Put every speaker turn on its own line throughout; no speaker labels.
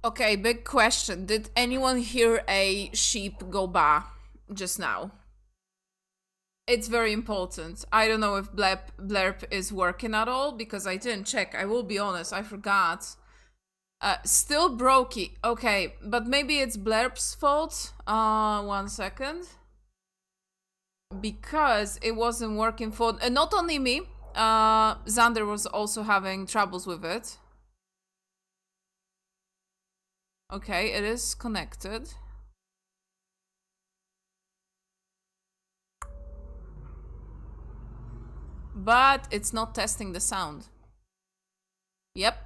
Okay, big question. Did anyone hear a sheep go ba just now? It's very important. I don't know if Blerp is working at all because I didn't check. I will be honest, I forgot. Still brokey. Okay, but maybe it's Blerp's fault. 1 second. Because it wasn't working for... not only me. Xander was also having troubles with it. Okay, it is connected. But it's not testing the sound. Yep.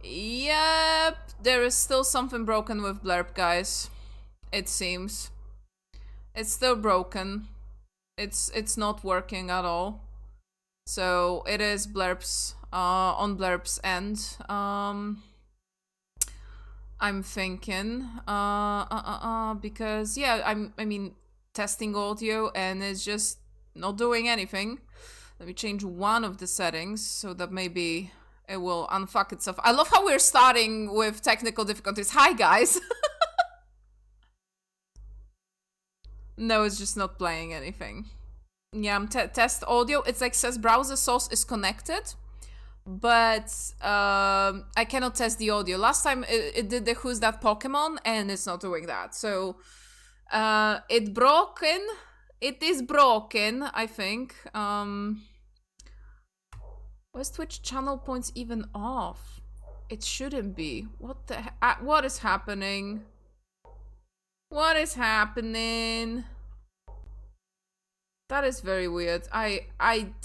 Yep. There is still something broken with Blerp, guys. It seems. It's still broken. It's not working at all. So it is Blerp's on Blerp's end. I'm thinking because yeah, I mean testing audio and it's just not doing anything. Let me change one of the settings so that maybe it will unfuck itself. I love how we're starting with technical difficulties. Hi guys. No, it's just not playing anything. Yeah, I'm test audio. It's like says browser source is connected, but I cannot test the audio. Last time it did the Who's That Pokemon and it's not doing that. So it broken. It is broken, I think. Where's Twitch channel points even off? It shouldn't be. What the what is happening? What is happening? That is very weird. I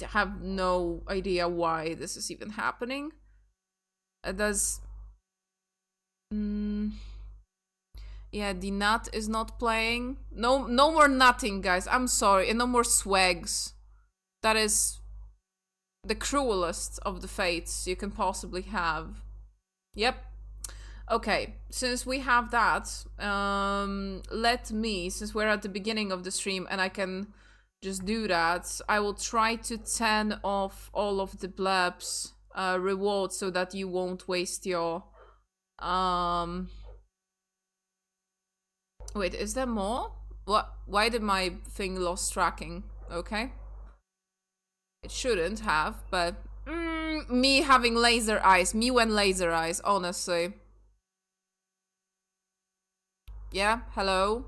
have no idea why this is even happening. Does... yeah, the nut is not playing. No more nutting, guys. I'm sorry. And no more swags. That is the cruelest of the fates you can possibly have. Yep. Okay, since we have that, let me, since we're at the beginning of the stream and I can just do that, I will try to turn off all of the Blerp's rewards so that you won't waste your... Wait, is there more? What? Why did my thing lost tracking? Okay. It shouldn't have, but... me having laser eyes. Me when laser eyes, honestly. Yeah, hello?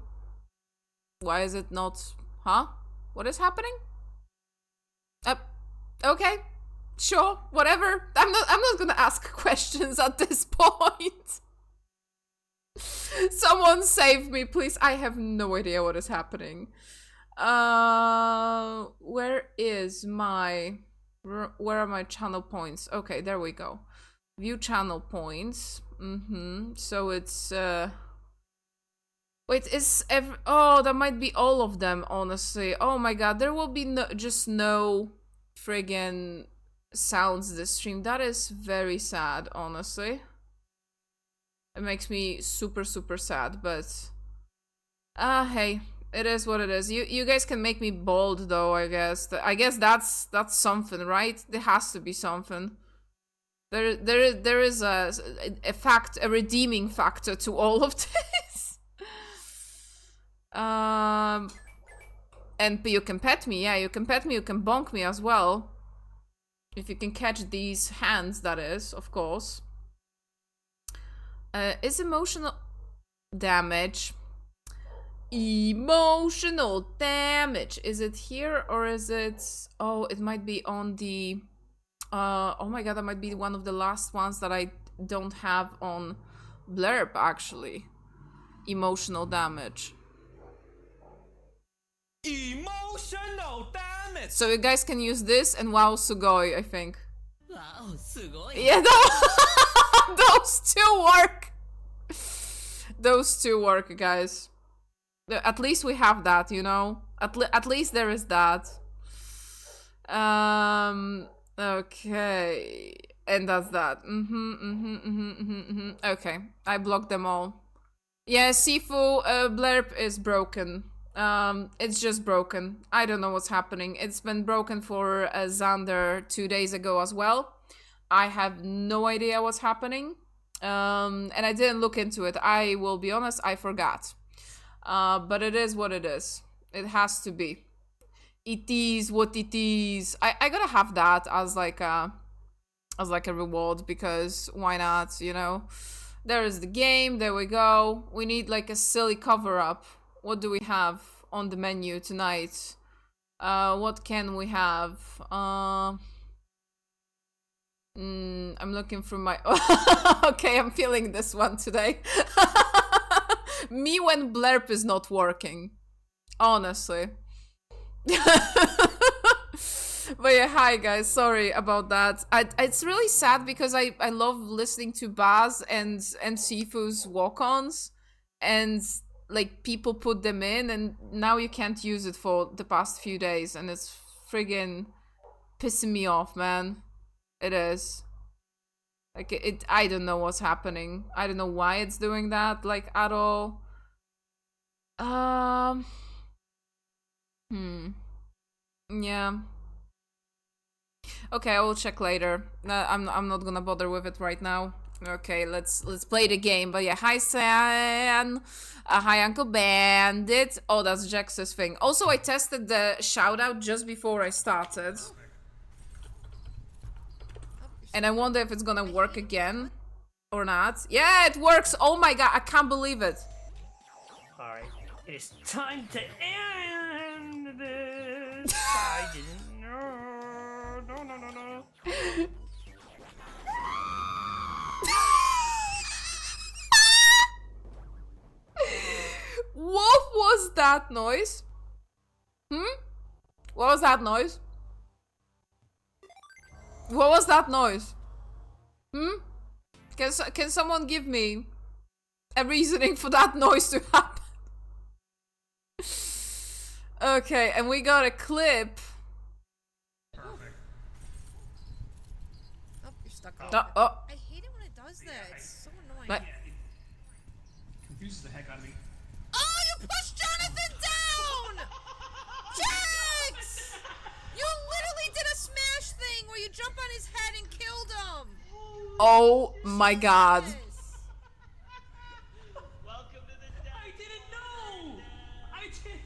Why is it not... Huh? What is happening? Okay. Sure, whatever. I'm not gonna ask questions at this point. Someone save me, please. I have no idea what is happening. Where is my... Where are my channel points? Okay, there we go. View channel points. So it's... Wait, is oh, that might be all of them, honestly. Oh my god, there will be just no friggin' sounds this stream. That is very sad, honestly. It makes me super sad, but... hey, it is what it is. You guys can make me bold, though, I guess. I guess that's something, right? There has to be something. There is a redeeming factor to all of this. And you can pet me, yeah, you can pet me, you can bonk me as well. If you can catch these hands, that is, of course. Is emotional damage. Emotional damage. Is it here or is it... Oh, it might be on the... oh my god, that might be one of the last ones that I don't have on Blerp, actually. Emotional damage. Emotional damage. So you guys can use this and Wow Sugoi, I think. Wow Sugoi. Yeah, those two work. Those two work, guys. At least we have that, you know. At least there is that. Okay, and that's that. Okay, I blocked them all. Yeah, Sifu, Blerp is broken. It's just broken. I don't know what's happening. It's been broken for Xander 2 days ago as well. I have no idea what's happening. And I didn't look into it. I will be honest, I forgot. But it is what it is. It has to be. It is what it is. I gotta have that as like a reward, because why not, you know? There is the game, there we go. We need like a silly cover-up. What do we have on the menu tonight? What can we have? I'm looking through my... Okay, I'm feeling this one today. Me when Blerp is not working. Honestly. But yeah, hi guys, sorry about that. It's really sad because I love listening to Baz and Sifu's walk-ons, and like people put them in and now you can't use it for the past few days, and it's friggin' pissing me off, man. It is. Like I don't know what's happening. I don't know why it's doing that, like, at all. Yeah. Okay, I will check later. I'm not gonna bother with it right now. Okay, let's play the game. But yeah, hi San, hi Uncle Bandit. Oh, that's Jax's thing. Also, I tested the shoutout just before I started, and I wonder if it's gonna work again or not. Yeah, it works. Oh my god, I can't believe it.
All right, it's time to end this. I didn't know. No.
What was that noise? What was that noise? What was that noise? Can someone give me a reasoning for that noise to happen? Okay, and we got a clip.
Perfect. Oh, you're stuck on
Oh.
I hate it when it does that. It's so annoying.
But
It confuses the heck out of me.
Oh, you pushed Jonathan down! Jax! You literally did a smash thing where you jump on his head and killed him.
oh my god.
Yes.
Welcome to the day. I didn't know.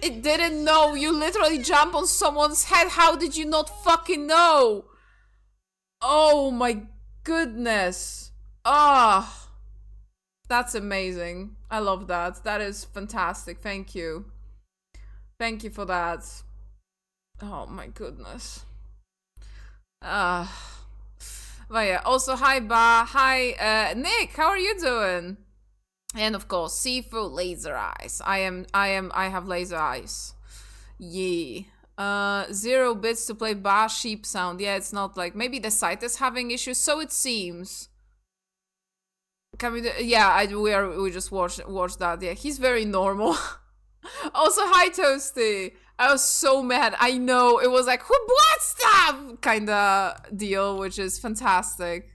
It didn't know. You literally jump on someone's head. How did you not fucking know? Oh my goodness. Ah. That's amazing. I love that. That is fantastic. Thank you. Thank you for that. Oh my goodness. But yeah, also hi Ba. Hi Nick, how are you doing? And of course, Sifu laser eyes. I have laser eyes. Yeah. 0 bits to play Ba sheep sound. Yeah, it's not like, maybe the site is having issues, so it seems. Can we do, yeah, we just watched that. Yeah, he's very normal. Also, hi Toasty. I was so mad. I know, it was like, who bought stuff kind of deal, which is fantastic.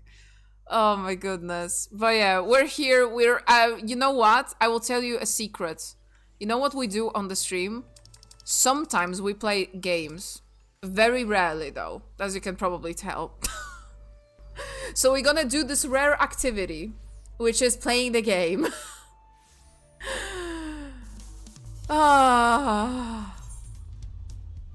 Oh my goodness. But yeah, we're here. We're you know what? I will tell you a secret. You know what we do on the stream? Sometimes we play games. Very rarely though, as you can probably tell. So we're gonna do this rare activity, which is playing the game.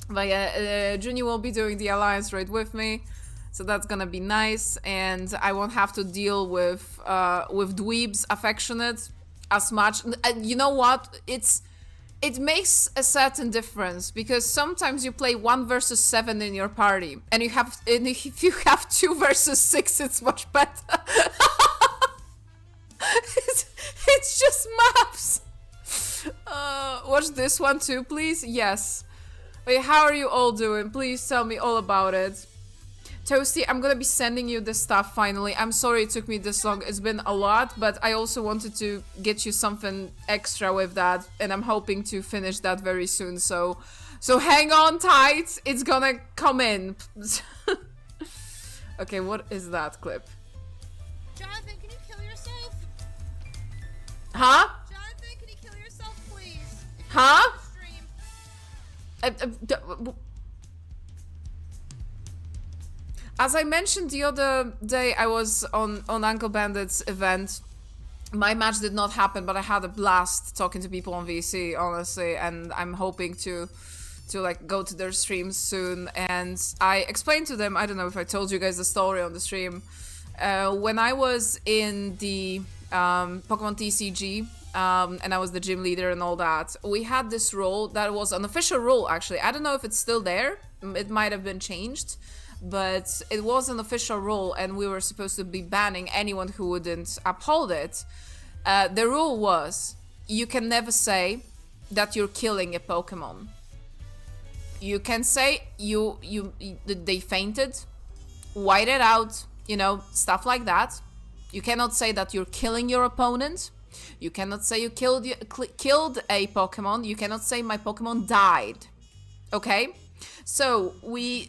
But yeah, Junie will be doing the alliance raid with me, so that's gonna be nice, and I won't have to deal with dweebs affectionate as much. And you know what? It makes a certain difference, because sometimes you play 1 versus 7 in your party, and if you have 2 versus 6, it's much better. It's just maps. Watch this one too, please. Yes. Wait, how are you all doing? Please tell me all about it. Toasty, I'm gonna be sending you this stuff finally. I'm sorry it took me this long. It's been a lot, but I also wanted to get you something extra with that, and I'm hoping to finish that very soon. So hang on tight. It's gonna come in. Okay, what is that clip?
Jonathan, can you kill yourself?
Huh?
Jonathan, can you kill yourself, please?
Huh? As I mentioned the other day, I was on Uncle Bandit's event. My match did not happen, but I had a blast talking to people on VC, honestly, and I'm hoping to like go to their streams soon. And I explained to them, I don't know if I told you guys the story on the stream, when I was in the Pokemon TCG, and I was the gym leader and all that, we had this rule that was an official rule, actually. I don't know if it's still there, it might have been changed, but it was an official rule, and we were supposed to be banning anyone who wouldn't uphold it. The rule was, you can never say that you're killing a Pokemon. You can say they fainted, white it out, you know, stuff like that. You cannot say that you're killing your opponent. You cannot say you killed a Pokemon. You cannot say my Pokemon died. Okay? So we're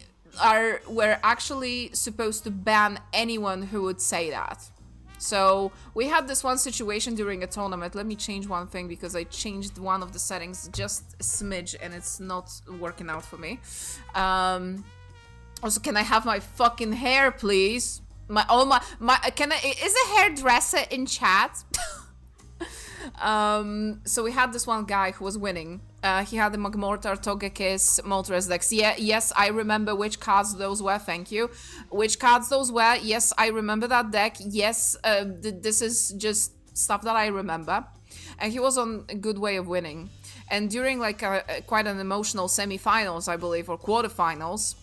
actually supposed to ban anyone who would say that. So we had this one situation during a tournament. Let me change one thing because I changed one of the settings just a smidge and it's not working out for me. Also, can I have my fucking hair, please? Is a hairdresser in chat? So we had this one guy who was winning. He had the Magmortar, Togekiss, Moltres Dex. Yeah, yes, I remember which cards those were, thank you. Which cards those were, yes, I remember that deck. Yes, this is just stuff that I remember. And he was on a good way of winning. And during like quite an emotional semi-finals, I believe, or quarterfinals,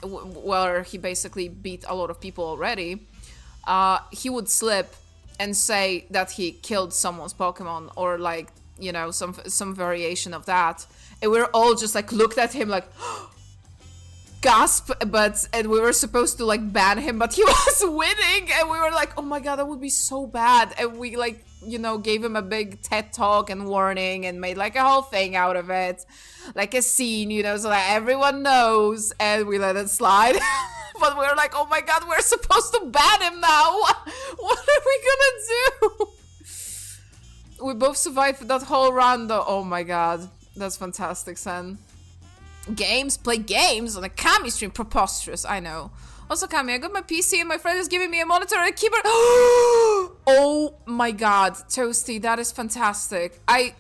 where he basically beat a lot of people already, he would slip and say that he killed someone's Pokemon, or like, you know, some variation of that. And we're all just like looked at him like gasp, and we were supposed to like ban him, but he was winning, and we were like, oh my god, that would be so bad. And we like, you know, gave him a big TED talk and warning and made like a whole thing out of it, like a scene, you know, so that everyone knows, and we let it slide. But we were like, oh my god, we're supposed to ban him now. What are we gonna do? We both survived that whole run though. Oh my god, that's fantastic, Sen. Games, play games on a Kami stream, preposterous, I know. Also, Kami, I got my PC and my friend is giving me a monitor and a keyboard. Oh my god, Toasty, that is fantastic. I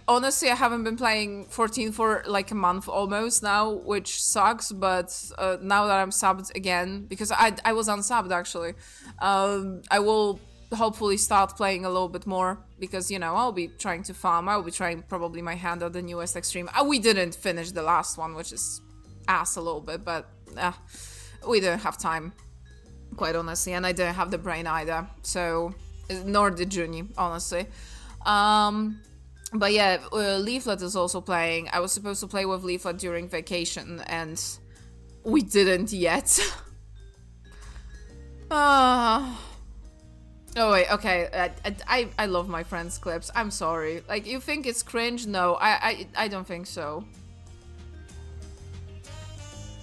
haven't been playing 14 for like a month almost now, which sucks, but now that I'm subbed again, because I was unsubbed actually, I will hopefully start playing a little bit more, because, you know, I'll be trying to farm. I'll be trying probably my hand at the newest extreme. We didn't finish the last one, which is ass a little bit, but we didn't have time, quite honestly, and I didn't have the brain either, so, nor did Juni, honestly. But yeah, Leaflet is also playing. I was supposed to play with Leaflet during vacation, and we didn't yet. Oh wait, okay, I love my friends' clips, I'm sorry. Like, you think it's cringe? No, I don't think so.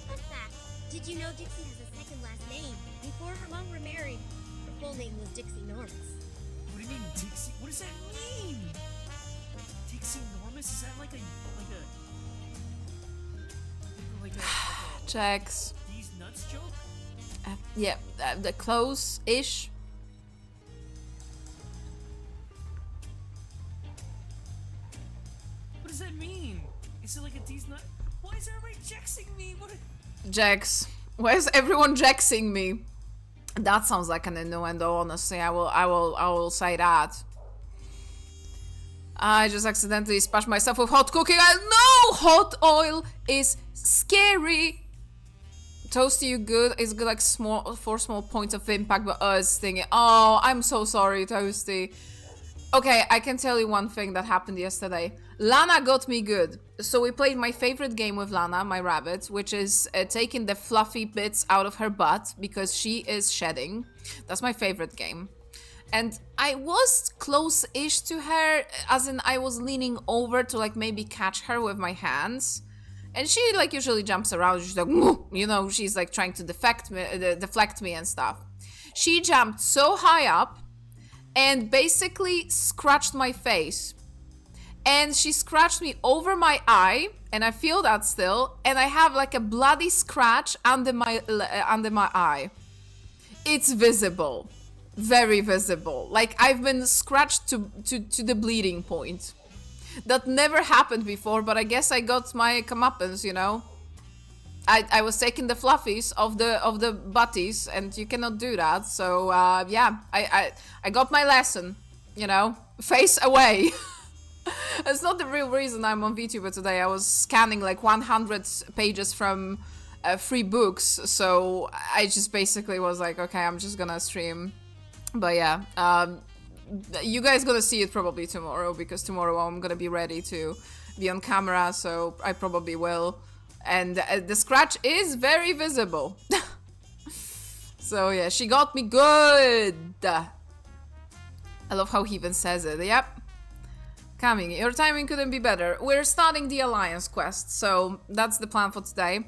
Fun fact, did you know Dixie has a second last name? Before her mom were married, her full name was Dixie Norris.
What do you mean, Dixie? What does that mean? Dixie Norris? Is that like a
Checks.
these nuts joke?
Yeah, the close-ish.
What does that mean? Is it like a these nut? Why is everybody jaxing me? What?
Jax. Why is everyone jaxing me? That sounds like an innuendo, honestly. I will say that. I just accidentally splashed myself with hot cooking oil. No! Hot oil is scary. Toasty, you good? It's good, like 4 small points of impact, but it's thinking. Oh, I'm so sorry, Toasty. Okay, I can tell you one thing that happened yesterday. Lana got me good. So we played my favorite game with Lana, my rabbit, which is taking the fluffy bits out of her butt because she is shedding. That's my favorite game. And I was close-ish to her, as in I was leaning over to like maybe catch her with my hands. And she like usually jumps around, she's like, you know, she's like trying to deflect me and stuff. She jumped so high up and basically scratched my face. And she scratched me over my eye, and I feel that still, and I have like a bloody scratch under my eye. It's visible. Very visible. Like, I've been scratched to the bleeding point. That never happened before, but I guess I got my comeuppance, you know? I was taking the fluffies of the butties, and you cannot do that. So yeah, I got my lesson, you know, face away. It's not the real reason I'm on VTuber today. I was scanning like 100 pages from free books, so I just basically was like, okay, I'm just gonna stream. But yeah, you guys gonna see it probably tomorrow, because tomorrow I'm gonna be ready to be on camera, so I probably will. And the scratch is very visible. So yeah, she got me good. I love how he even says it. Yep. Coming. Your timing couldn't be better. We're starting the Alliance quest, so that's the plan for today.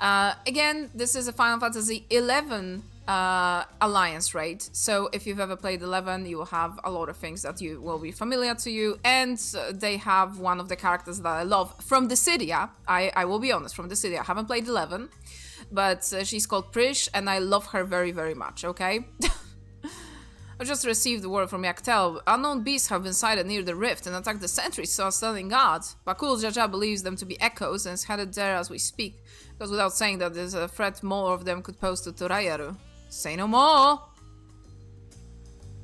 Again, this is a Final Fantasy XI Alliance raid. So if you've ever played 11, you will have a lot of things that you will be familiar to you, and they have one of the characters that I love from Dissidia. I will be honest, from Dissidia. I haven't played 11, but she's called Prish, and I love her very, very much, okay? I just received word from Yaktel. Unknown beasts have been sighted near the rift and attacked the sentries, so stunning guards. Bakul Jaja believes them to be echoes and is headed there as we speak. Because without saying that there's a threat more of them could pose to Torayaru. Say no more!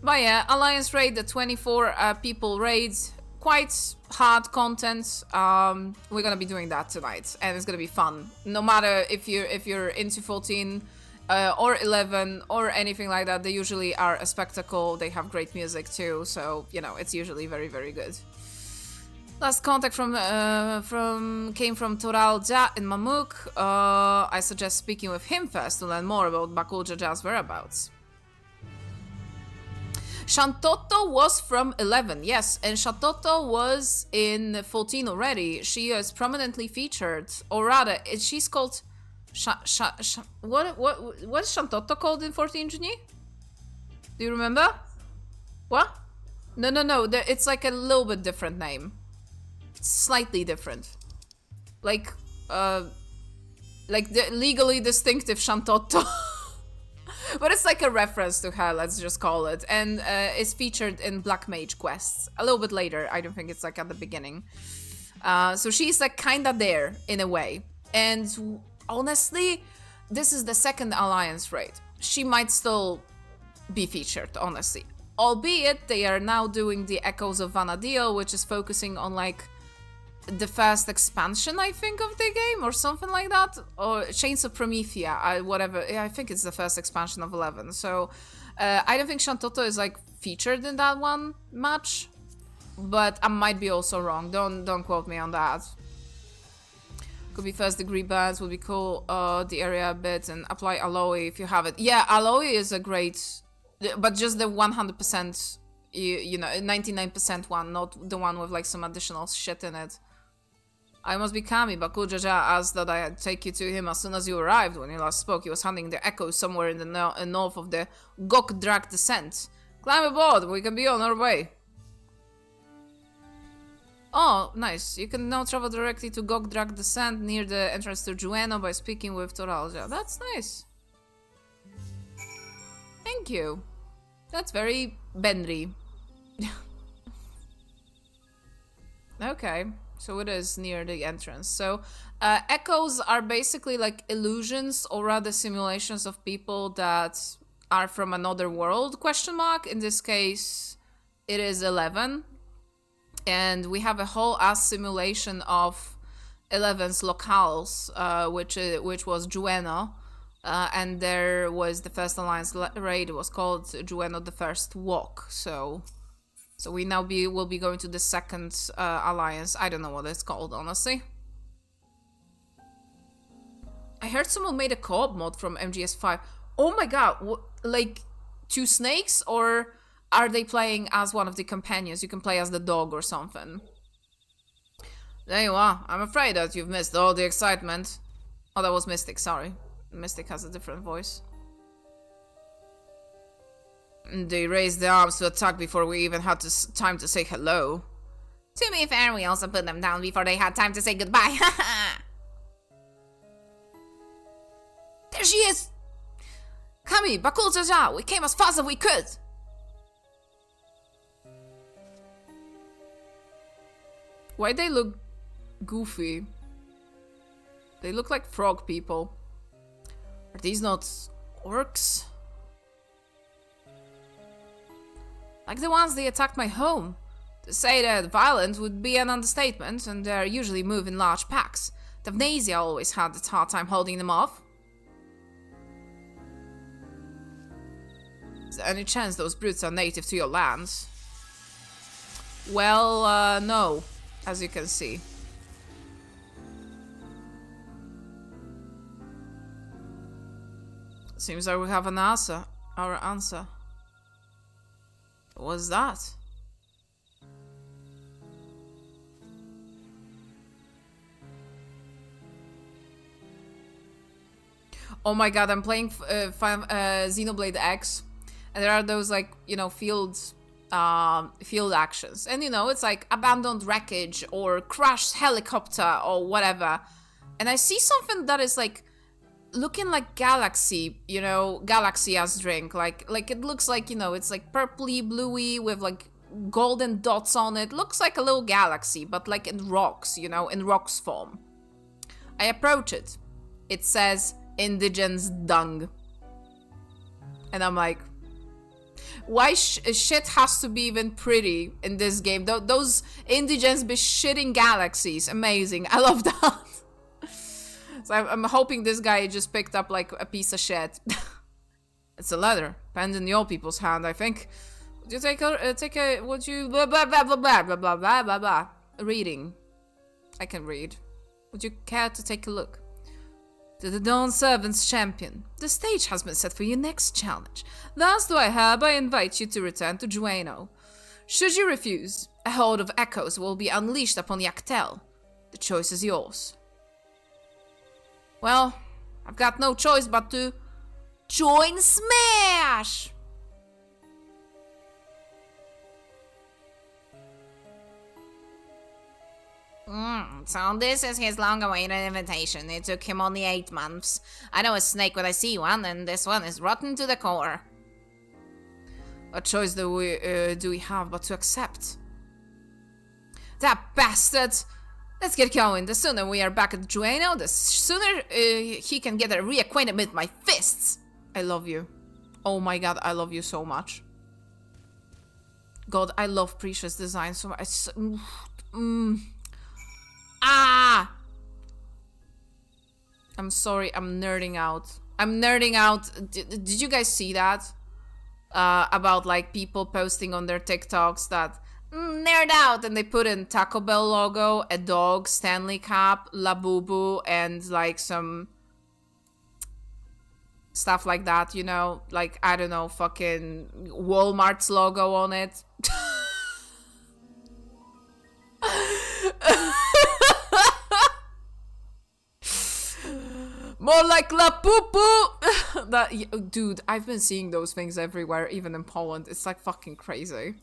But yeah, Alliance raid, the 24 people raid. Quite hard content. We're gonna be doing that tonight, and it's gonna be fun. No matter if you're into 14 or 11 or anything like that, they usually are a spectacle. They have great music too, so you know it's usually very, very good. Last contact came from Toral Ja in Mamuk. I suggest speaking with him first to learn more about Bakul Jaja's whereabouts. Shantoto was from 11, yes, and Shantoto was in 14 already. She is prominently featured, or rather, she's called... what is Shantoto called in 14, Juni? Do you remember? What? No, it's like a little bit different name. Slightly different, like the legally distinctive Shantoto. But it's like a reference to her, let's just call it, and is featured in Black Mage quests a little bit later. I don't think it's like at the beginning. So she's like kinda there in a way, and honestly, this is the second Alliance raid. She might still be featured, honestly, albeit they are now doing the Echoes of Vana'diel, which is focusing on like the first expansion, I think, of the game, or something like that, or Chains of Promethea, whatever. Yeah, I think it's the first expansion of 11. So I don't think Shantoto is like featured in that one much, but I might be also wrong. Don't quote me on that. Could be first degree burns, would be cool. The area a bit, and apply aloe if you have it. Yeah, aloe is a great, but just the 100%, you know, 99% one, not the one with like some additional shit in it. I must be Kami. Bakul Jaja asked that I take you to him as soon as you arrived. When you last spoke, he was hunting the echoes somewhere in the north of the Gokdrak descent. Climb aboard, we can be on our way. Oh, nice. You can now travel directly to Gokdrak descent near the entrance to Jueno by speaking with Toralja. That's nice. Thank you. That's very Benry. Okay. So it is near the entrance. So echoes are basically like illusions, or rather simulations of people that are from another world, question mark. In this case, it is 11. And we have a whole ass simulation of 11's locales, which was Jueno. And there was the first Alliance raid. It was called Jueno the First Walk. So we now will be going to the second Alliance. I don't know what it's called, honestly. I heard someone made a co-op mod from MGS5. Oh my god, like 2 snakes? Or are they playing as one of the companions? You can play as the dog or something. There you are. I'm afraid that you've missed all the excitement. Oh, that was Mystic, sorry. Mystic has a different voice. They raised their arms to attack before we even had time to say hello. To be fair, we also put them down before they had time to say goodbye. There she is! Zami, bakul jaja, we came as fast as we could. Why they look goofy? They look like frog people. Are these not orcs? Like the ones they attacked my home. To say that violent would be an understatement, and they usually move in large packs. Davnasia always had a hard time holding them off. Is there any chance those brutes are native to your lands? Well, no, as you can see. Seems like we have an answer. Our answer. What's that? Oh my god, I'm playing Xenoblade X, and there are those, like, you know, field actions, and you know, it's like abandoned wreckage or crashed helicopter or whatever, and I see something that is like looking like galaxy, you know, galaxy as drink, like it looks like, you know, it's like purpley bluey with like golden dots on it. Looks like a little galaxy, but like in rocks, you know, in rocks form. I approach it. It says Indigen's dung. And I'm like, why shit has to be even pretty in this game? Those Indigens be shitting galaxies. Amazing. I love that. So I'm hoping this guy just picked up like a piece of shit. It's a letter penned in your people's hand, I think. Would you take a would you blah blah blah blah blah blah blah blah blah blah. Reading. I can read. Would you care to take a look? To the Dawn Servants Champion, the stage has been set for your next challenge. Thus do I hereby invite you to return to Jueno. Should you refuse, a horde of echoes will be unleashed upon Yaktel. The choice is yours. Well, I've got no choice but to join Smash! So this is his long-awaited invitation. It took him only 8 months. I know a snake when I see one, and this one is rotten to the core. What choice do we have but to accept? That bastard! Let's get going. The sooner we are back at Jueno, the sooner he can get reacquainted with my fists. I love you. Oh my god, I love you so much. God, I love Precious design so much. Ah! I'm sorry, I'm nerding out. I'm nerding out. Did you guys see that? About like people posting on their TikToks that nerd out, and they put in Taco Bell logo, a dog, Stanley Cup, Labubu, and like some stuff like that, you know? Like, I don't know, fucking Walmart's logo on it. More like La Poo Poo! That, dude, I've been seeing those things everywhere, even in Poland. It's like fucking crazy.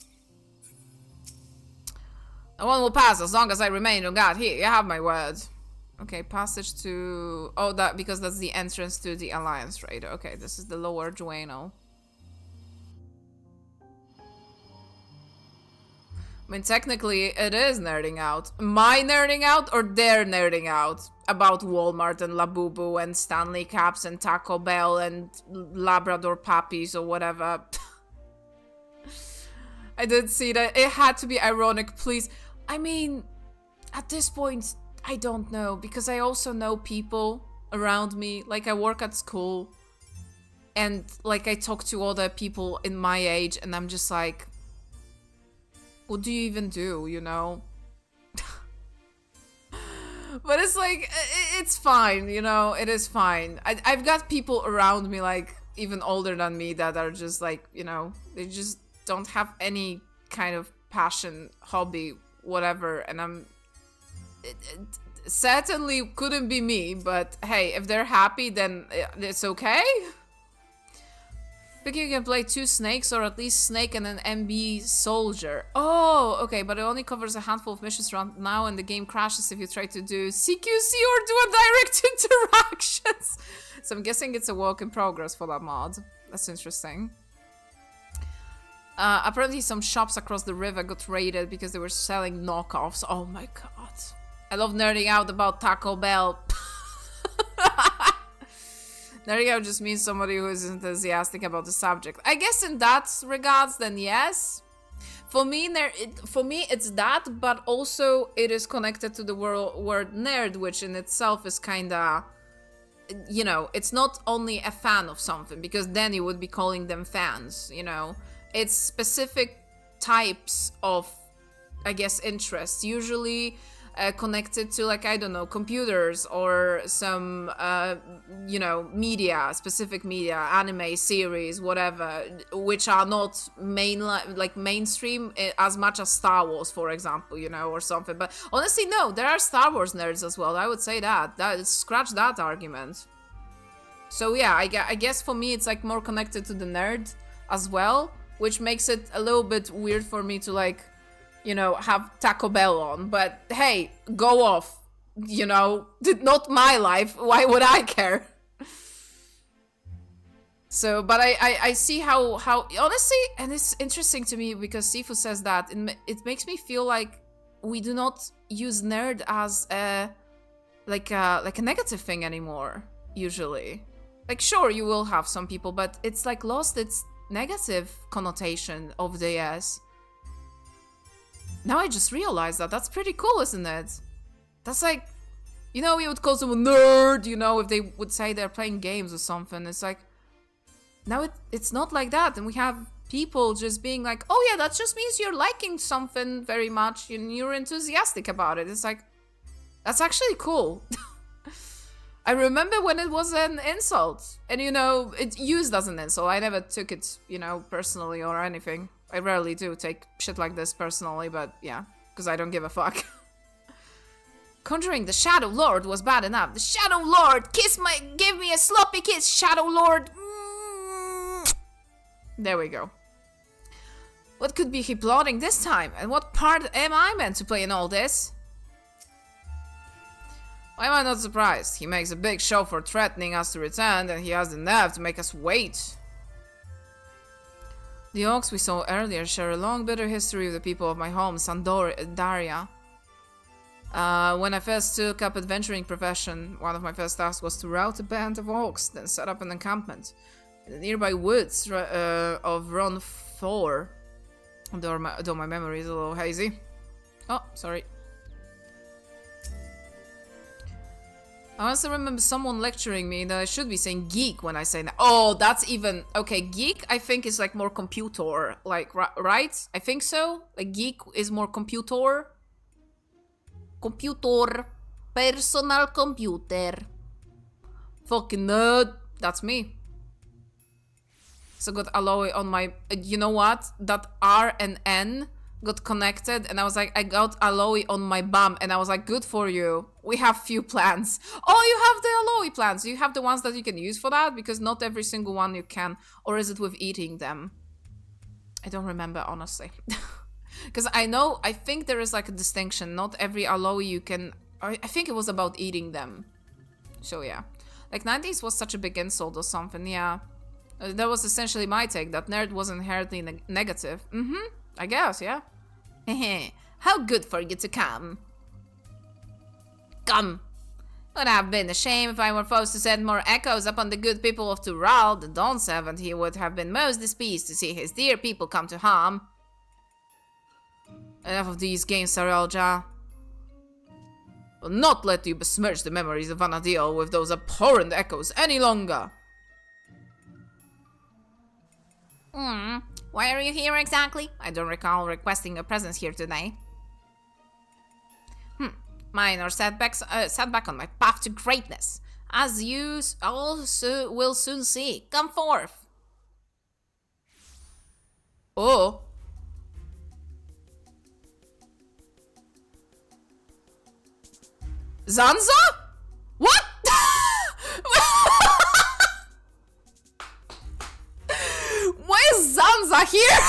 No one will pass as long as I remain on guard. Here, you have my word. Okay, passage to... Oh, that because that's the entrance to the Alliance Raid. Okay, this is the lower Jueno. I mean, technically, it is nerding out. My nerding out or their nerding out? About Walmart and Labubu and Stanley Cups and Taco Bell and Labrador puppies or whatever. I did see that. It had to be ironic, please. I mean, at this point, I don't know. Because I also know people around me. Like, I work at school. And, like, I talk to other people in my age. And I'm just like... What do you even do, you know? But it's like, it's fine, you know? It is fine. I've got people around me, like, even older than me that are just like, you know, they just don't have any kind of passion, hobby, whatever. And I'm... It certainly couldn't be me, but hey, if they're happy, then it's okay. Think you can play 2 snakes or at least snake and an MB soldier. Oh, okay, but it only covers a handful of missions right now and the game crashes if you try to do CQC or do a direct interactions. So I'm guessing it's a work in progress for that mod. That's interesting. Apparently some shops across the river got raided because they were selling knockoffs. Oh my god. I love nerding out about Taco Bell. Nerding out just means somebody who is enthusiastic about the subject. I guess in that regards, then yes. For me, it's that, but also it is connected to the word nerd, which in itself is kinda, you know, it's not only a fan of something, because then you would be calling them fans, you know. It's specific types of, I guess, interests, usually connected to, like, I don't know, computers or some, you know, media, specific media, anime, series, whatever, which are not mainstream as much as Star Wars, for example, you know, or something. But honestly, no, there are Star Wars nerds as well. I would say that. Scratch that argument. So yeah, I guess for me, it's like more connected to the nerd as well, which makes it a little bit weird for me to, like, you know, have Taco Bell on. But hey, go off, you know, not my life. Why would I care? So, but I see how honestly, and it's interesting to me because Sifu says that it makes me feel like we do not use nerd as a like a negative thing anymore. Usually, like, sure, you will have some people, but it's like lost its negative connotation of the S. Now I just realized that. That's pretty cool, isn't it? That's like, you know, you would call someone nerd, you know, if they would say they're playing games or something. It's like, now it's not like that. And we have people just being like, oh yeah, that just means you're liking something very much and you're enthusiastic about it. It's like, that's actually cool. I remember when it was an insult. And, you know, it's used as an insult. I never took it, you know, personally or anything. I rarely do take shit like this personally, but yeah, because I don't give a fuck. Conjuring the Shadow Lord was bad enough. The Shadow Lord! Give me a sloppy kiss, Shadow Lord! There we go. What could be he plotting this time? And what part am I meant to play in all this? Why am I not surprised? He makes a big show for threatening us to return, and he has the nerve to make us wait. The orcs we saw earlier share a long, bitter history with the people of my home, Sandaria. When I first took up adventuring profession, one of my first tasks was to rout a band of orcs, then set up an encampment in the nearby woods of Ron 4. Though my memory is a little hazy. Oh, sorry. I also remember someone lecturing me that I should be saying geek when I say that. Oh, that's even... Okay, geek I think is like more computer. Like, right? I think so. Like, geek is more computer. Computer. Personal computer. Fucking nerd. That's me. So got Aloy on my... you know what? That R and N got connected and I was like, I got Aloy on my bum and I was like, good for you. We have few plans. Oh, you have the Aloy plans. You have the ones that you can use for that? Because not every single one you can. Or is it with eating them? I don't remember, honestly. Because I think there is like a distinction. Not every Aloy you can... I think it was about eating them. So yeah. Like 90s was such a big insult or something, yeah. That was essentially my take, that nerd was inherently negative. I guess, yeah. How good for you to come. Come. Would have been a shame if I were forced to send more echoes upon the good people of Tural, the Dawn Servant. He would have been most displeased to see his dear people come to harm. Enough of these games, Saralja. Will not let you besmirch the memories of Vana'diel with those abhorrent echoes any longer. Why are you here exactly? I don't recall requesting a presence here today. Minor setbacks, setback on my path to greatness. As you also will soon see. Come forth. Oh. Zanza? What? Why is Zanza here?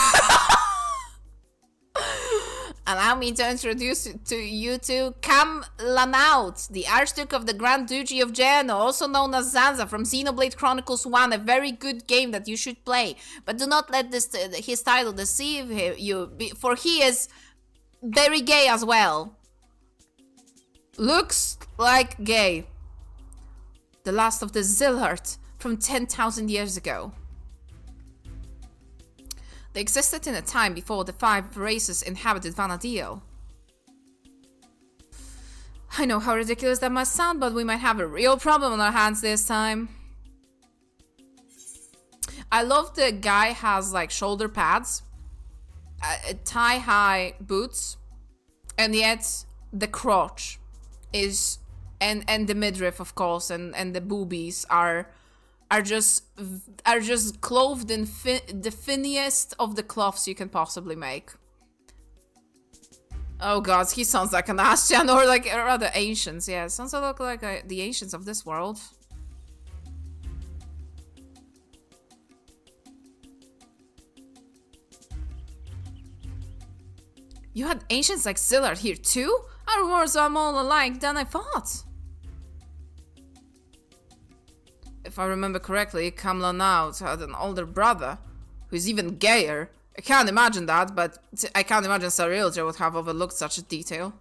Allow me to introduce to you to Cam Lanaut, the Archduke of the Grand Duchy of Genoa, also known as Zanza from Xenoblade Chronicles 1, a very good game that you should play. But do not let his title deceive you, for he is very gay as well. Looks like gay. The last of the Zilhart from 10,000 years ago. They existed in a time before the 5 races inhabited Vana'diel. I know how ridiculous that must sound, but we might have a real problem on our hands this time. I love the guy has like shoulder pads, thigh-high boots, and yet the crotch is, and the midriff of course, and the boobies are just clothed in the finniest of the cloths you can possibly make. Oh god, he sounds like an Ascian, or like rather ancients. Yeah, sounds a lot like the ancients of this world. You had ancients like Zillard here too? Our wars are more alike than I thought. If I remember correctly, Kamla now had an older brother who's even gayer. I can't imagine that, but I can't imagine Sarilja would have overlooked such a detail.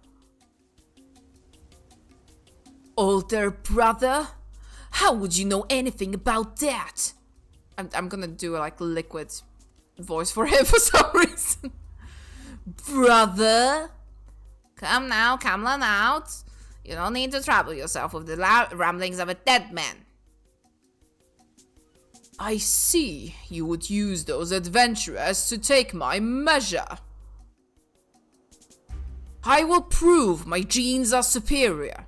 Older brother? How would you know anything about that? I'm gonna do like liquid voice for him for some reason. Brother? Come now, Kamla out. You don't need to trouble yourself with the ramblings of a dead man. I see you would use those adventurers to take my measure. I will prove my genes are superior.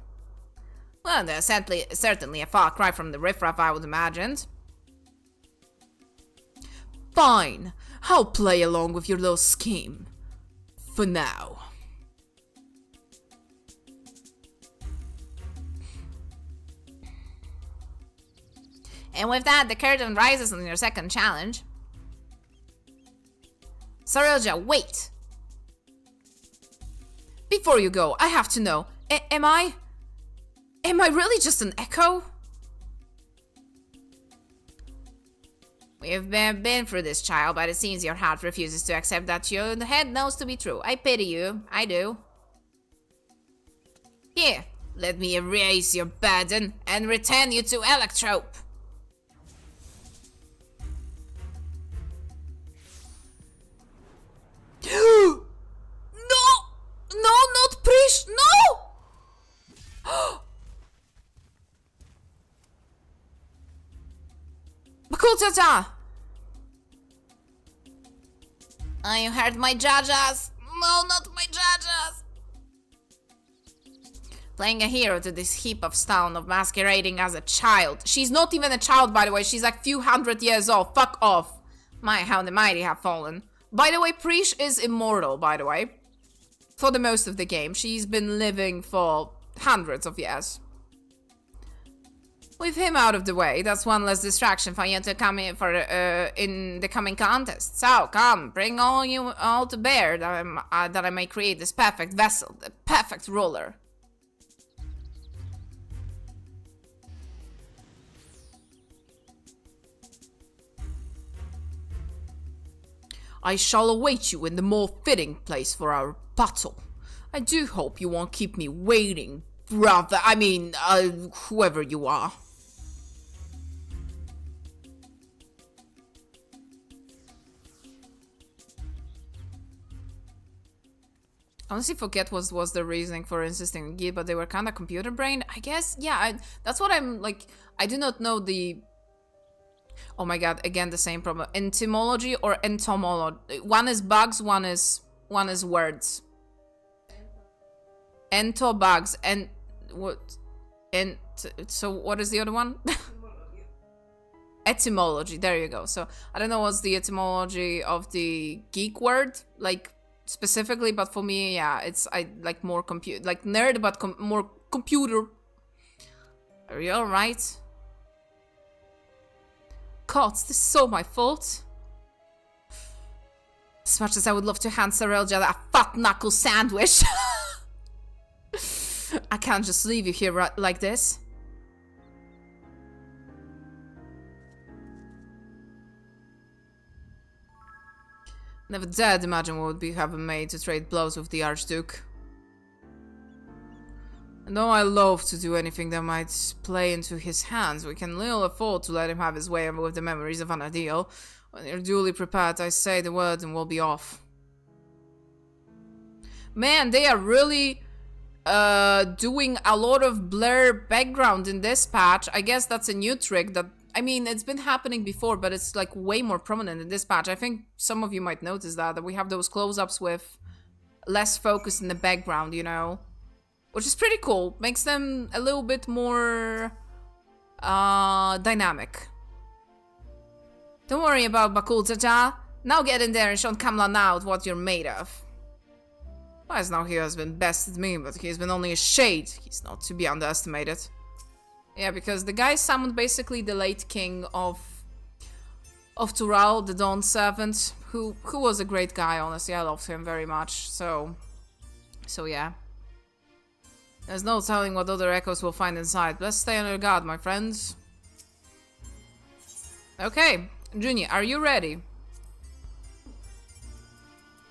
Well, they're certainly a far cry from the riffraff I would imagine. Fine, I'll play along with your little scheme. For now. And with that, the curtain rises on your second challenge. Sarilja, wait! Before you go, I have to know, am I really just an echo? We've been through this, child, but it seems your heart refuses to accept that your head knows to be true. I pity you, I do. Here, let me erase your burden and return you to Electrope. No! No, not Prish! No! Bakultata! Oh, you hurt my Jajas! No, not my Jajas! Playing a hero to this heap of stone of masquerading as a child. She's not even a child, by the way. She's like few hundred years old. Fuck off. My, how the mighty have fallen. By the way, Prish is immortal, by the way. For the most of the game. She's been living for hundreds of years. With him out of the way, that's one less distraction for you to come in for in the coming contest. So, come, bring all to bear that I may create this perfect vessel, the perfect ruler. I shall await you in the more fitting place for our battle. I do hope you won't keep me waiting, brother. I mean, whoever you are. I honestly forget what was the reasoning for insisting on Gil, but they were kind of computer brained. I guess, yeah, that's what I'm like. I do not know the... Oh my god, again the same problem. Etymology or entomology? One is bugs, one is words. Ento bugs and what? And so what is the other one? Etymology. There you go. So I don't know what's the etymology of the geek word, like specifically, but for me, yeah, it's like more like nerd, but more computer. Are you all right? God, this is so my fault. As much as I would love to hand Sarelja that fat knuckle sandwich. I can't just leave you here like this. Never dared imagine what would be having made to trade blows with the Archduke. And though I love to do anything that might play into his hands, we can little afford to let him have his way with the memories of an ideal. When you're duly prepared, I say the word and we'll be off. Man, they are really doing a lot of blur background in this patch. I guess that's a new trick that, I mean, it's been happening before, but it's like way more prominent in this patch. I think some of you might notice that we have those close-ups with less focus in the background, you know? Which is pretty cool. Makes them a little bit more dynamic. Don't worry about Bakul Jaja. Now get in there and show Kamlan out what you're made of. Well, as now he has been bested me, but he's been only a shade. He's not to be underestimated. Yeah, because the guy summoned basically the late king of Tural, the Dawn Servant, who was a great guy, honestly. I loved him very much. So yeah. There's no telling what other echoes we'll find inside. Let's stay on your guard, my friends. Okay, Junie, are you ready?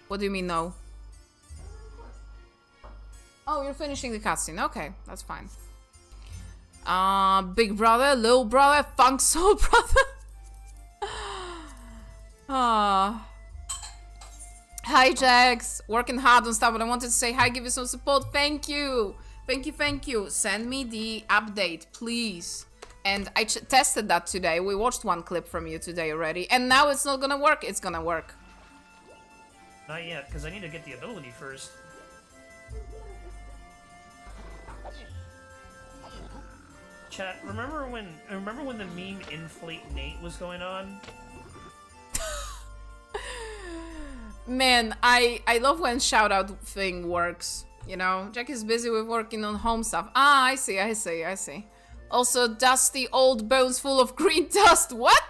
What do you mean no? Oh, you're finishing the cutscene. Okay, that's fine. Big brother, little brother, funk soul brother. Hi, Jax. Working hard on stuff, but I wanted to say hi, give you some support. Thank you. Thank you. Send me the update, please. And I tested that today. We watched one clip from you today already. And now it's not gonna work. It's gonna work.
Not yet, because I need to get the ability first. Chat, remember when the meme Inflate Nate was going on?
Man, I love when shoutout thing works. You know, Jack is busy with working on home stuff. Ah, I see. Also, dusty old bones full of green dust. What?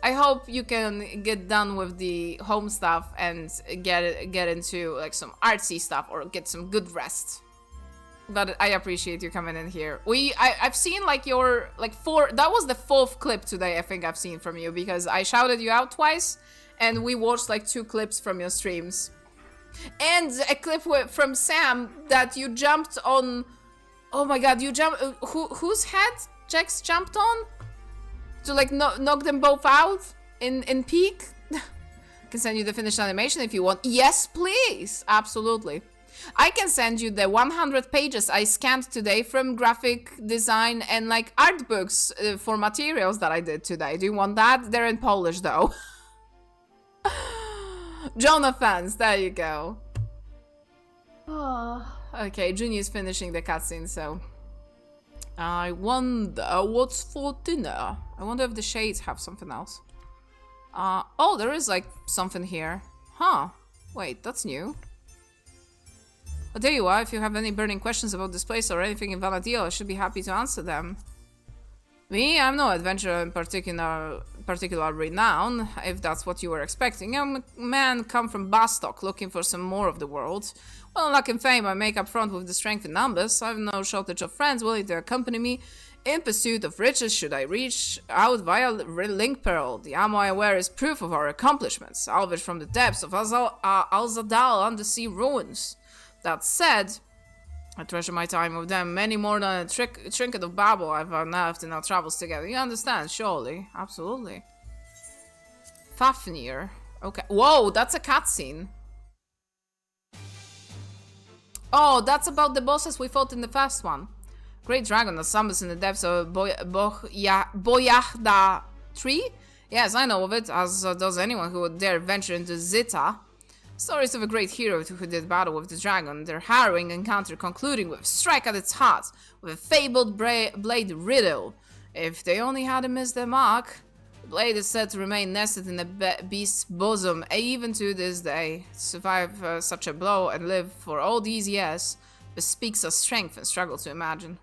I hope you can get done with the home stuff and get into like some artsy stuff or get some good rest. But I appreciate you coming in here. I've seen like your that was the 4th clip today I think I've seen from you, because I shouted you out twice and we watched like 2 clips from your streams. And a clip from Sam that you jumped on. Oh my god, you jumped. Whose head Jax jumped on? To like knock them both out in peak? I can send you the finished animation if you want. Yes, please. Absolutely. I can send you the 100 pages I scanned today from graphic design and like art books for materials that I did today. Do you want that? They're in Polish though. Jonathans, there you go. Oh, okay, Junie is finishing the cutscene, so... I wonder what's for dinner. I wonder if the shades have something else. Oh, there is like something here. Huh. Wait, that's new. Oh, there you are. If you have any burning questions about this place or anything in Vanadil, I should be happy to answer them. Me? I'm no adventurer in particular renown, if that's what you were expecting. I'm a man come from Bastok, looking for some more of the world. Well, luck and fame I make up front with the strength in numbers. I've no shortage of friends willing to accompany me in pursuit of riches should I reach out via Link Pearl. The ammo I wear is proof of our accomplishments, salvaged from the depths of Al-Zadal undersea ruins. That said, I treasure my time with them many more than a trinket of Babel I've unearthed in our travels together. You understand, surely? Absolutely. Fafnir. Okay. Whoa, that's a cutscene. Oh, that's about the bosses we fought in the first one. Great dragon that summons in the depths of Boyahda tree? Yes, I know of it, as does anyone who would dare venture into Zita. Stories of a great hero who did battle with the dragon, their harrowing encounter concluding with a strike at its heart, with a fabled blade riddle. If they only hadn't missed their mark. The blade is said to remain nested in the beast's bosom, even to this day. To survive such a blow and live for all these years bespeaks of strength and struggle to imagine.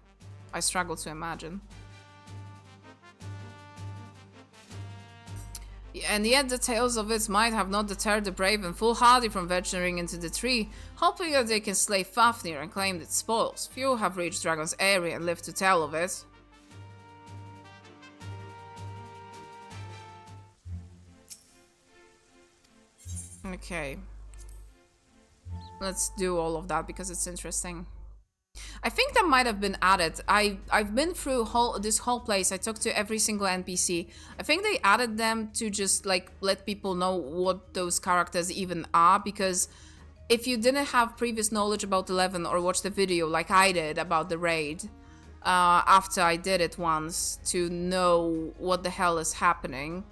I struggle to imagine. And yet the tales of its might have not deterred the brave and foolhardy from venturing into the tree, hoping that they can slay Fafnir and claim its spoils. Few have reached Dragon's area and lived to tell of it. Okay. Let's do all of that because it's interesting. I think that might have been added. I've been through this whole place. I talked to every single NPC. I think they added them to just like let people know what those characters even are, because if you didn't have previous knowledge about 11 or watch the video like I did about the raid after I did it once to know what the hell is happening,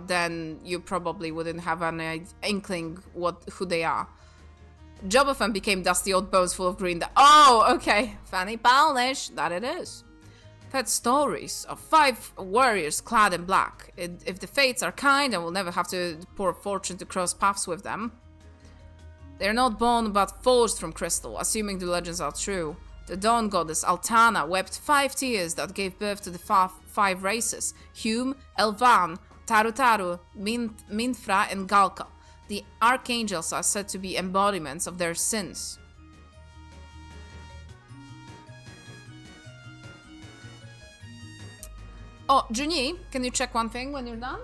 then you probably wouldn't have any inkling who they are. Jobothan became dusty old bones full of green. Oh, okay. Fanny Polish, that it is. I've heard stories of 5 warriors clad in black. If the fates are kind, I will never have to pour fortune to cross paths with them. They are not born but forged from crystal, assuming the legends are true. The dawn goddess Altana wept 5 tears that gave birth to the 5 races: Hume, Elvan, Tarutaru, Minthra, and Galka. The archangels are said to be embodiments of their sins. Oh, Juni, can you check one thing when you're done?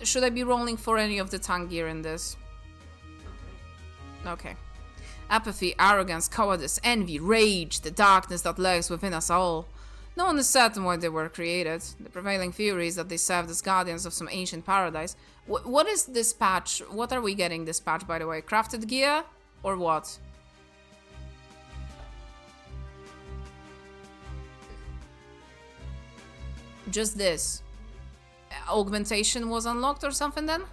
Should I be rolling for any of the tongue gear in this? Okay. Apathy, arrogance, cowardice, envy, rage, the darkness that lurks within us all. No one is certain why they were created. The prevailing theory is that they served as guardians of some ancient paradise. What is this patch? What are we getting this patch, by the way? Crafted gear? Or what? Just this. Augmentation was unlocked or something then?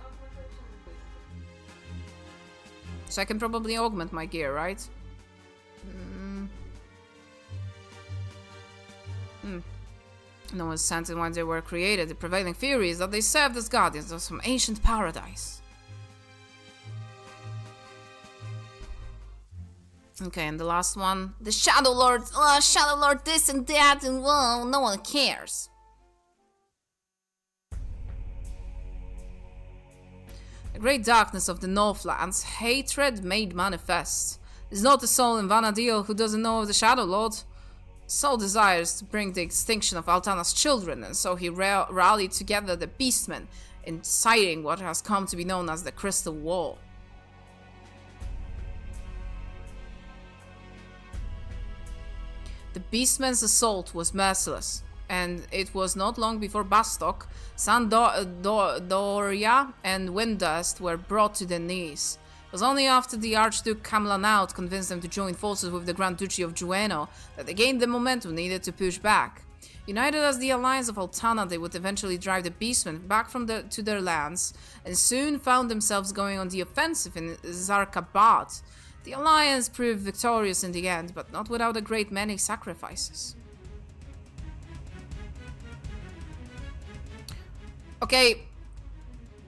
So I can probably augment my gear, right? No one's certain why they were created. The prevailing theory is that they served as guardians of some ancient paradise. Okay, and the last one. The Shadow Lord, Shadow Lord this and that, and well, no one cares. The great darkness of the Northlands, hatred made manifest. There's not a soul in Vana'diel who doesn't know of the Shadow Lord. Saul desires to bring the extinction of Altana's children, and so he rallied together the Beastmen, inciting what has come to be known as the Crystal War. The Beastmen's assault was merciless, and it was not long before Bastok, Sandoria, and Windurst were brought to their knees. It was only after the Archduke Kamlanaut convinced them to join forces with the Grand Duchy of Jueno that they gained the momentum needed to push back. United as the alliance of Altana, they would eventually drive the Beastmen back to their lands, and soon found themselves going on the offensive in Zarkabad. The alliance proved victorious in the end, but not without a great many sacrifices. Okay,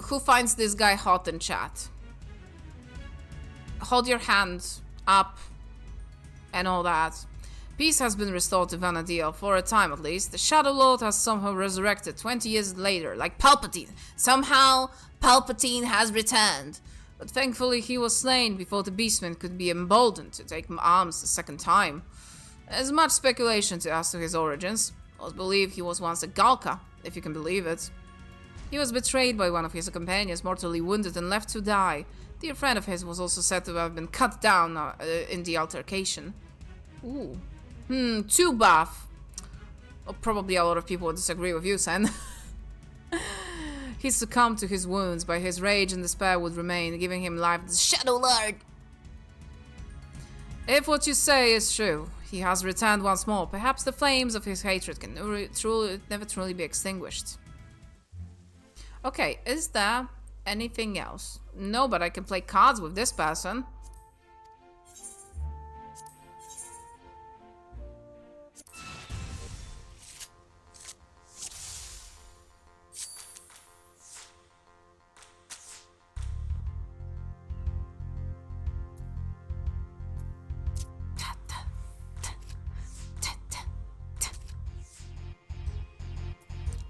who finds this guy hot in chat? Hold your hand up and all that. Peace has been restored to Vana'diel, for a time at least. The Shadow Lord has somehow resurrected 20 years later, like Palpatine. Somehow, Palpatine has returned. But thankfully he was slain before the Beastmen could be emboldened to take arms a second time. There's much speculation as to his origins. Most believe he was once a Galka, if you can believe it. He was betrayed by one of his companions, mortally wounded and left to die. A dear friend of his was also said to have been cut down in the altercation. Ooh. Too buff. Well, probably a lot of people would disagree with you, Sen. He succumbed to his wounds, but his rage and despair would remain, giving him life as Shadow Lord. If what you say is true, he has returned once more. Perhaps the flames of his hatred can never truly be extinguished. Okay, is there anything else? No, but I can play cards with this person.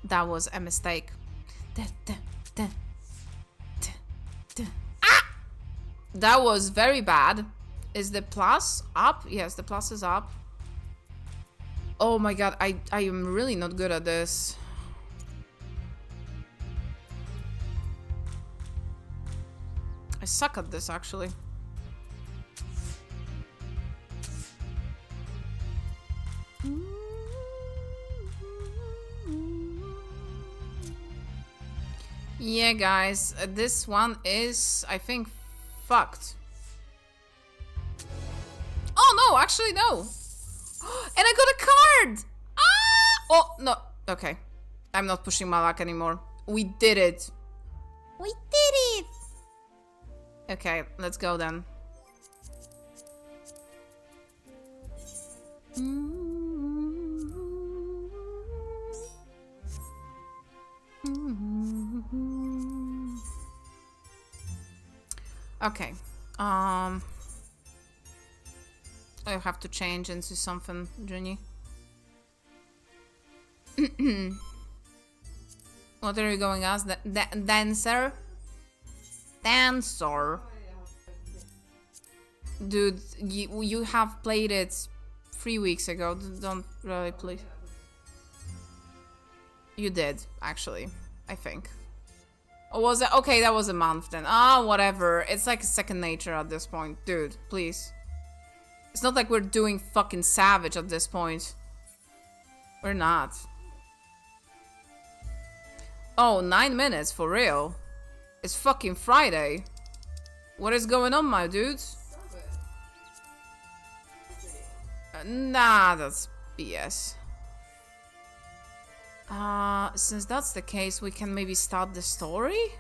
That was a mistake. Ah! That was very bad. Is the plus up? Yes, the plus is up. Oh my god, I am really not good at this. I suck at this, actually. Yeah, guys, this one is, I think, fucked. Oh, no, actually, no. And I got a card! Ah! Oh, no. Okay. I'm not pushing my luck anymore. We did it.
We did it!
Okay, let's go then. Okay. I have to change into something, Jenny. What are you going as? Dancer? Dancer. Dude, you have played it 3 weeks ago. Don't really play. You did, actually. I think. Or was it? Okay, that was a month then. Ah, whatever. It's like a second nature at this point. Dude, please. It's not like we're doing fucking Savage at this point. We're not. Oh, 9 minutes, for real. It's fucking Friday. What is going on, my dudes? Nah, that's BS. Since that's the case, we can maybe start the story?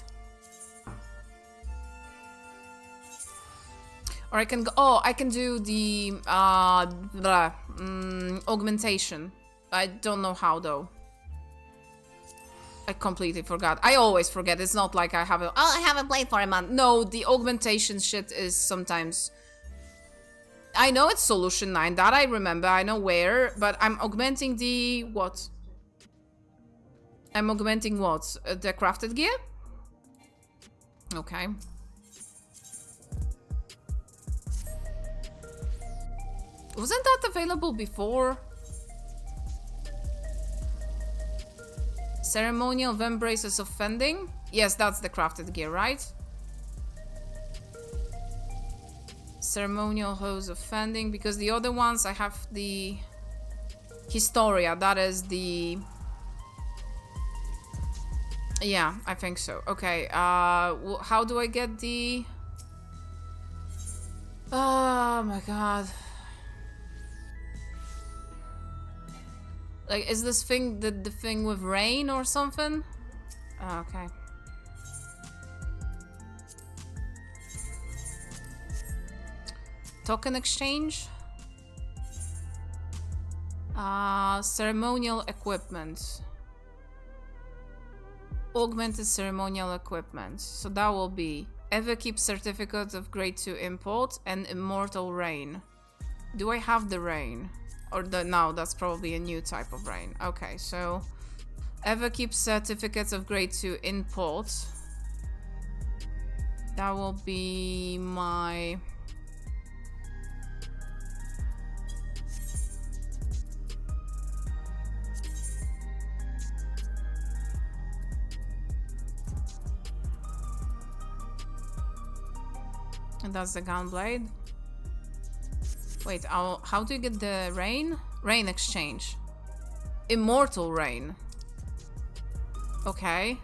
Or I can go, oh, I can do the, augmentation. I don't know how, though. I completely forgot. I always forget. It's not like I haven't, oh, I haven't played for a month. No, the augmentation shit is sometimes... I know it's Solution 9, that I remember, I know where, but I'm augmenting the... what? I'm augmenting what? The crafted gear? Okay. Wasn't that available before? Ceremonial Vembraces of Fending? Yes, that's the crafted gear, right? Ceremonial Hose of Fending, because the other ones I have the Historia, that is the... Yeah, I think so. Okay, how do I get the... Oh my god. Like, is this thing the thing with rain or something? Oh, okay. Token exchange? Ceremonial equipment. Augmented ceremonial equipment. So that will be FFXIV certificate of grade 2 import and immortal rain. Do I have the rain? Or the, no, that's probably a new type of rain. Okay, so FFXIV certificates of grade 2 import. That will be my... And that's the gun blade. Wait, how do you get the rain? Rain exchange. Immortal rain. Okay.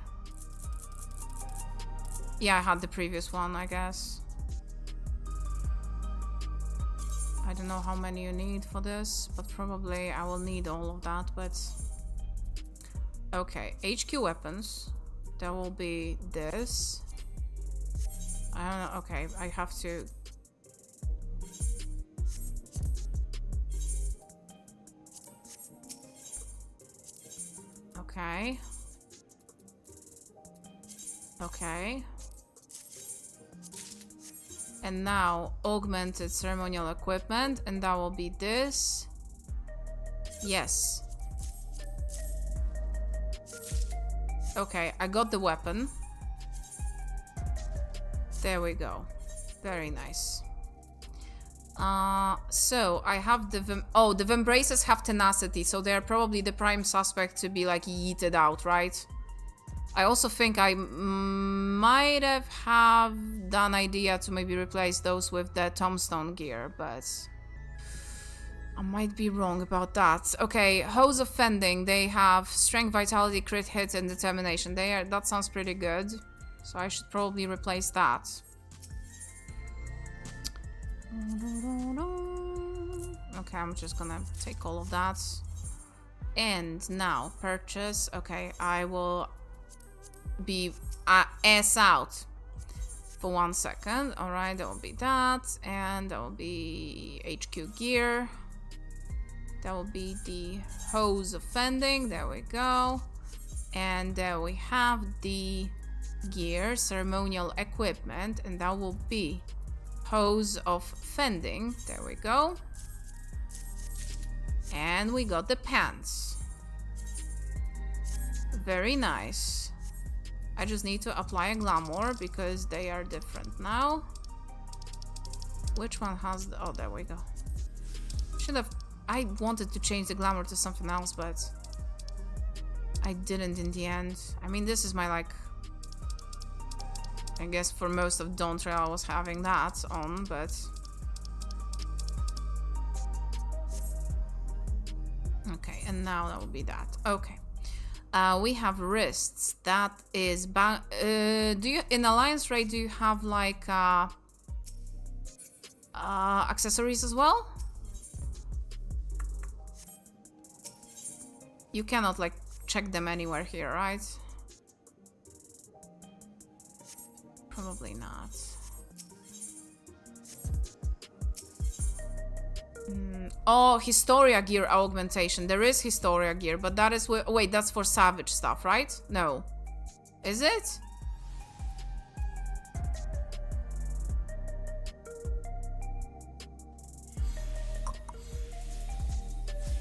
Yeah, I had the previous one, I guess. I don't know how many you need for this, but probably I will need all of that, but... Okay, HQ weapons. There will be this. I don't know, okay, I have to... Okay. Okay. And now augmented ceremonial equipment, and that will be this. Yes. Okay, I got the weapon. There we go. Very nice. So I have the the Vimbraces have tenacity, so they're probably the prime suspect to be like yeeted out, right? I also think I might have done idea to maybe replace those with the tombstone gear, but I might be wrong about that. Okay, Hose of Fending, they have strength, vitality, crit hit, and determination. That sounds pretty good. So I should probably replace that. Okay, I'm just gonna take all of that. And now, purchase. Okay, I will be ass out for 1 second. Alright, that will be that. And that will be HQ gear. That will be the Hose of Fending. There we go. And there we have the gear, ceremonial equipment, and that will be Hose of Fending. There we go. And we got the pants. Very nice. I just need to apply a glamour because they are different now. Which one has the... Oh, there we go. Should have... I wanted to change the glamour to something else, but I didn't in the end. I mean, this is my, like... I guess for most of Dawntrail I was having that on, but... Okay, and now that will be that. Okay. We have wrists. That is... do you... In Alliance Raid, do you have, like, accessories as well? You cannot, like, check them anywhere here, right? Probably not. Oh, Historia gear augmentation. There is Historia gear, but that is... Wait, that's for Savage stuff, right? No. Is it?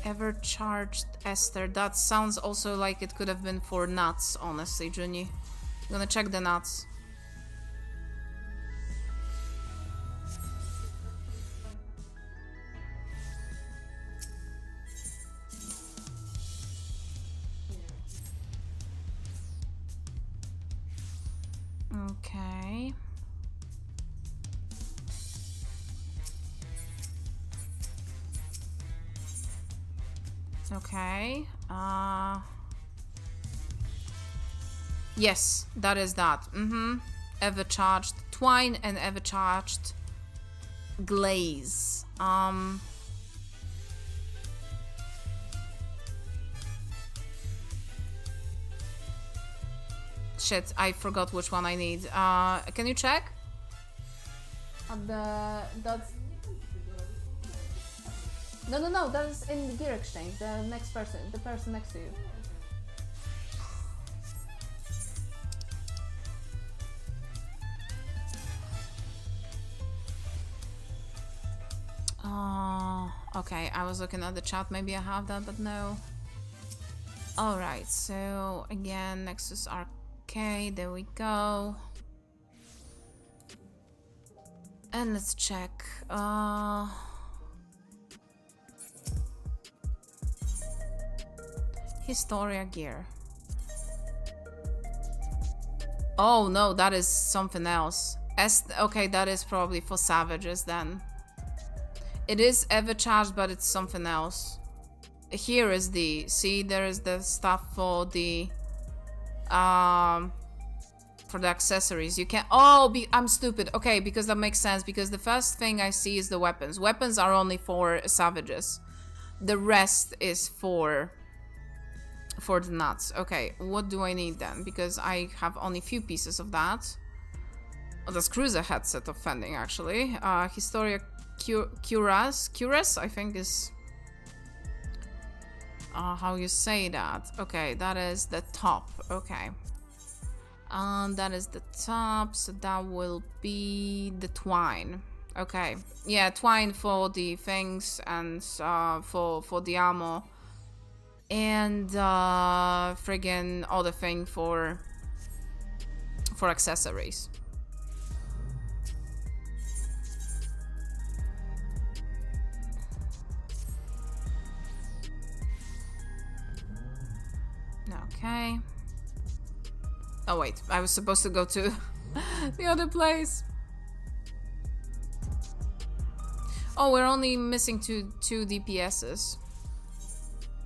Ever charged Esther. That sounds also like it could have been for nuts, honestly, Junie. I'm gonna check the nuts. Okay. Okay. Yes, that is that. Ever charged twine and ever charged glaze. Shit, I forgot which one I need. Can you check? That's... No, that is in the gear exchange. The next person, the person next to you. Okay, I was looking at the chat, maybe I have that, but no. Alright, so again, Nexus Arcade, there we go. And let's check. Historia gear. Oh no, that is something else. Okay, that is probably for savages then. It is ever charged, but it's something else. Here is the... See, there is the stuff for the... for the accessories. You can... Oh, I'm stupid. Okay, because that makes sense. Because the first thing I see is the weapons. Weapons are only for savages. The rest is for the nuts. Okay, what do I need then? Because I have only few pieces of that. Oh, that's Cruiser headset of Fending, actually. Historia Cuirass, I think is how you say that. Okay, that is the top. Okay. That is the top, so that will be the twine. Okay. Yeah, twine for the things and for the ammo. And friggin' other thing for accessories. Okay. Oh wait, I was supposed to go to the other place. Oh, we're only missing two DPSs.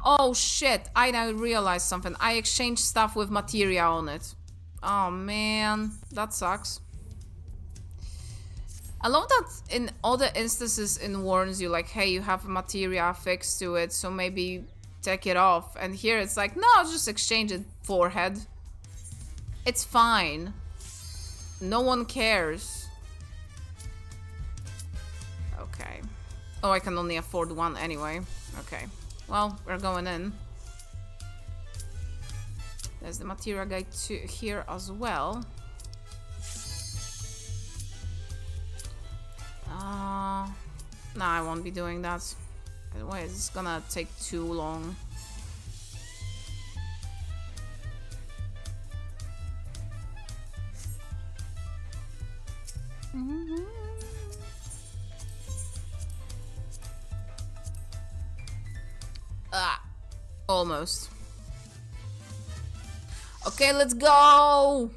Oh shit, I now realized something. I exchanged stuff with materia on it. Oh man, that sucks. I love that in other instances it warns you like, hey, you have materia affixed to it, so maybe take it off. And here it's like, no, just exchange it, forehead. It's fine. No one cares. Okay. Oh, I can only afford one anyway. Okay. Well, we're going in. There's the materia guide here as well. No, I won't be doing that. Wait, it's gonna take too long. Almost. Okay, let's go!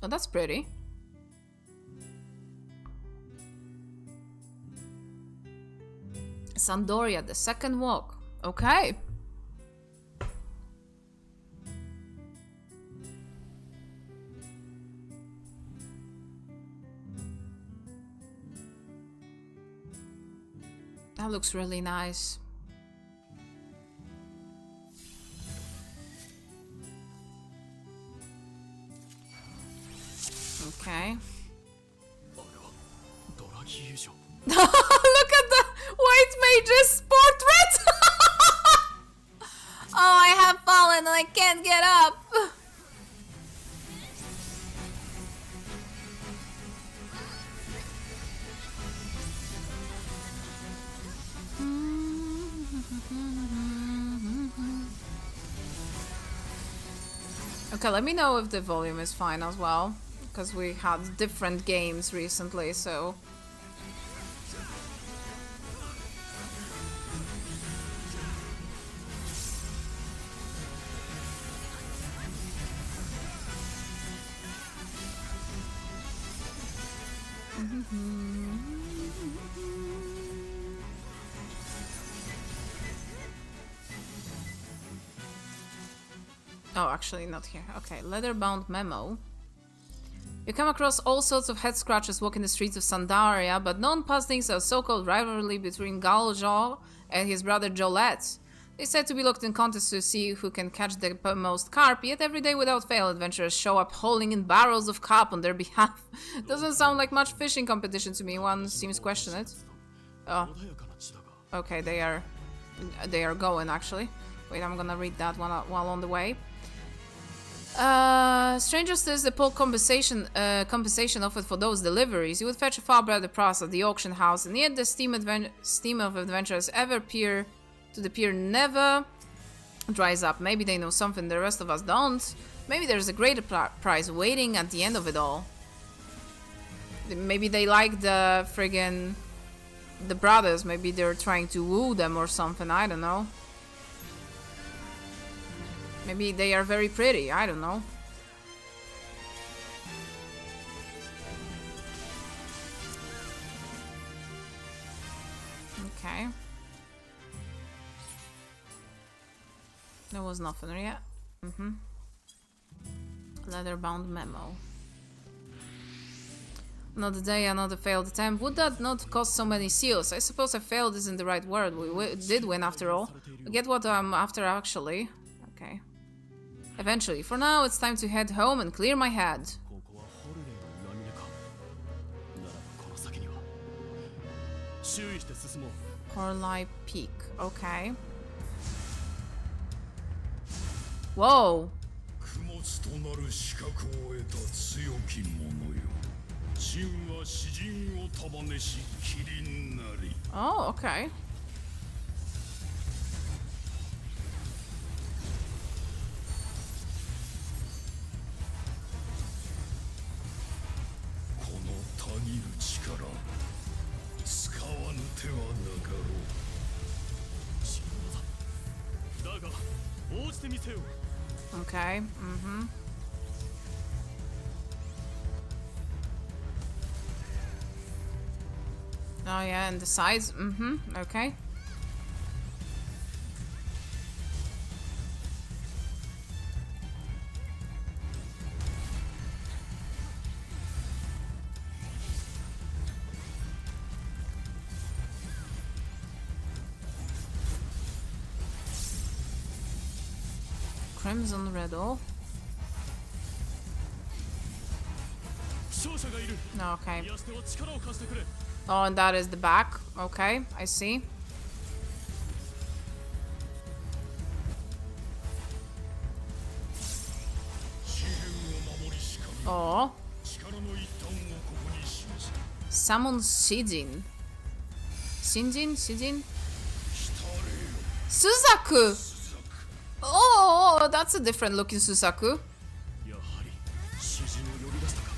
Oh, that's pretty. Sandoria, the second walk. Okay. That looks really nice. Okay. Look at the white mage's portrait! Oh, I have fallen and I can't get up. Okay, let me know if the volume is fine as well, because we had different games recently, so... Oh, actually not here. Okay, leather-bound memo. You come across all sorts of head scratches walking the streets of Sandaria, but none pass things a so-called rivalry between Galjaw and his brother Jolette. They said to be looked in contests to see who can catch the most carp, yet every day without fail adventurers show up hauling in barrels of carp on their behalf. Doesn't sound like much fishing competition to me, one seems question it. Oh. Okay, they are going actually. Wait, I'm gonna read that one while on the way. Strangers says the full compensation offered for those deliveries. You would fetch a far better price at the auction house, and yet the steam of adventurers ever to the pier never dries up. Maybe they know something the rest of us don't. Maybe there's a greater prize waiting at the end of it all. Maybe they like the friggin' the brothers. Maybe they're trying to woo them or something. I don't know. Maybe they are very pretty, I don't know. Okay. There was nothing yet. Leather-bound memo. Another day, another failed attempt. Would that not cost so many seals? I suppose I failed isn't the right word. We did win after all. I get what I'm after actually. Okay. Eventually. For now, it's time to head home and clear my head. Horlai Peak. Okay. Whoa.
物となる資格を得た強き者よ。真は詩人を束ねし麒麟なり。
Oh, okay.
このたぎる力、使わぬ手はなかろう。
死ぬのだ。だが応じてみせよ。
Okay. Mm-hmm. Oh yeah, and the size. Mm-hmm. Okay. Crimson Riddle.
負傷者がいる。
Okay.
癒しては力を貸してくれ。
Oh, and that is the back. Okay, I see.
詩篇を守りしかみ、
Oh.
力の一端をここに示せ。
Summon Shijin. Shinjin? Shijin?
来たれよ。
Suzaku! Oh, that's a different looking Suzaku.
やはり詩人を呼び出したか。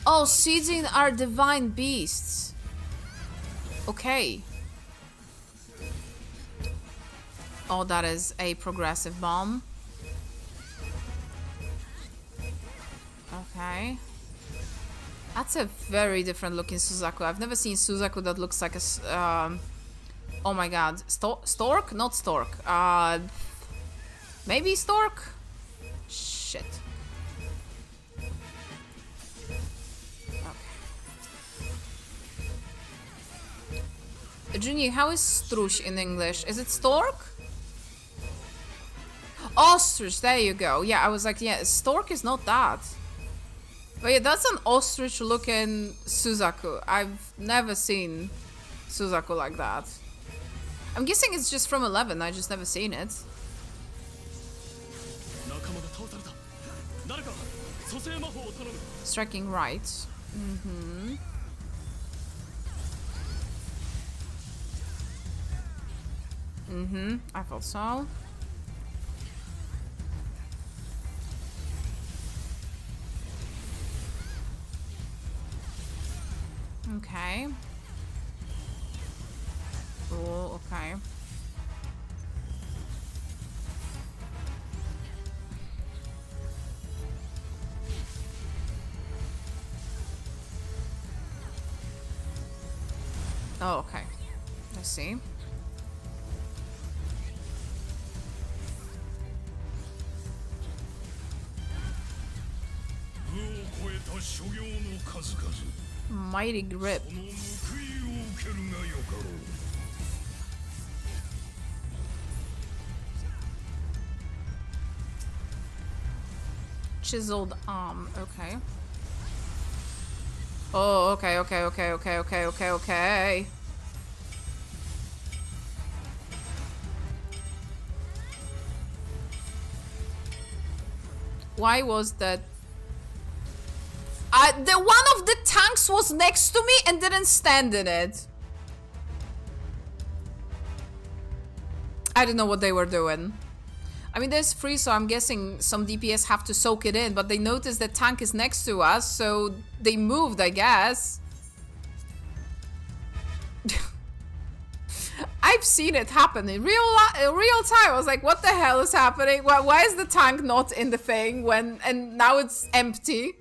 Oh, Shijin are divine beasts. Okay. Oh, that is a progressive bomb. Okay. That's a very different looking Suzaku. I've never seen Suzaku that looks like a... oh my god. Stork? Not stork. Maybe stork? Shit. Junior, how is strush in English? Is it stork? Ostrich, there you go. Yeah, I was like, yeah, stork is not that. But yeah, that's an ostrich looking Suzaku. I've never seen Suzaku like that. I'm guessing it's just from 11, I just never seen it.
仲間が倒された。誰か蘇生魔法を頼む。
Striking right. Mm-hmm. Mm-hmm, I thought so. Okay. Oh, okay. Oh, okay. I see. Mighty grip. Chiseled arm, okay. Oh, okay. Why was that? The one of the tanks was next to me and didn't stand in it. I don't know what they were doing. I mean, there's free, so I'm guessing some DPS have to soak it in, but they noticed that tank is next to us, so they moved, I guess. I've seen it happen in real time. I was like, what the hell is happening? Why is the tank not in the thing when, and now it's empty?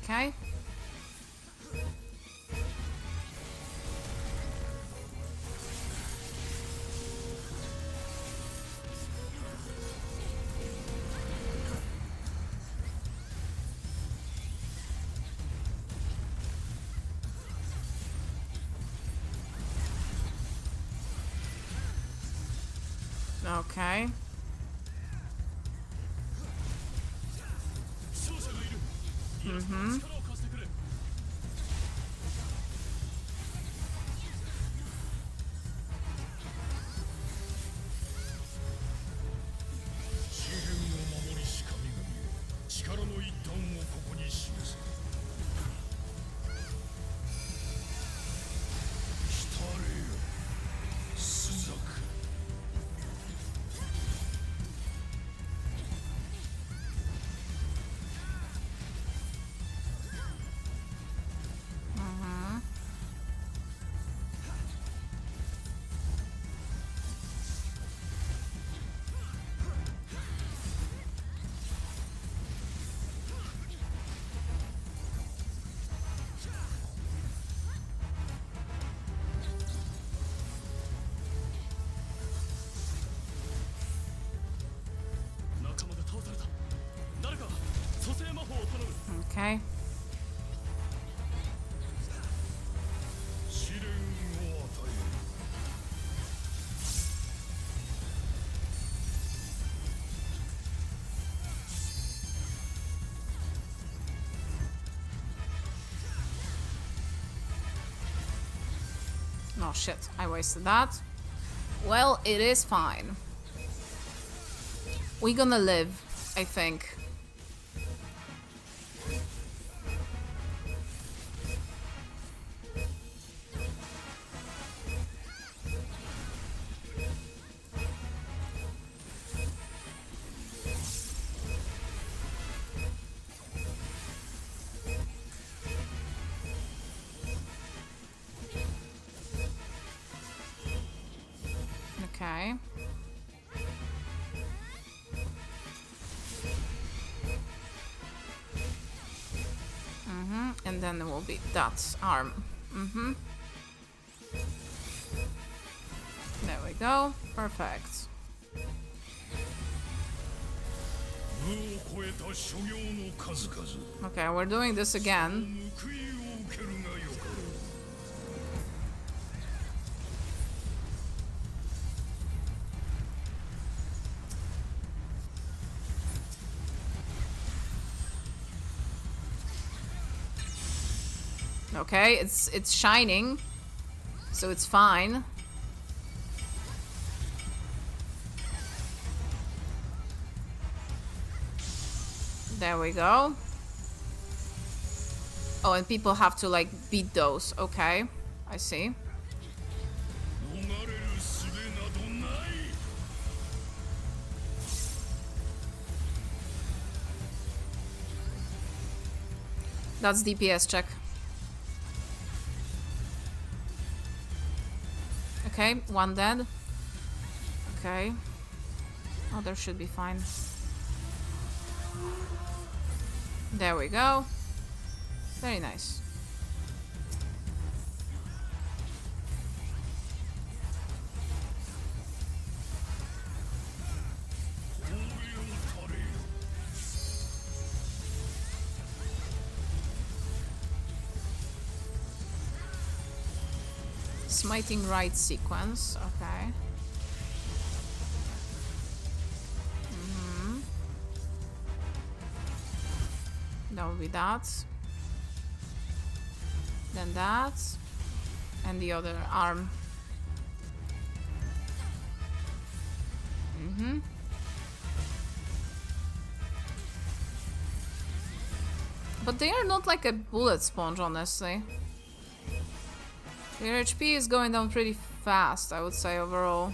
Okay. Okay.
勝者がいる。いや、力を貸してくれ。
資源を守りし神々よ、力の一端をここに示せ。浸れよ、朱雀。
仲間が倒された。誰か蘇生魔法を頼む。
Okay.
試練を与える。
Oh shit, I wasted that. Well, it is fine. We're gonna live, I think. Okay. And then there will be that arm. There we go. Perfect.
部を超えた所業の数々。
Okay, we're doing this again.
報いを受けるがよかろう。
Okay, it's shining, so it's fine. There we go. Oh, and people have to like beat those. Okay, I see.
逃れる術などない。
That's DPS check. Okay, one dead. Okay. Oh, there should be fine. There we go. Very nice. Smiting right sequence, okay. That would be that. Then that. And the other arm. But they are not like a bullet sponge, honestly. Their HP is going down pretty fast, I would say, overall.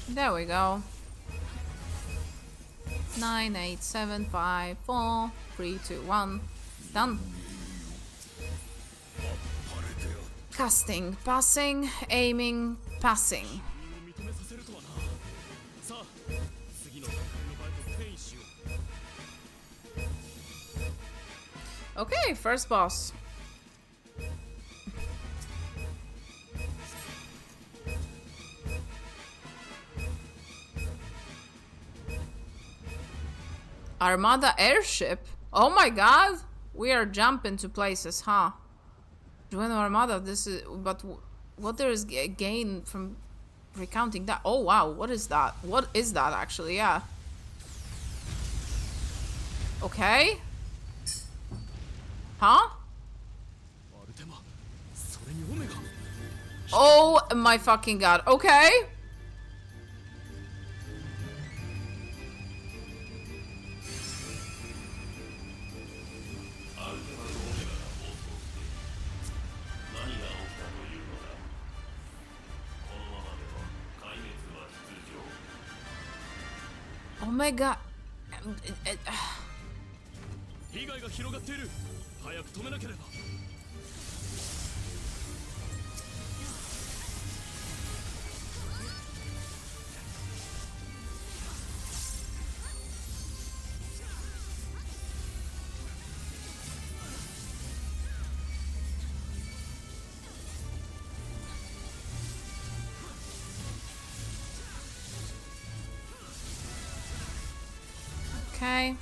There we go. 9, 8, 7, 5, 4, 3, 2, 1. Done. Casting, passing, aiming, passing.
認めさせるとはな。さあ、次の戦いの場へと転移しよう。
Okay, first boss. Armada airship? Oh my god! We are jumping to places, huh? Join the Armada. This is, but what there is gain from recounting that? Oh wow, what is that? What is that actually? Yeah. Okay. Huh?
アルテマ、それにオメガ。
Oh my fucking god. Okay. Omega.
被害が広がっている。早く止めなければ。
Okay.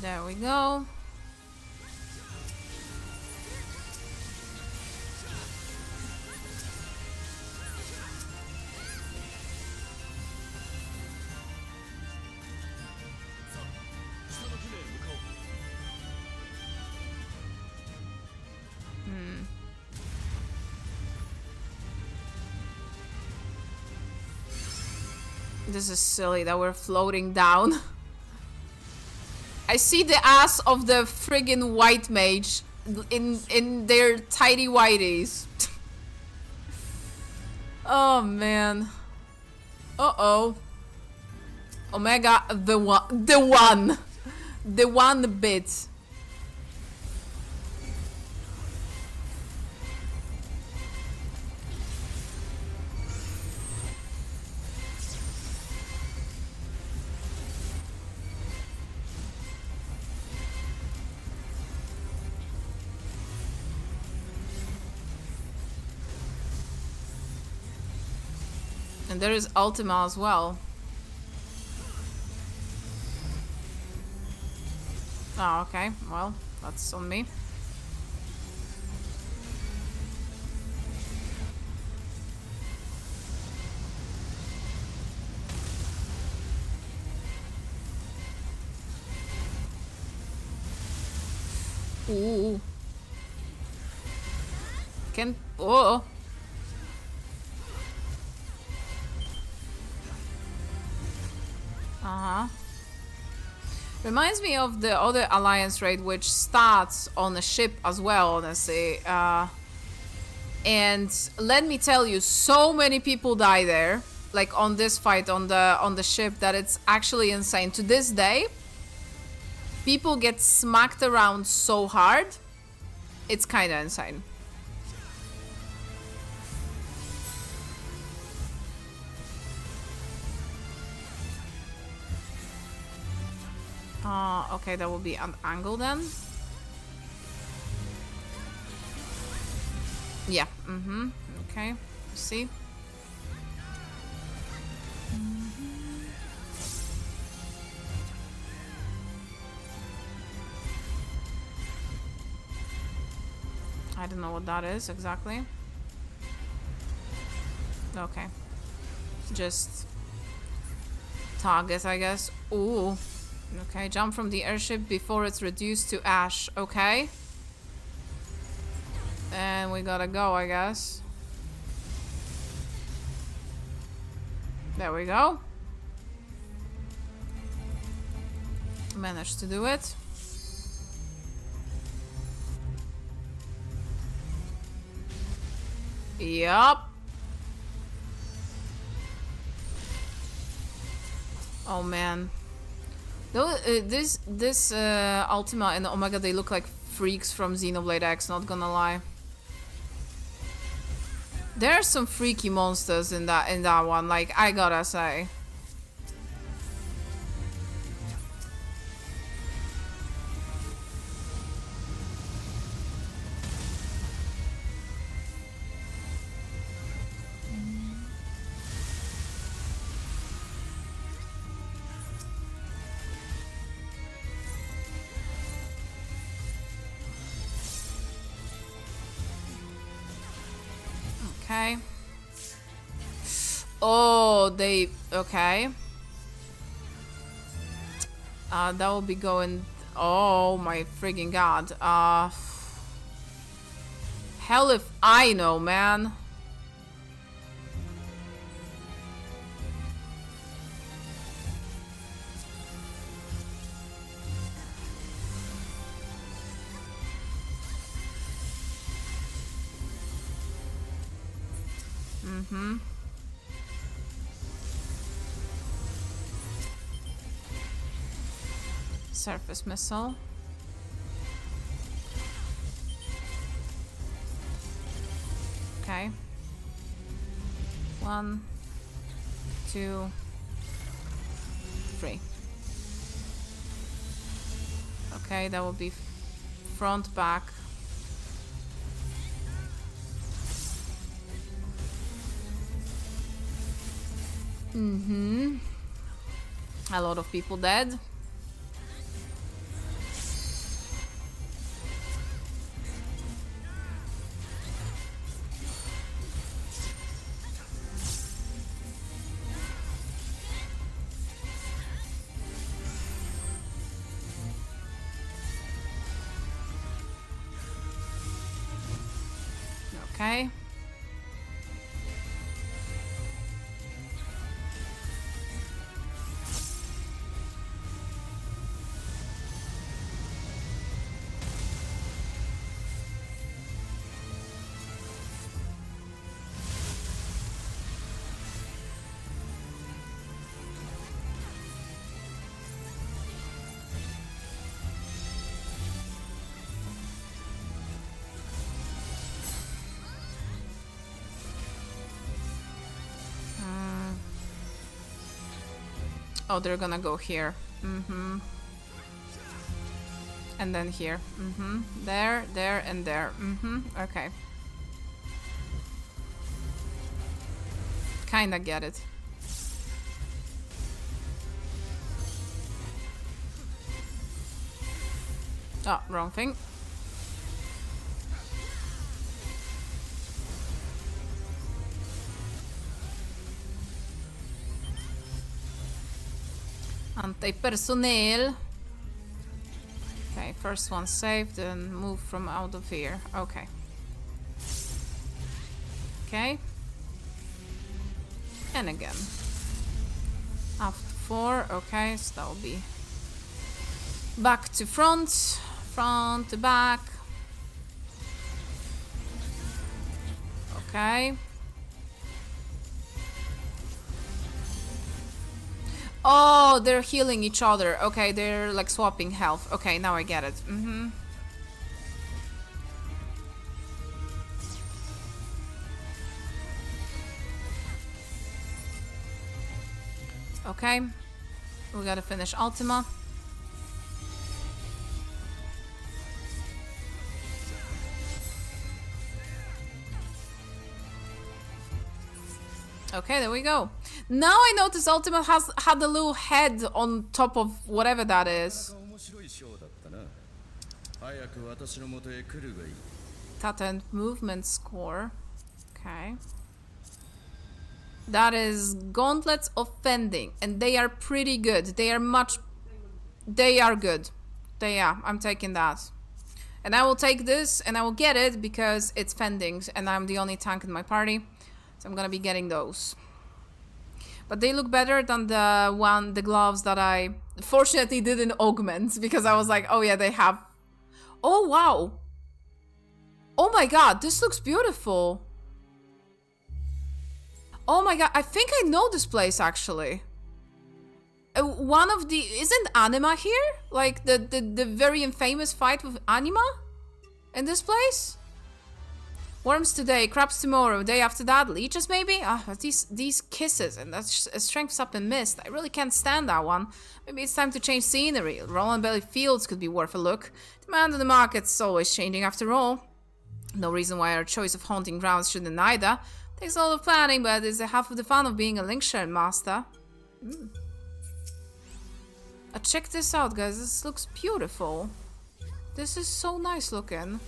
There we go. This is silly that we're floating down. I see the ass of the friggin' white mage in their tidy whities. Oh man. Uh-oh. Omega the one bit. And there is Ultima as well. Oh, okay. Well, that's on me. Ooh. Can... Oh. Uh-huh. Reminds me of the other Alliance raid, which starts on a ship as well, honestly. And let me tell you, so many people die there, like on this fight on the ship, that it's actually insane. To this day, people get smacked around so hard, it's kind of insane. Okay, that will be an angle then. Yeah, okay, see. I don't know what that is exactly. Okay. Just target, I guess. Ooh. Okay, jump from the airship before it's reduced to ash. Okay. And we gotta go, I guess. There we go. Managed to do it. Yup. Oh man. Though this Ultima and Omega, they look like freaks from Xenoblade X, not gonna lie. There are some freaky monsters in that one, like, I gotta say. Okay. Oh, they... Okay. That will be going... Oh my friggin' god. Hell if I know, man. Mm-hmm. Surface missile. Okay. 1, 2, 3. Okay, that will be front, back. Mm-hmm. A lot of people dead. Okay. Oh, they're gonna go here. Mm-hmm. And then here. Mm-hmm. There, there, and there. Mm-hmm. Okay. Kinda get it. Oh, wrong thing. Anti-personnel. Okay, first one saved and move from out of here. Okay. Okay. And again. After 4, okay, so that will be back to front, front to back. Okay. Oh, they're healing each other. Okay, they're like swapping health. Okay, now I get it. Mm-hmm. Okay. We gotta finish Ultima. Okay, there we go. Now I notice Ultima had a little head on top of whatever that is. Patent movement score. Okay. That is gauntlets of fending, and they are pretty good. They are good. I'm taking that. And I will take this and I will get it because it's fendings and I'm the only tank in my party. So I'm gonna be getting those. But they look better than the gloves that I fortunately didn't augment because I was like, oh yeah, they have. Oh wow. Oh my god, this looks beautiful. Oh my god, I think I know this place actually. One of the... Isn't Anima here? Like the very infamous fight with Anima? In this place? Worms today, crabs tomorrow, day after that, leeches maybe? Ah, these kisses and that strengths up in mist. I really can't stand that one. Maybe it's time to change scenery. Roland Belly Fields could be worth a look. Demand of the market's always changing after all. No reason why our choice of haunting grounds shouldn't either. Takes a lot of planning, but it's half of the fun of being a Linkshare master. Check this out, guys. This looks beautiful. This is so nice looking.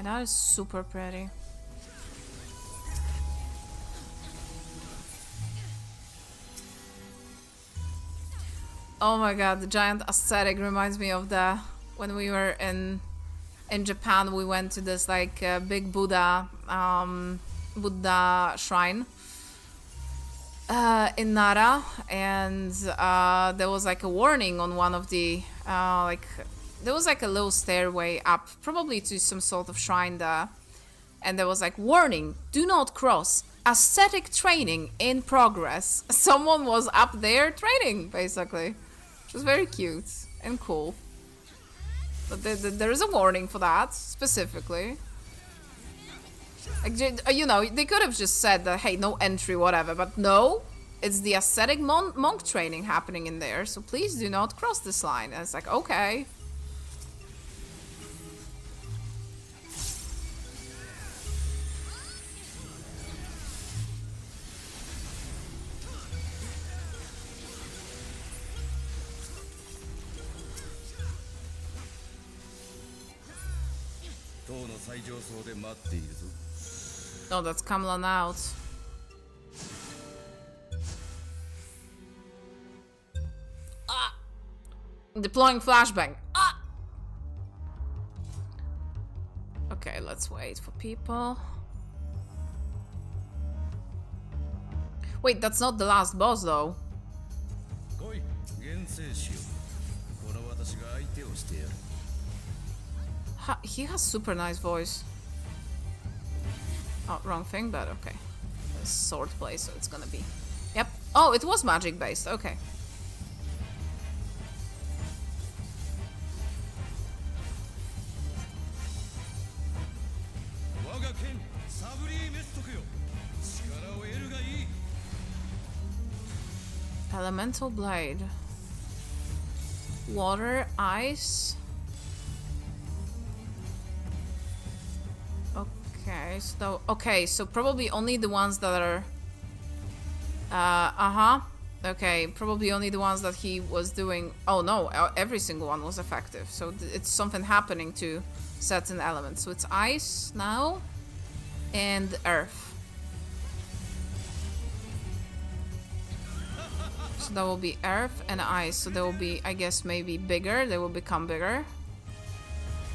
that is super pretty. Oh my god, the giant aesthetic reminds me of the when we were in Japan. We went to this like big Buddha shrine in Nara, and there was like a warning on one of the there was like a little stairway up, probably to some sort of shrine there, and there was like, warning, do not cross, aesthetic training in progress. Someone was up there training, basically, which was very cute and cool. But there is a warning for that, specifically. Like, you know, they could have just said that, hey, no entry, whatever, but no, it's the aesthetic monk training happening in there, so please do not cross this line. And it's like, okay. Oh, that's Kamlan out. Ah! Deploying flashbang. Ah! Okay, let's wait for people. Wait, that's not the last boss though. He has super nice voice. Oh, wrong thing, but okay. Sword play, so it's gonna be. Yep. Oh, it was magic based. Okay. Elemental blade. Water, ice. Okay, so probably only the ones that are okay, probably only the ones that he was doing. Oh no, every single one was effective, so it's something happening to certain elements. So it's ice now and earth, so that will be earth and ice. So they will be, I guess, maybe bigger. They will become bigger.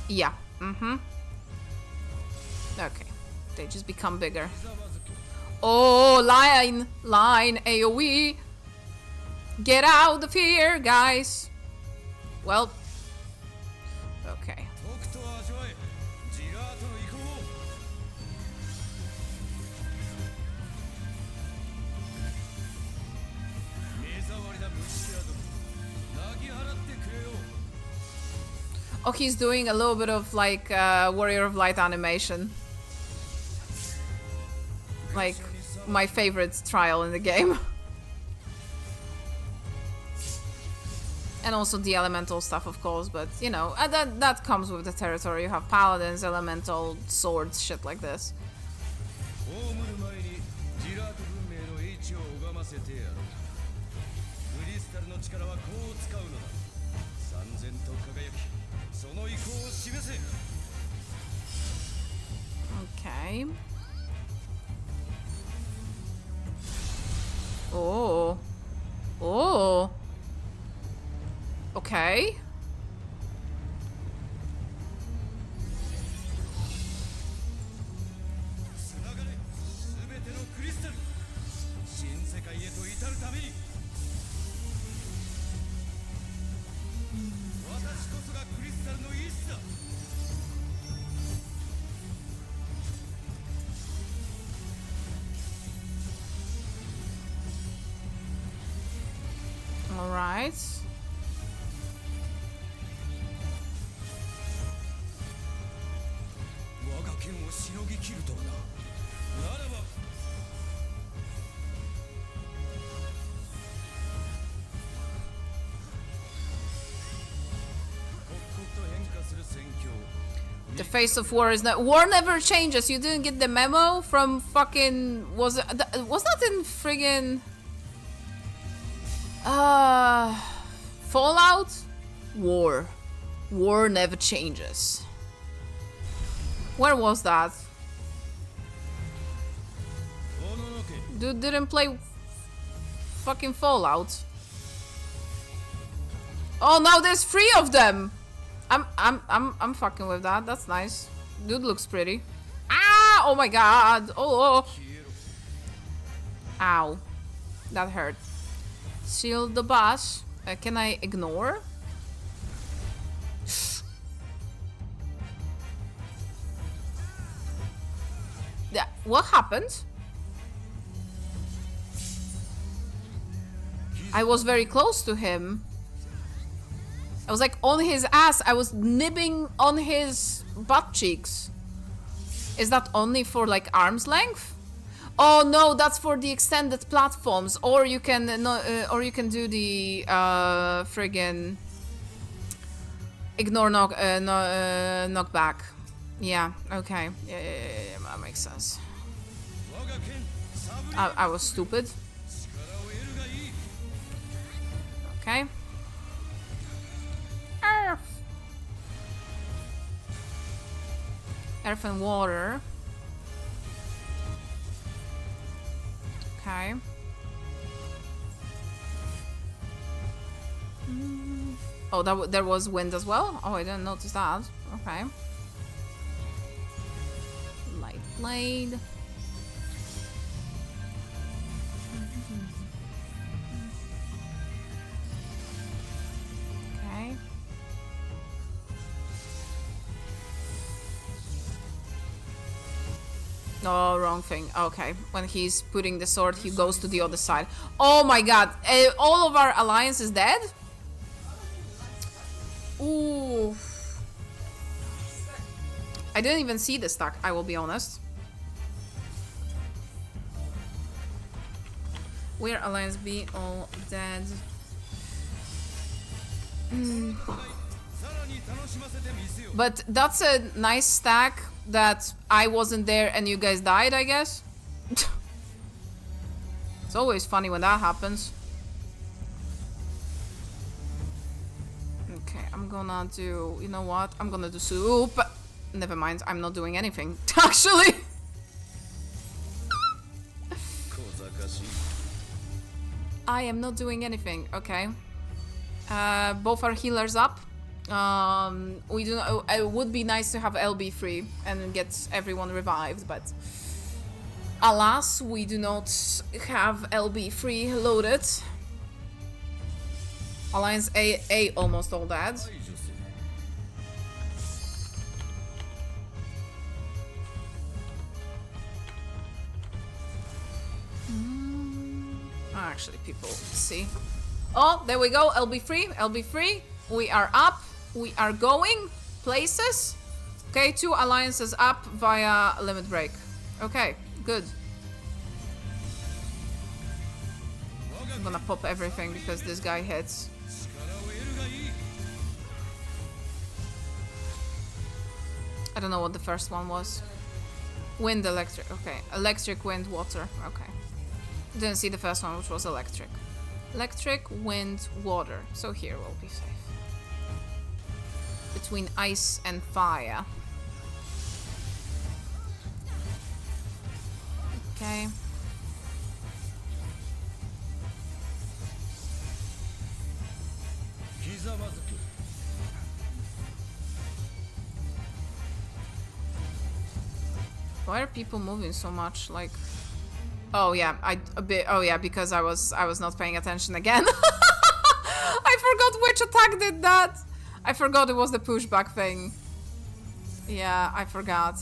Yeah. Okay, they just become bigger. Oh, line AoE. Get out of here, guys. Well, okay. Oh, he's doing a little bit of like Warrior of Light animation. Like my favorite trial in the game. And also the elemental stuff, of course, but you know, that comes with the territory. You have paladins, elemental, swords, shit like this. Okay. Oh. Oh. Okay. All right. The face of war is not. War never changes. You didn't get the memo from fucking. Was that in friggin'. Fallout? War. War never changes. Where was that? Dude didn't play fucking Fallout. Oh, now there's 3 of them. I'm fucking with that. That's nice. Dude looks pretty. Ah! Oh my god. Oh. Ow. That hurt. Seal the boss. Can I ignore? Yeah. What happened? I was very close to him. I was like on his ass. I was nibbing on his butt cheeks. Is that only for like arm's length? Oh no, that's for the extended platforms. Or you can or you can do the friggin' ignore knockback. Yeah. Okay. Yeah, that makes sense. I was stupid. Okay. Earth and water. Okay. Oh, there was wind as well? Oh, I didn't notice that. Okay. Light blade. Okay. No, wrong thing. Okay. When he's putting the sword, he goes to the other side. Oh my god. All of our alliance is dead? Ooh. I didn't even see the stack, I will be honest. Where alliance be all dead? But that's a nice stack that I wasn't there and you guys died, I guess. It's always funny when that happens. Okay, I'm gonna do... You know what? I'm gonna do soup. Never mind, I'm not doing anything. Actually! I am not doing anything. Okay. Both are healers up. We do. It would be nice to have LB free and get everyone revived, but alas, we do not have LB free loaded. Alliance A almost all dead. Actually, people see. Oh, there we go. LB free. LB free. We are up. We are going places. Okay, 2 alliances up via limit break. Okay, good. I'm gonna pop everything because this guy hits. I don't know what the first one was. Wind, electric. Okay, electric, wind, water. Okay. Didn't see the first one, which was electric. Electric, wind, water. So here we'll be safe. Between ice and fire. Okay. Why are people moving so much? Like, oh yeah, oh yeah, because I was not paying attention again. I forgot which attack did that. I forgot it was the pushback thing. Yeah, I forgot.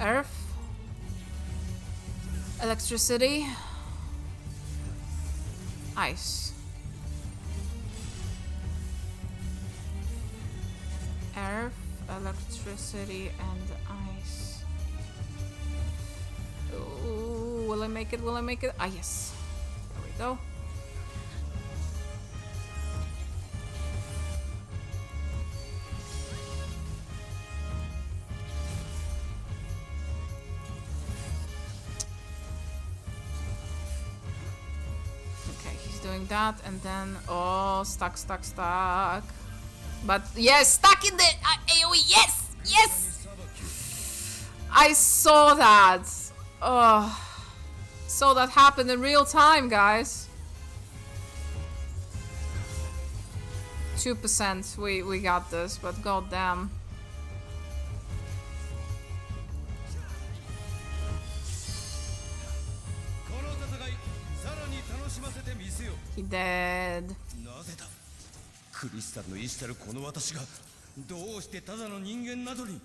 Earth. Electricity. Ice. Earth, electricity, and ice. Ooh, will I make it? Will I make it? Ah, yes. There we go. doing that, and then oh, stuck. But yes, stuck in the AoE. Yes. I saw that. Oh, saw that happen in real time, guys. 2%. We got this, but goddamn. He dead.
なぜだクリスタルの意志たるこの私がどうしてただの人間などに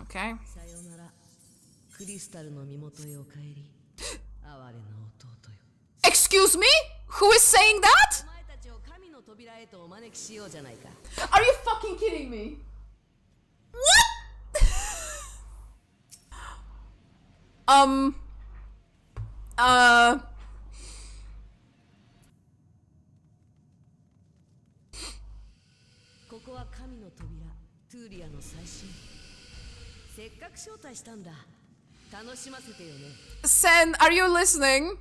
Okay.
さよならクリスタルの身元へお帰り哀れな弟よ
Excuse me? Who is saying that?
お前たちを神の扉へとお招きしようじゃないか
Are you fucking kidding me? What?
ここは神の扉トゥーリアの最新せっかく招待したんだ楽しませてよね
Sen, are you listening?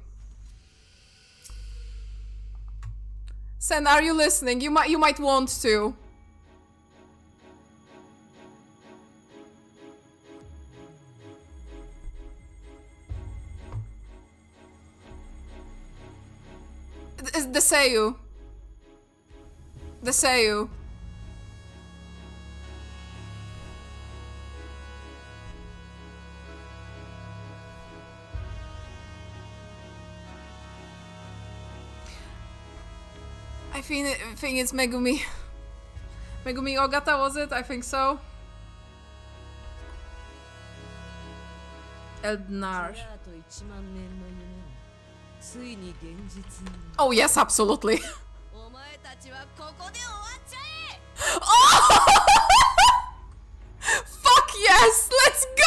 Sen, are you listening? You might want to. The Seiyu. The Seiyu. I think it's Megumi. Megumi Ogata, was it? I think so. Eldnar.
ジャーと1万年の夢はついに現実に
Oh yes, absolutely.
お前たちはここで終わっちゃえ
Fuck yes, let's go!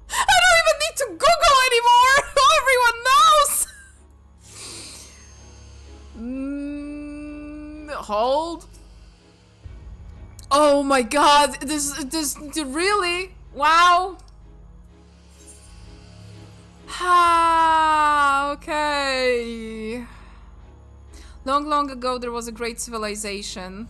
I don't even need to Google anymore! Everyone knows! Hold. Oh my god, this really? Wow. Ah, okay. Long ago there was a great civilization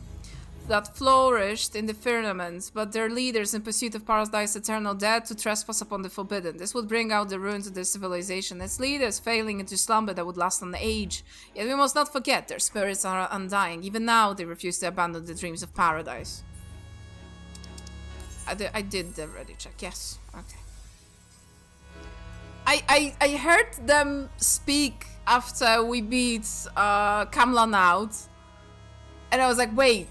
that flourished in the firmament, but their leaders in pursuit of Paradise Eternal dared to trespass upon the forbidden. This would bring out the ruins of their civilization, its leaders failing into slumber that would last an age. Yet we must not forget, their spirits are undying. Even now they refuse to abandon the dreams of paradise. I did already check, yes, okay. I heard them speak after we beat Kamlan out, and I was like, wait,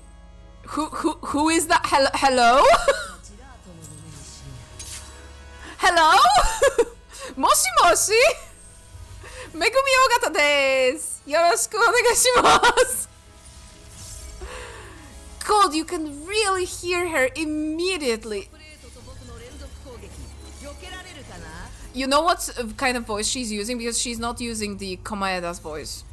who is that? Hello? Hello? Moshi moshi? Megumi Ogata desu. Yoroshiku onegaishimasu. God, you can really hear her immediately.
プレートと僕の連続攻撃避けられるかな
You know what kind of voice she's using? Because she's not using the Komaeda's voice.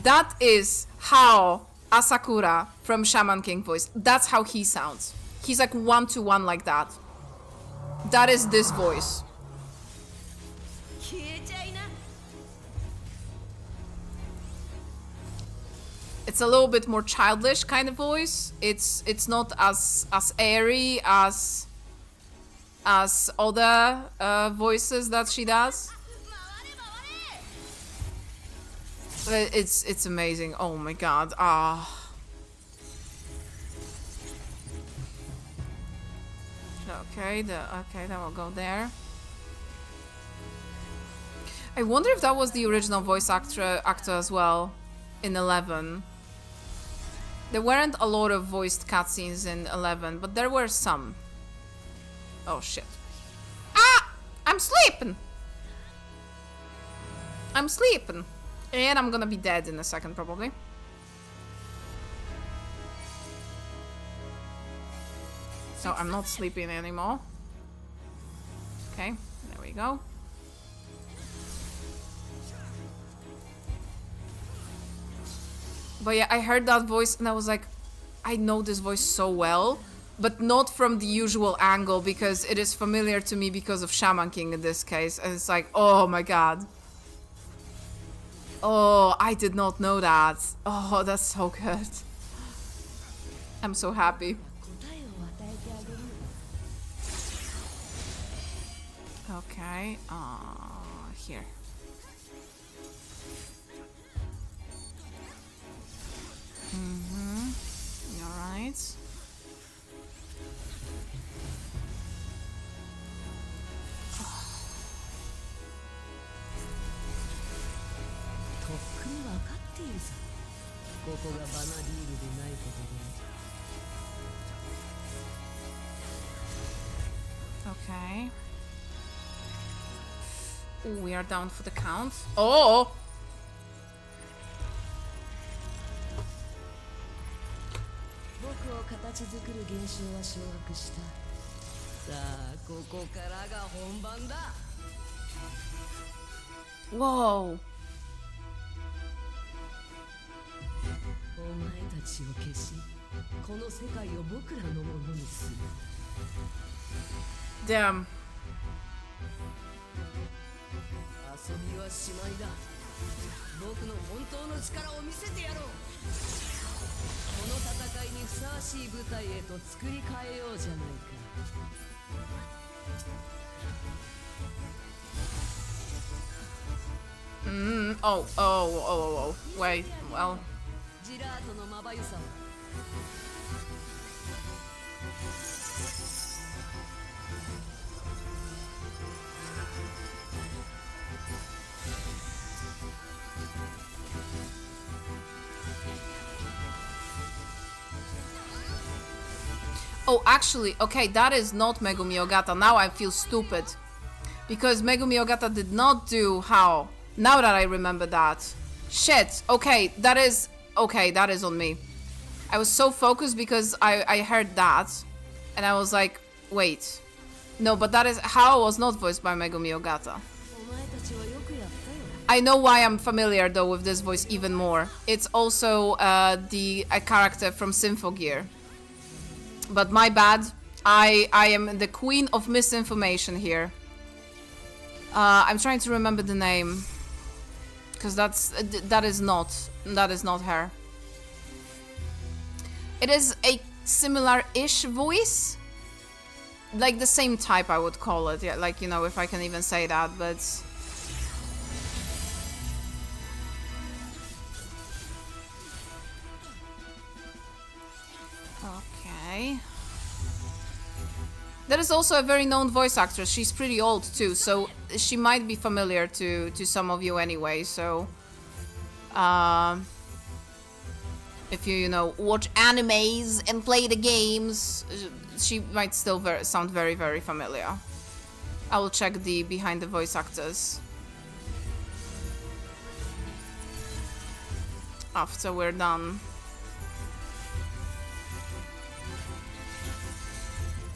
That is how Asakura from Shaman King voice. That's how he sounds. He's like 1-to-1 like that. That is this voice.
消えちゃいな
It's a little bit more childish kind of voice. It's not as airy as other voices that she does. But it's amazing. Oh my god. Ah. Okay, then we'll go there. I wonder if that was the original voice actor as well in 11. There weren't a lot of voiced cutscenes in 11, but there were some. Oh shit. Ah! I'm sleeping! I'm sleeping. And I'm gonna be dead in a second, probably. So I'm not sleeping anymore. Okay, there we go. But yeah, I heard that voice and I was like, I know this voice so well, but not from the usual angle because it is familiar to me because of Shaman King in this case. And it's like, oh my god. Oh, I did not know that. Oh, that's so good. I'm so happy.
答えを与えてあげる。
Okay, here. Alright.
とっくに分かっているさ。ここがバナディールでないことで。
Okay. Ooh, we are down for the count. Oh!
僕を形作る現象は掌握した。さあ、ここからが本番だ。
Whoa!
お前たちを消し、この世界を僕らのものにする。
Damn.
遊びはしまいだ。僕の本当の力を見せてやろう。この戦いにふさわしい舞台へと作り変えようじゃないか。
Oh. Wait, well.
ジラートのまばゆさは
Oh, actually, okay, that is not Megumi Ogata. Now I feel stupid. Because Megumi Ogata did not do how. Now that I remember that. Shit. Okay, that is on me. I was so focused because I heard that. And I was like, wait. No, but that is how was not voiced by Megumi Ogata.
お前たちはよくやったよ。
I know why I'm familiar though with this voice even more. It's also a character from Symphogear. But my bad. I am the queen of misinformation here. I'm trying to remember the name. Because that is not her. It is a similar-ish voice. Like the same type, I would call it. Yeah, like, you know, if I can even say that, but... Okay. There is also a very known voice actress. She's pretty old too, so she might be familiar to some of you anyway. So, if you know, watch animes and play the games, she might still sound very, very familiar. I will check the behind the voice actors after we're done.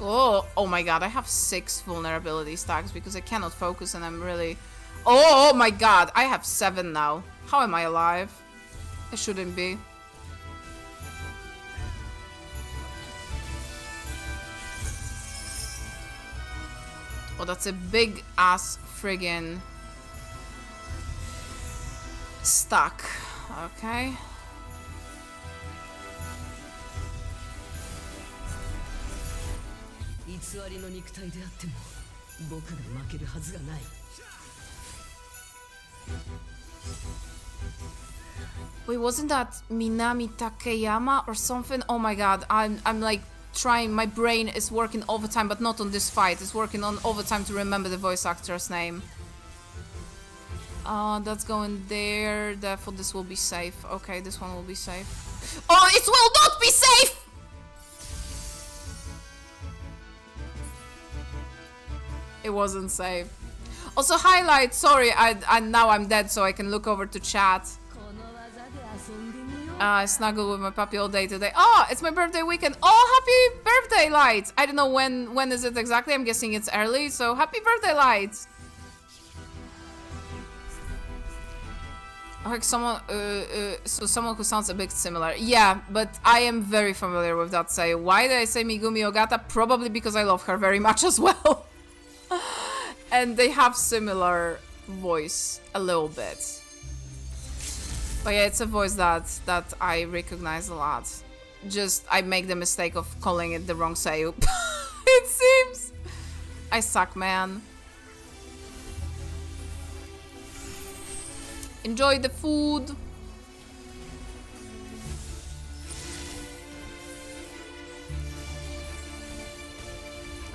Oh my god, I have 6 vulnerability stacks because I cannot focus and I'm really... Oh my god, I have 7 now. How am I alive? I shouldn't be. Oh, that's a big ass friggin' stack. Okay. Wait, wasn't that Minami Takeyama or something? Oh my god, I'm like trying, my brain is working overtime, but not on this fight. It's working on overtime to remember the voice actor's name. That's going there, therefore this will be safe. Okay, this one will be safe. Oh, it will not be safe! It wasn't safe. Also, highlight, sorry, I now I'm dead, so I can look over to chat. I snuggle with my puppy all day today. Oh, it's my birthday weekend. Oh, happy birthday, Light! I don't know when is it exactly. I'm guessing it's early, so happy birthday, Light! Like someone, so someone who sounds a bit similar. Yeah, but I am very familiar with that say. Why did I say Megumi Ogata? Probably because I love her very much as well. And they have similar voice, a little bit. But yeah, it's a voice that I recognize a lot. Just I make the mistake of calling it the wrong Seiyu. It seems. I suck, man. Enjoy the food.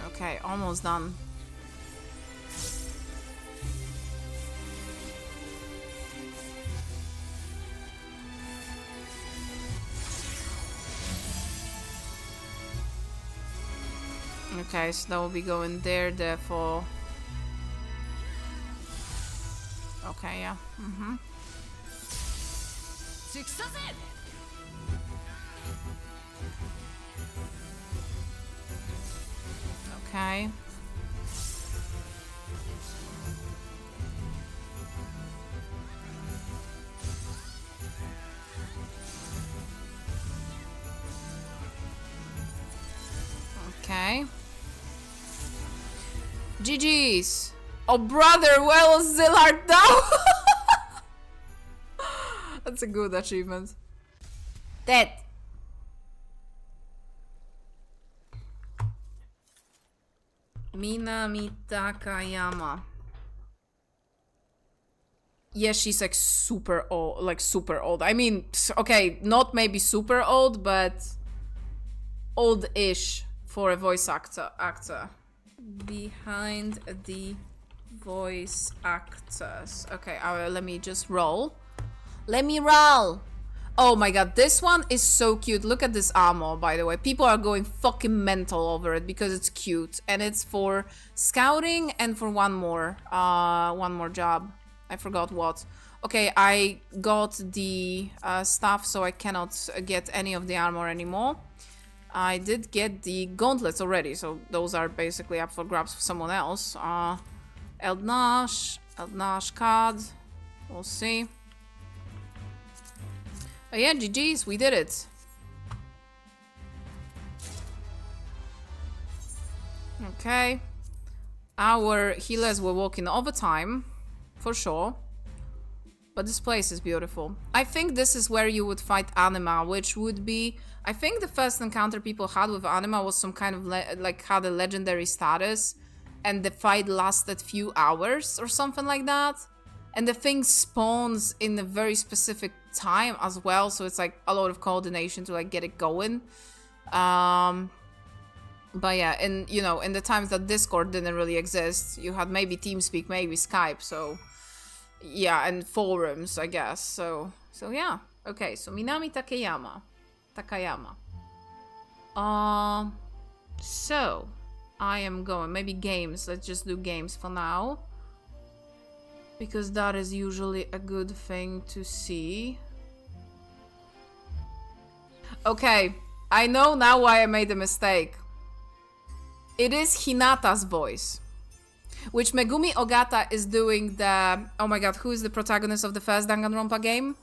Okay, almost done. Okay, so that will be going there, therefore. Okay, yeah. Okay. Okay. GG's. Oh, brother, well, Zillard, no! That's a good achievement. Dead. Minami Takayama. Yeah, she's like super old, I mean, okay, not maybe super old, but old-ish for a voice actor. Behind the voice actors. Okay, let me just roll. Let me roll. Oh my god, this one is so cute. Look at this armor, by the way. People are going fucking mental over it because it's cute. And it's for scouting and for one more job. I forgot what. Okay, I got the stuff, so I cannot get any of the armor anymore. I did get the gauntlets already, so those are basically up for grabs for someone else. Eldnash card. We'll see. But yeah, GG's, we did it. Okay. Our healers were walking overtime, for sure. But this place is beautiful. I think this is where you would fight Anima, which would be... I think the first encounter people had with Anima was some kind of had a legendary status, and the fight lasted few hours or something like that. And the thing spawns in a very specific time as well, so it's like a lot of coordination to like get it going. But yeah, and you know, in the times that Discord didn't really exist, you had maybe TeamSpeak, maybe Skype, so yeah, and forums, I guess. So yeah. Okay, so Minami Takayama. So I am going maybe games. Let's just do games for now, because that is usually a good thing to see. Okay, I know now why I made a mistake. It is Hinata's voice, which Megumi Ogata is doing the... Oh my god, who is the protagonist of the first Danganronpa game?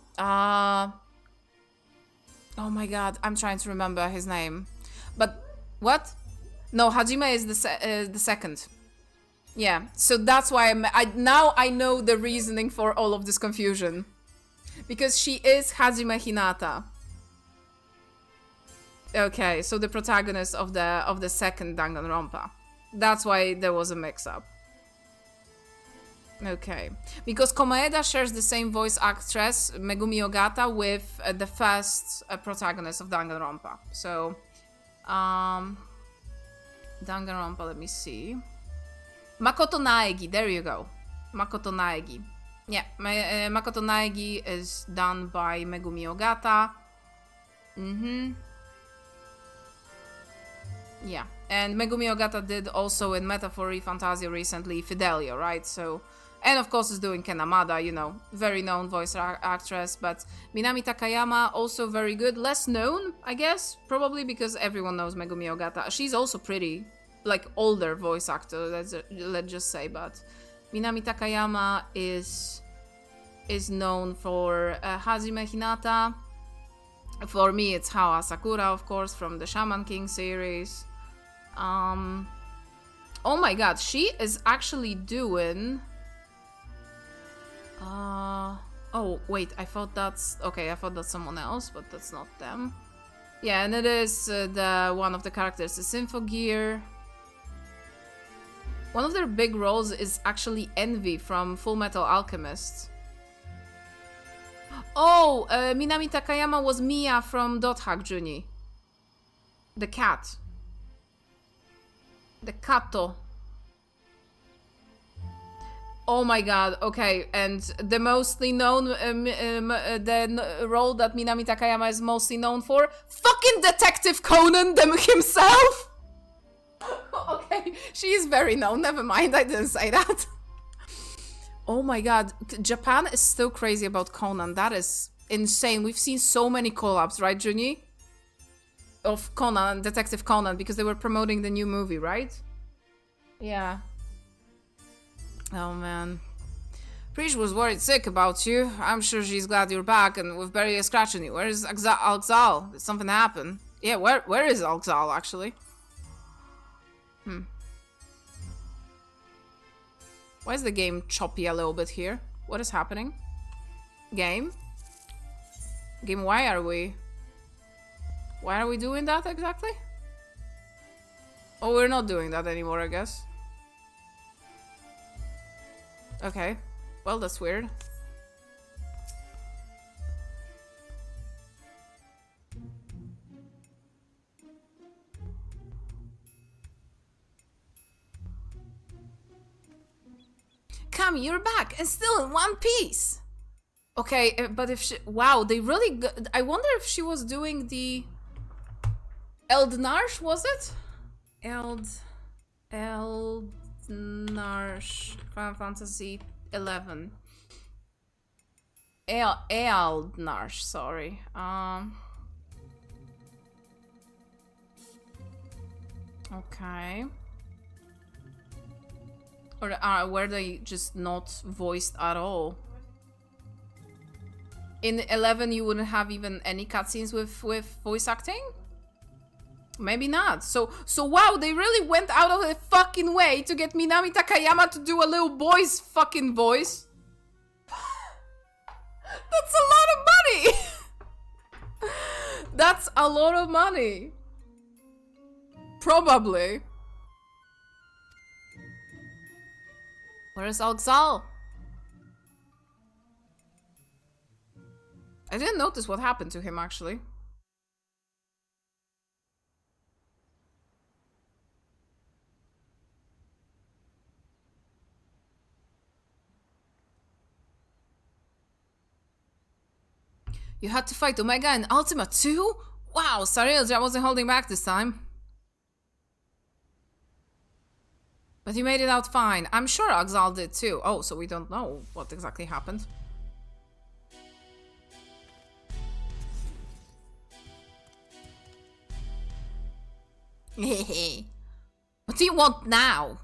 Oh my god, I'm trying to remember his name. But, what? No, Hajime is the second. Yeah, so that's why now I know the reasoning for all of this confusion. Because she is Hajime Hinata. Okay, so the protagonist of the second Danganronpa. That's why there was a mix-up. Okay, because Komaeda shares the same voice actress, Megumi Ogata, with the first protagonist of Danganronpa. So, Danganronpa, let me see. Makoto Naegi, there you go. Makoto Naegi. Yeah, Makoto Naegi is done by Megumi Ogata. Yeah, and Megumi Ogata did also in Metaphor Fantasia recently Fidelio, right? So, and of course is doing Ken Amada, you know, very known voice actress, but Minami Takayama also very good, less known, I guess, probably because everyone knows Megumi Ogata. She's also pretty, like older voice actor, let's just say, but Minami Takayama is known for Hajime Hinata. For me, it's Hawa Sakura, of course, from the Shaman King series. Oh my god, she is actually doing... Oh, wait, I thought that's... Okay, I thought that's someone else, but that's not them. Yeah, and it is the one of the characters is Symphogear. One of their big roles is actually Envy from Full Metal Alchemist. Oh, Minami Takayama was Mia from Dot Hack Juni. The cat. The Kato. Oh my god, okay, and the mostly known, role that Minami Takayama is mostly known for? Fucking Detective Conan himself! Okay, she is very known, never mind, I didn't say that. Oh my god, Japan is still crazy about Conan, that is insane. We've seen so many collabs, right, Juni? Of Conan, Detective Conan, because they were promoting the new movie, right? Yeah. Oh man. Preach was worried sick about you. I'm sure she's glad you're back and with Barry scratching you. Where is Alxal? Did something happen? Yeah, where is Alxal actually? Why is the game choppy a little bit here? What is happening? Game? Game, why are we doing that exactly? Oh, we're not doing that anymore, I guess. Okay, well, that's weird. Kami, you're back and still in one piece. Okay, but if she... Wow, they really... I wonder if she was doing the... Eldnarsh, was it? Eldnarsh, Final Fantasy 11. Eldnarsh, sorry. Okay. Or were they just not voiced at all? In 11, you wouldn't have even any cutscenes with voice acting? Maybe not. So wow, they really went out of the fucking way to get Minami Takayama to do a little boy's fucking voice. That's a lot of money. That's a lot of money. Probably. Where is Alxal? I didn't notice what happened to him actually. You had to fight Omega and Ultima too? Wow, Sarilja wasn't holding back this time. But you made it out fine. I'm sure Alxal did too. Oh, so we don't know what exactly happened. What do you want now?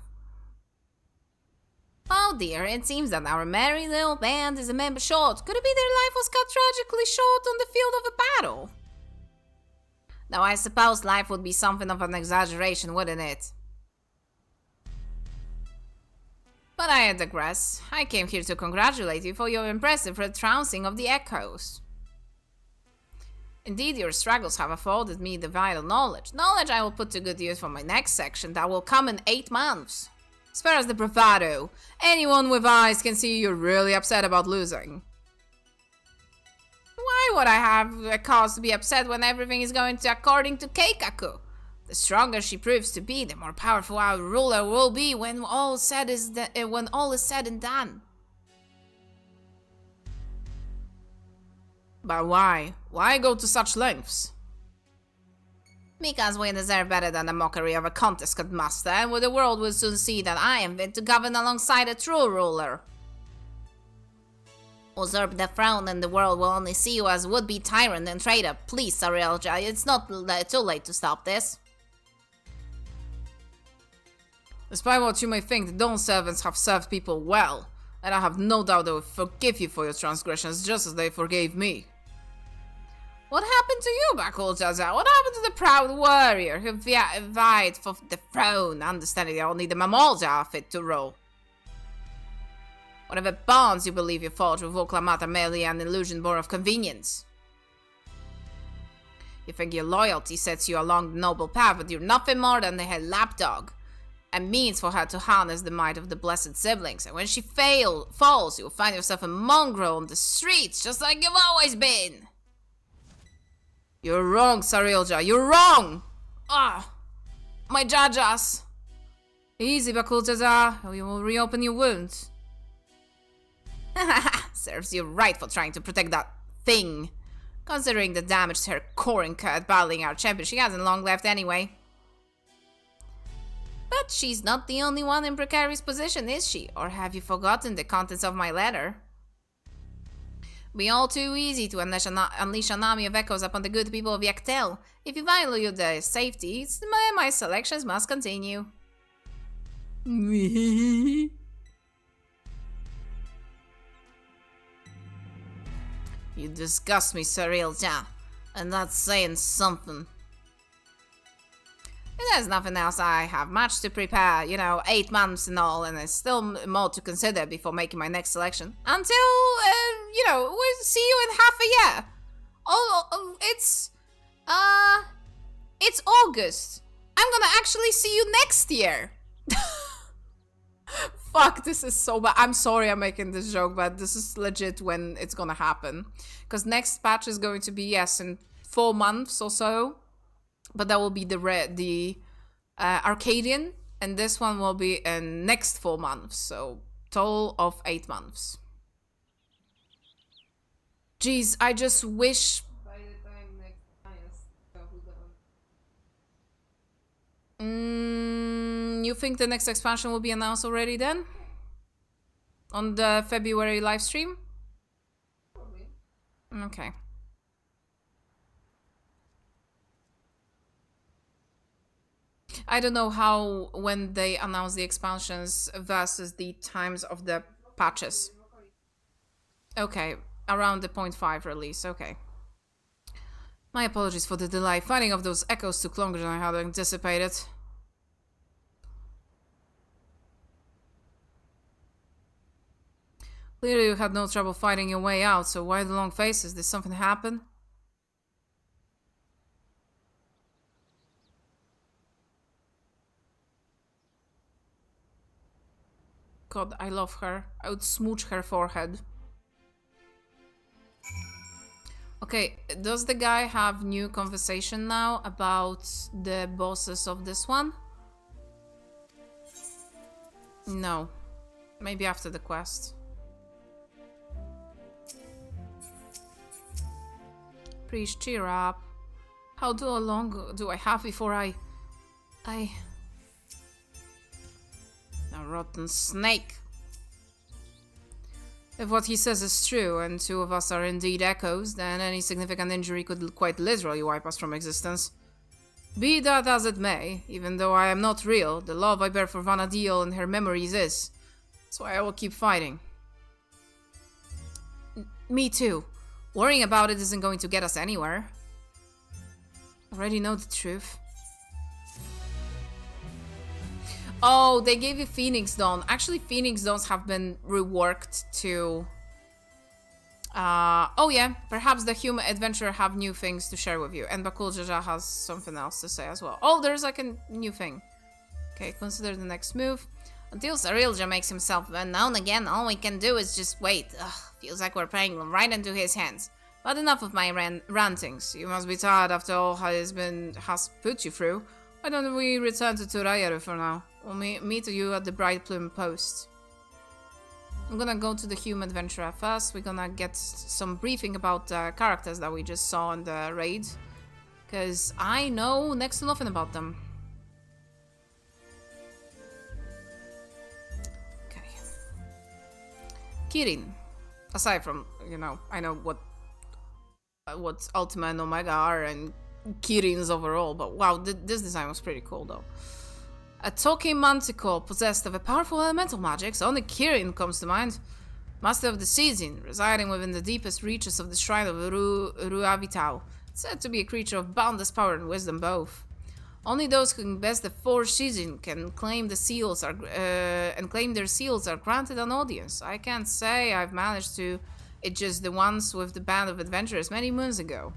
Oh dear, it seems that our merry little band is a member short. Could it be their life was cut tragically short on the field of a battle? Now I suppose life would be something of an exaggeration, wouldn't it? But I digress. I came here to congratulate you for your impressive retrouncing of the echoes. Indeed, your struggles have afforded me the vital knowledge. Knowledge I will put to good use for my next section that will come in 8 months. As far as the bravado, anyone with eyes can see you're really upset about losing. Why would I have a cause to be upset when everything is going according to Keikaku? The stronger she proves to be, the more powerful our ruler will be when all is said and done. But why? Why go to such lengths? Because we deserve better than the mockery of a contest, good master, and the world will soon see that I am fit to govern alongside a true ruler. Usurp the throne and the world will only see you as would-be tyrant and traitor. Please, Sarilja, it's not too late to stop this. Despite what you may think, the Dawn servants have served people well, and I have no doubt they will forgive you for your transgressions just as they forgave me. What happened to you, Bakul Jaza? What happened to the proud warrior who vied for the throne, understanding they only the Mamolja are fit to rule? Whatever bonds you believe you forge with Voclamata merely an illusion born of convenience. You think your loyalty sets you along the noble path, but you're nothing more than her lapdog. A means for her to harness the might of the blessed siblings. And when she falls, you'll find yourself a mongrel on the streets, just like you've always been. You're wrong, Sarilja. You're wrong! Ah! My Jajas! Easy, Bakuljaza, or you will reopen your wounds. Serves you right for trying to protect that thing. Considering the damage to her core incurred battling our champion, she hasn't long left anyway. But she's not the only one in precarious position, is she? Or have you forgotten the contents of my letter? Be all too easy to unleash an army of echoes upon the good people of Yaktel. If you value their safety, my selections must continue. You disgust me, Sarilja, and that's saying something. There's nothing else. I have much to prepare, 8 months and all, and there's still more to consider before making my next selection. Until, we'll see you in half a year. Oh, it's August. I'm gonna actually see you next year. Fuck, this is so bad. I'm sorry I'm making this joke, but this is legit when it's gonna happen. Because next patch is going to be, yes, in 4 months or so. But that will be the Arcadian, and this one will be in next 4 months. So, total of 8 months. Jeez, I just wish... you think the next expansion will be announced already then? On the February livestream? Okay. I don't know when they announce the expansions versus the times of the patches. Okay, around the 0.5 release, okay. My apologies for the delay. Finding of those echoes took longer than I had anticipated. Clearly you had no trouble fighting your way out, so why the long faces? Did something happen? God, I love her. I would smooch her forehead. Okay, does the guy have new conversation now about the bosses of this one? No. Maybe after the quest. Please cheer up. How long do I have before I... A rotten snake. If what he says is true, and 2 of us are indeed echoes, then any significant injury could quite literally wipe us from existence. Be that as it may, even though I am not real, the love I bear for Vana'diel and her memories is. That's why I will keep fighting. Me too. Worrying about it isn't going to get us anywhere. Already know the truth. Oh, they gave you Phoenix Dawn. Actually, Phoenix Dawns have been reworked to... oh yeah, perhaps the human adventurer have new things to share with you. And Bakul Jaja has something else to say as well. Oh, there's like a new thing. Okay, consider the next move. Until Sarilja makes himself known again, all we can do is just wait. Ugh, feels like we're playing right into his hands. But enough of my rantings. You must be tired after all has put you through. Why don't we return to Turayaru for now? We'll meet you at the Bright Plume post. I'm gonna go to the human adventurer first. We're gonna get some briefing about the characters that we just saw in the raid. Because I know next to nothing about them. Okay. Kirin. Aside from, I know what Ultima and Omega are and Kirin's overall, but wow, this design was pretty cool though. A talking manticore possessed of a powerful elemental magic, so only Kirin comes to mind. Master of the season, residing within the deepest reaches of the shrine of Ruavitao. Said to be a creature of boundless power and wisdom both. Only those who can best the 4 Shijin can claim the seals are and claim their seals are granted an audience. I can't say I've managed to. It's just the ones with the band of adventurers many moons ago.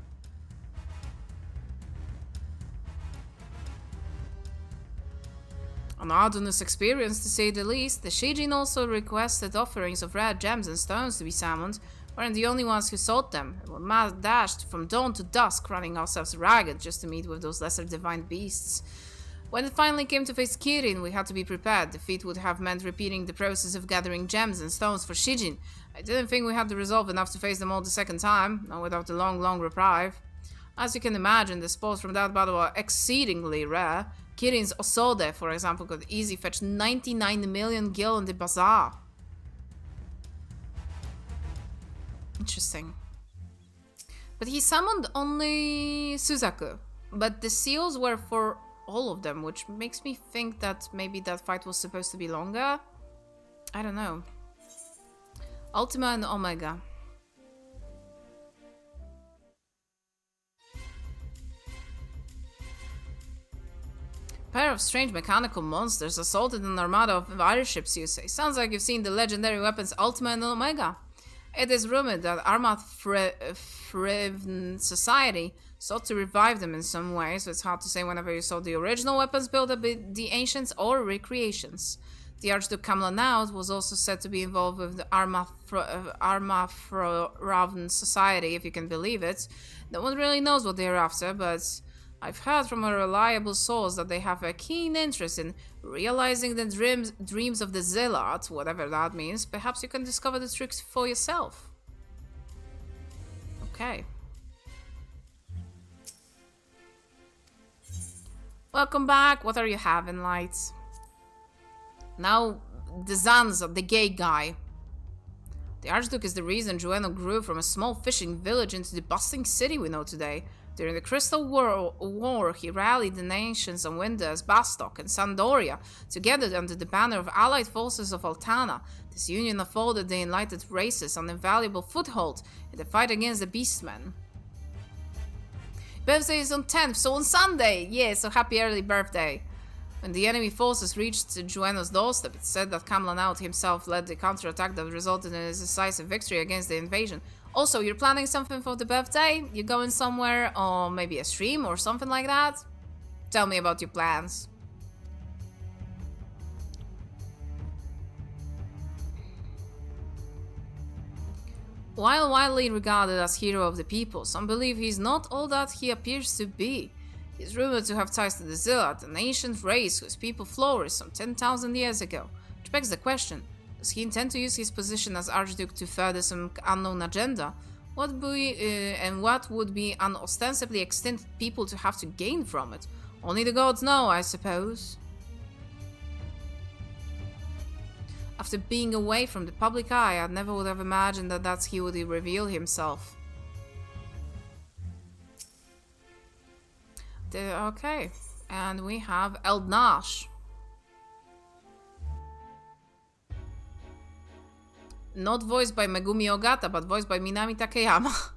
An arduous experience, to say the least. The Shijin also requested offerings of rare gems and stones to be summoned. Weren't the only ones who sought them. We dashed from dawn to dusk, running ourselves ragged just to meet with those lesser divine beasts. When it finally came to face Kirin, we had to be prepared. The feat would have meant repeating the process of gathering gems and stones for Shijin. I didn't think we had the resolve enough to face them all the second time, not without a long reprieve. As you can imagine, the spoils from that battle are exceedingly rare. Kirin's Osode, for example, could easily fetch 99 million gil in the bazaar. Interesting. But he summoned only Suzaku. But the seals were for all of them, which makes me think that maybe that fight was supposed to be longer. I don't know. Ultima and Omega. Pair of strange mechanical monsters assaulted an armada of Irish ships, you say. Sounds like you've seen the legendary weapons Ultima and Omega. It is rumored that FFXIV Society sought to revive them in some way, so it's hard to say whenever you saw the original weapons built by the ancients or recreations. The Archduke Kamlanaut was also said to be involved with the Armafraven Society, if you can believe it. No one really knows what they're after, but I've heard from a reliable source that they have a keen interest in realizing the dreams of the Zealot, whatever that means. Perhaps you can discover the tricks for yourself. Okay. Welcome back. What are you having, lights? Now, the Zanza, the gay guy. The Archduke is the reason Jueno grew from a small fishing village into the bustling city we know today. During the Crystal War, he rallied the nations on Windows, Bastok, and Sandoria, together under the banner of allied forces of Altana. This union afforded the enlightened races an invaluable foothold in the fight against the Beastmen. Birthday is on 10th, so on Sunday! Yeah, so happy early birthday! When the enemy forces reached Jueno's doorstep, it's said that Kamlanaut himself led the counterattack that resulted in his decisive victory against the invasion. Also, you're planning something for the birthday? You're going somewhere, or maybe a stream or something like that? Tell me about your plans. While widely regarded as hero of the people, some believe he's not all that he appears to be. He's rumored to have ties to the Zealot, an ancient race whose people flourished some 10,000 years ago. Which begs the question, does he intend to use his position as Archduke to further some unknown agenda? What would be an ostensibly extinct people to have to gain from it? Only the gods know, I suppose. After being away from the public eye, I never would have imagined that that's he would reveal himself. Okay, and we have Eldnash. Not voiced by Megumi Ogata, but voiced by Minami Takeyama.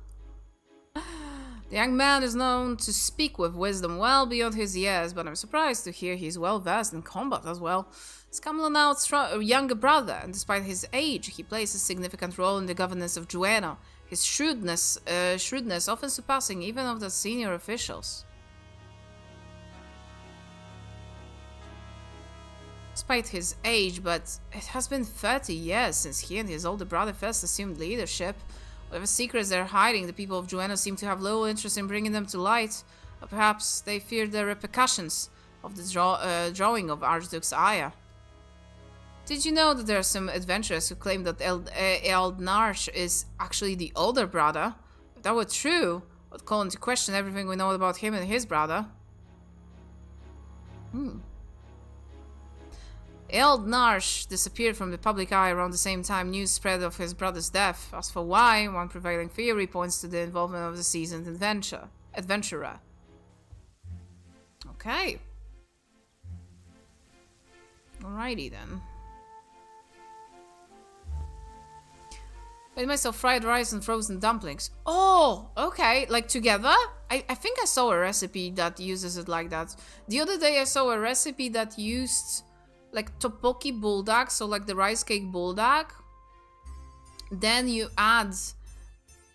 The young man is known to speak with wisdom well beyond his years, but I'm surprised to hear he's well versed in combat as well. He's Kamlanaut's younger brother, and despite his age, he plays a significant role in the governance of Jueno, his shrewdness often surpassing even of the senior officials. Despite his age, but it has been 30 years since he and his older brother first assumed leadership. Whatever secrets they're hiding, the people of Jueno seem to have little interest in bringing them to light. Or perhaps they fear the repercussions of the drawing of Archduke's ire. Did you know that there are some adventurers who claim that Eldnarch is actually the older brother? If that were true, it would call into question everything we know about him and his brother. Eldnarch disappeared from the public eye around the same time news spread of his brother's death. As for why, one prevailing theory points to the involvement of the seasoned adventurer. Okay. Alrighty then. Made myself fried rice and frozen dumplings. Oh, okay, like together? I think I saw a recipe that uses it like that. The other day I saw a recipe that used like tteokbokki buldak, so like the rice cake buldak. Then you add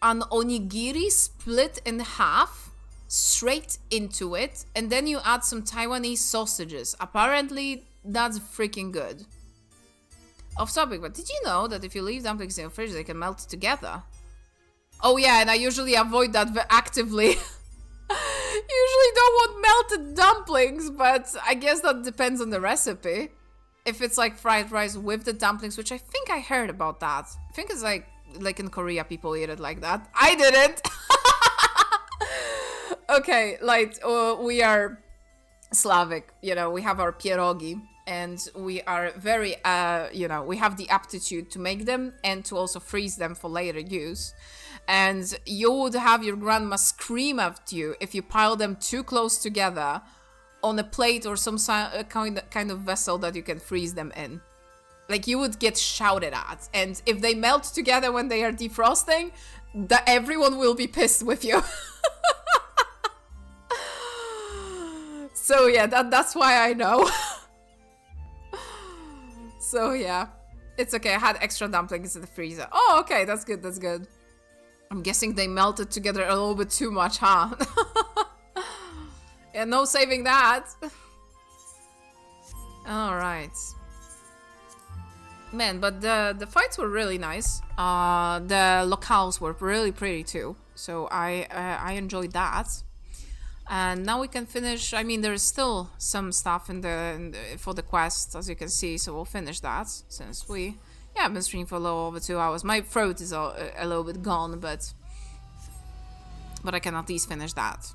an onigiri split in half straight into it, and then you add some Taiwanese sausages. Apparently, that's freaking good. Off topic, but did you know that if you leave dumplings in the fridge, they can melt together? Oh yeah, and I usually avoid that actively. Usually don't want melted dumplings, but I guess that depends on the recipe. If it's like fried rice with the dumplings, which I think I heard about that. I think it's like in Korea people eat it like that. I didn't. Okay, like we are Slavic, you know, we have our pierogi, and we are very, you know, we have the aptitude to make them and to also freeze them for later use. And you would have your grandma scream at you if you pile them too close together on a plate or some kind of vessel that you can freeze them in. Like, you would get shouted at. And if they melt together when they are defrosting, everyone will be pissed with you. So yeah, that's why I know. So yeah, it's okay. I had extra dumplings in the freezer. Oh, okay, that's good, that's good. I'm guessing they melted together a little bit too much, huh? Yeah, no saving that. Alright. Man, but the fights were really nice. The locales were really pretty too. So I enjoyed that. And now we can finish. I mean, there is still some stuff for the quest, as you can see. So we'll finish that since we... Yeah, I've been streaming for a little over 2 hours. My throat is a little bit gone, but I can at least finish that.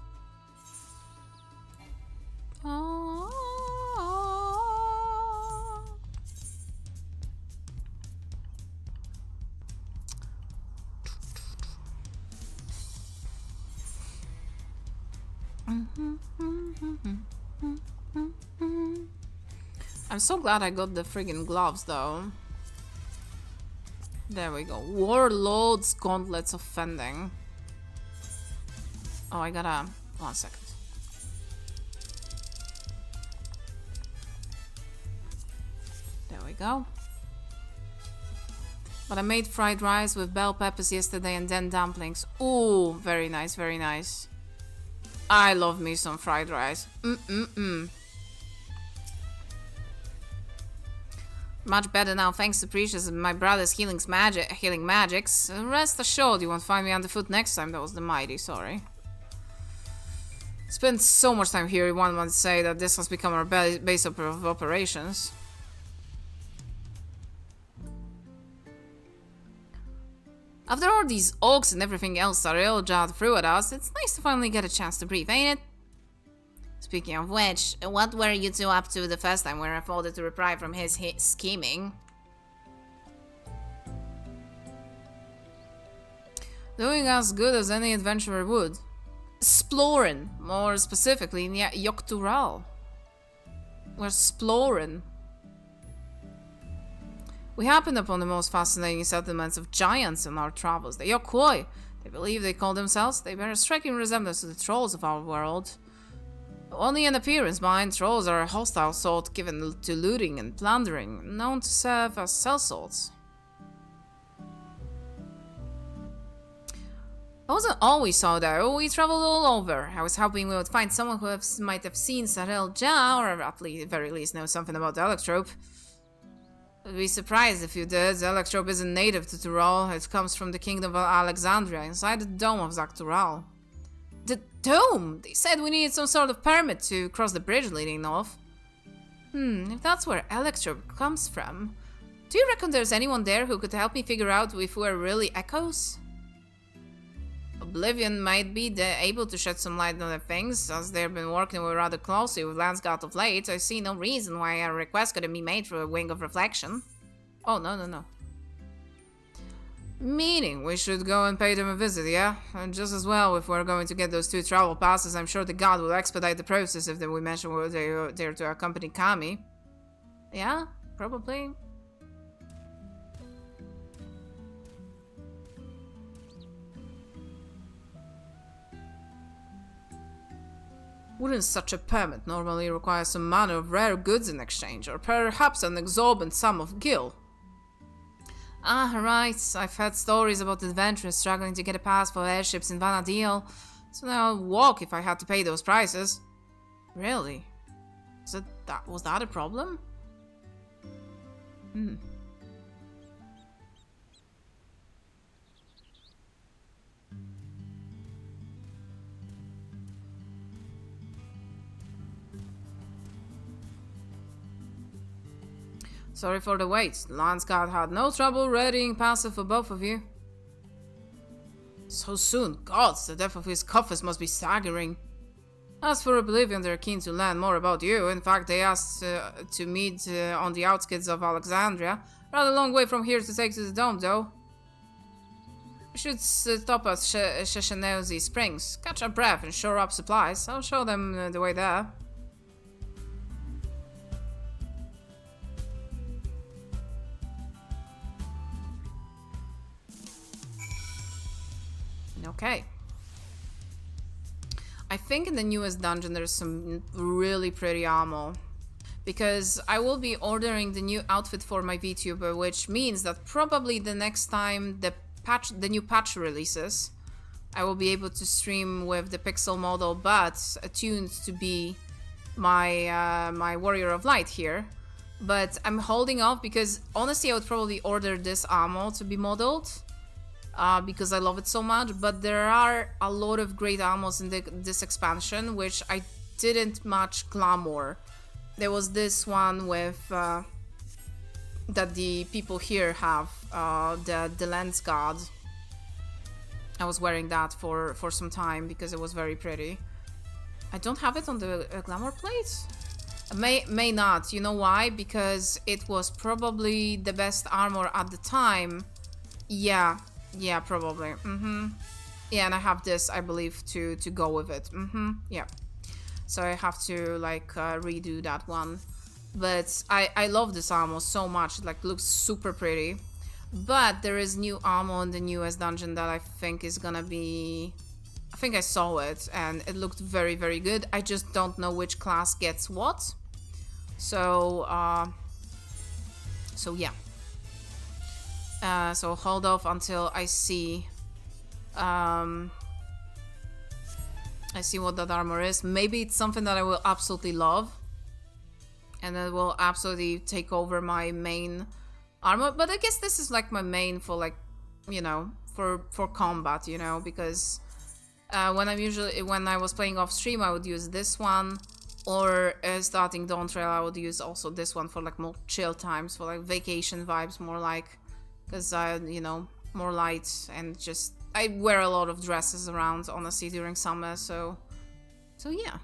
I'm so glad I got the friggin' gloves, though. There we go. Warlord's Gauntlets of Fending. Oh, I gotta... 1 second. There we go. But I made fried rice with bell peppers yesterday and then dumplings. Ooh, very nice, very nice. I love me some fried rice. Much better now, thanks to Precious and my brother's healing magics. Rest assured, you won't find me underfoot next time. That was the mighty, sorry. Spent so much time here, one might say that this has become our base of operations. After all these orcs and everything else are ill jawed through at us, it's nice to finally get a chance to breathe, ain't it? Speaking of which, what were you two up to the first time we were afforded to reply from his scheming? Doing as good as any adventurer would. Exploring, more specifically in Yoktural. We're exploring. We happened upon the most fascinating settlements of giants in our travels, the Yokoi. They believe they call themselves. They bear a striking resemblance to the trolls of our world. Only in appearance, mind, trolls are a hostile sort given to looting and plundering, known to serve as sellswords. I wasn't always so though, we traveled all over. I was hoping we would find someone who might have seen Sarel Ja, or at the very least know something about the Electrope. I'd be surprised if you did. The Electrope isn't native to Tural, it comes from the kingdom of Alexandria, inside the dome of Zaktural. The dome? They said we needed some sort of permit to cross the bridge leading north. If that's where Electrope comes from, do you reckon there's anyone there who could help me figure out if we're really echoes? Oblivion might be able to shed some light on the things, as they've been working rather closely with Landsgard of late. I see no reason why a request couldn't be made through a wing of reflection. Oh, no. Meaning, we should go and pay them a visit, yeah? And just as well, if we're going to get those 2 travel passes, I'm sure the god will expedite the process if we mention we're there to accompany Kami. Yeah, probably. Wouldn't such a permit normally require some manner of rare goods in exchange, or perhaps an exorbitant sum of gil? Ah, right. I've heard stories about adventurers struggling to get a pass for airships in Vanadil, so now I'll walk if I had to pay those prices. Really? Was that a problem? Sorry for the wait. Lance Guard had no trouble readying passes for both of you. So soon? Gods, the depth of his coffers must be staggering. As for Oblivion, they're keen to learn more about you. In fact, they asked to meet on the outskirts of Alexandria. Rather long way from here to take to the dome, though. We should stop at Shesheneuzi Springs, catch our breath and shore up supplies. I'll show them the way there. Okay. I think in the newest dungeon there's some really pretty armor. Because I will be ordering the new outfit for my VTuber, which means that probably the next time the new patch releases, I will be able to stream with the pixel model, but attuned to be my my Warrior of Light here. But I'm holding off because honestly I would probably order this armor to be modeled. Because I love it so much, but there are a lot of great armors in this expansion, which I didn't much glamour. There was this one with that the people here have, the Lance Guard. I was wearing that for some time because it was very pretty. I don't have it on the glamour plate. May not. You know why? Because it was probably the best armor at the time. Yeah, probably. Yeah, and I have this, I believe, to go with it. Yeah. So I have to, like, redo that one. But I love this armor so much. It, like, looks super pretty. But there is new armor in the newest dungeon that I think is gonna be... I think I saw it, and it looked very, very good. I just don't know which class gets what. So, yeah. So hold off until I see what that armor is. Maybe it's something that I will absolutely love, and it will absolutely take over my main armor. But I guess this is like my main for, like, you know, for combat, you know, because when I was playing off stream, I would use this one, or starting Dawntrail, I would use also this one for, like, more chill times, for, like, vacation vibes, more like. Because you know, more light, and just I wear a lot of dresses around, honestly, during summer, so yeah.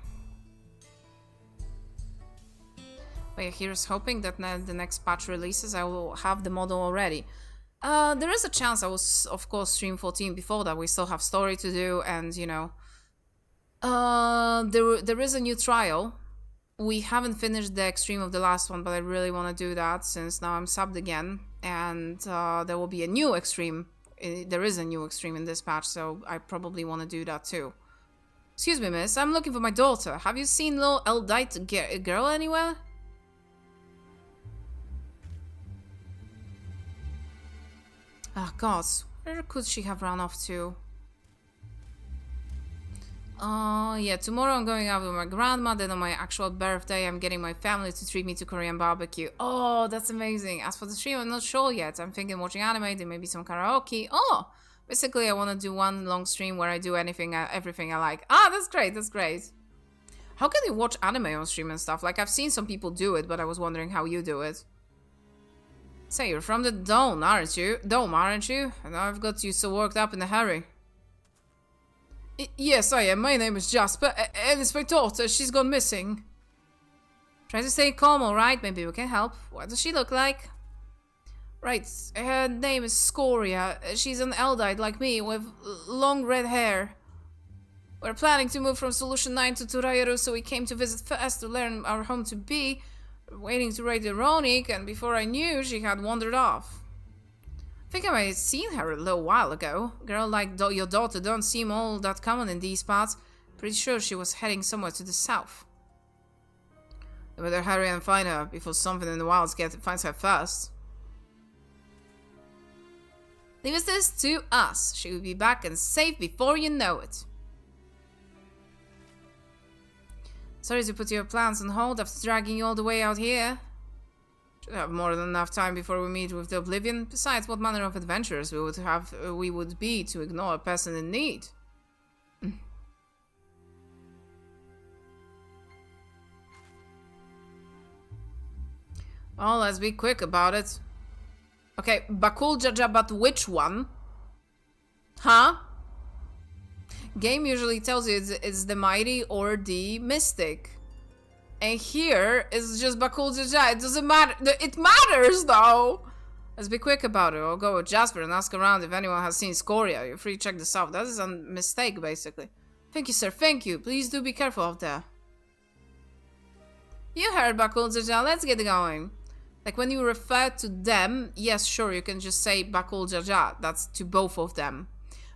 But yeah, here's hoping that the next patch releases, I will have the model already. There is a chance I will, of course, stream 14 before that. We still have story to do, and you know, there is a new trial. We haven't finished the extreme of the last one, but I really want to do that since now I'm subbed again. And there will be a new extreme. There is a new extreme in this patch, so I probably want to do that too. Excuse me, miss. I'm looking for my daughter. Have you seen little Eldite girl anywhere? Ah, gods. Where could she have run off to? Yeah, tomorrow I'm going out with my grandma, then on my actual birthday I'm getting my family to treat me to Korean barbecue. Oh, that's amazing. As for the stream, I'm not sure yet. I'm thinking watching anime, then maybe some karaoke. Oh, basically I want to do one long stream where I do everything I like. Ah, that's great, that's great. How can you watch anime on stream and stuff? Like, I've seen some people do it, but I was wondering how you do it. Say, you're from the Dome, aren't you? And I've got you so worked up in a hurry. Yes, I am. My name is Jasper, and it's my daughter. She's gone missing. Try to stay calm, alright? Maybe we can help. What does she look like? Right, her name is Scoria. She's an Eldite like me, with long red hair. We're planning to move from Solution 9 to Turayaru, so we came to visit first to learn our home to be. We're waiting to raid Ironic, and before I knew, she had wandered off. I think I might have seen her a little while ago. Girl like your daughter don't seem all that common in these parts. Pretty sure she was heading somewhere to the south. We better hurry and find her before something in the wilds finds her first. Leave this to us. She will be back and safe before you know it. Sorry to put your plans on hold after dragging you all the way out here. Should have more than enough time before we meet with the Oblivion. Besides, what manner of adventurers we would be to ignore a person in need? Well, let's be quick about it. Okay, Bakul Jaja, but which one? Huh? Game usually tells you it's the mighty or the mystic. And here it's just Bakul Jaja. It doesn't matter. It matters though! Let's be quick about it. I'll go with Jasper and ask around if anyone has seen Scoria. You're free to check this out. That is a mistake, basically. Thank you, sir. Thank you. Please do be careful out there. You heard Bakul Jaja. Let's get going. Like when you refer to them, yes, sure, you can just say Bakul Jaja. That's to both of them.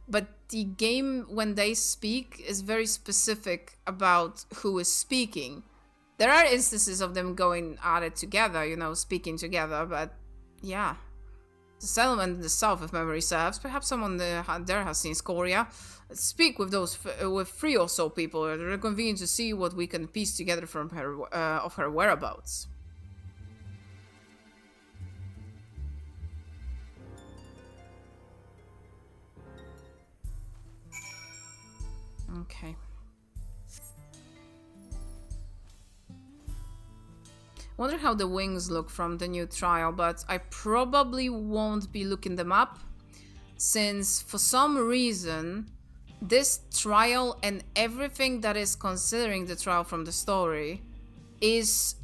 But the game, when they speak, is very specific about who is speaking. There are instances of them going at it together, you know, speaking together, but yeah. The settlement in the south, if memory serves. Perhaps someone there has seen Scoria. Let's speak with those with 3 or so people. They're convenient to see what we can piece together from her of her whereabouts. Okay. Wonder how the wings look from the new trial, but I probably won't be looking them up, since for some reason this trial and everything that is considering the trial from the story is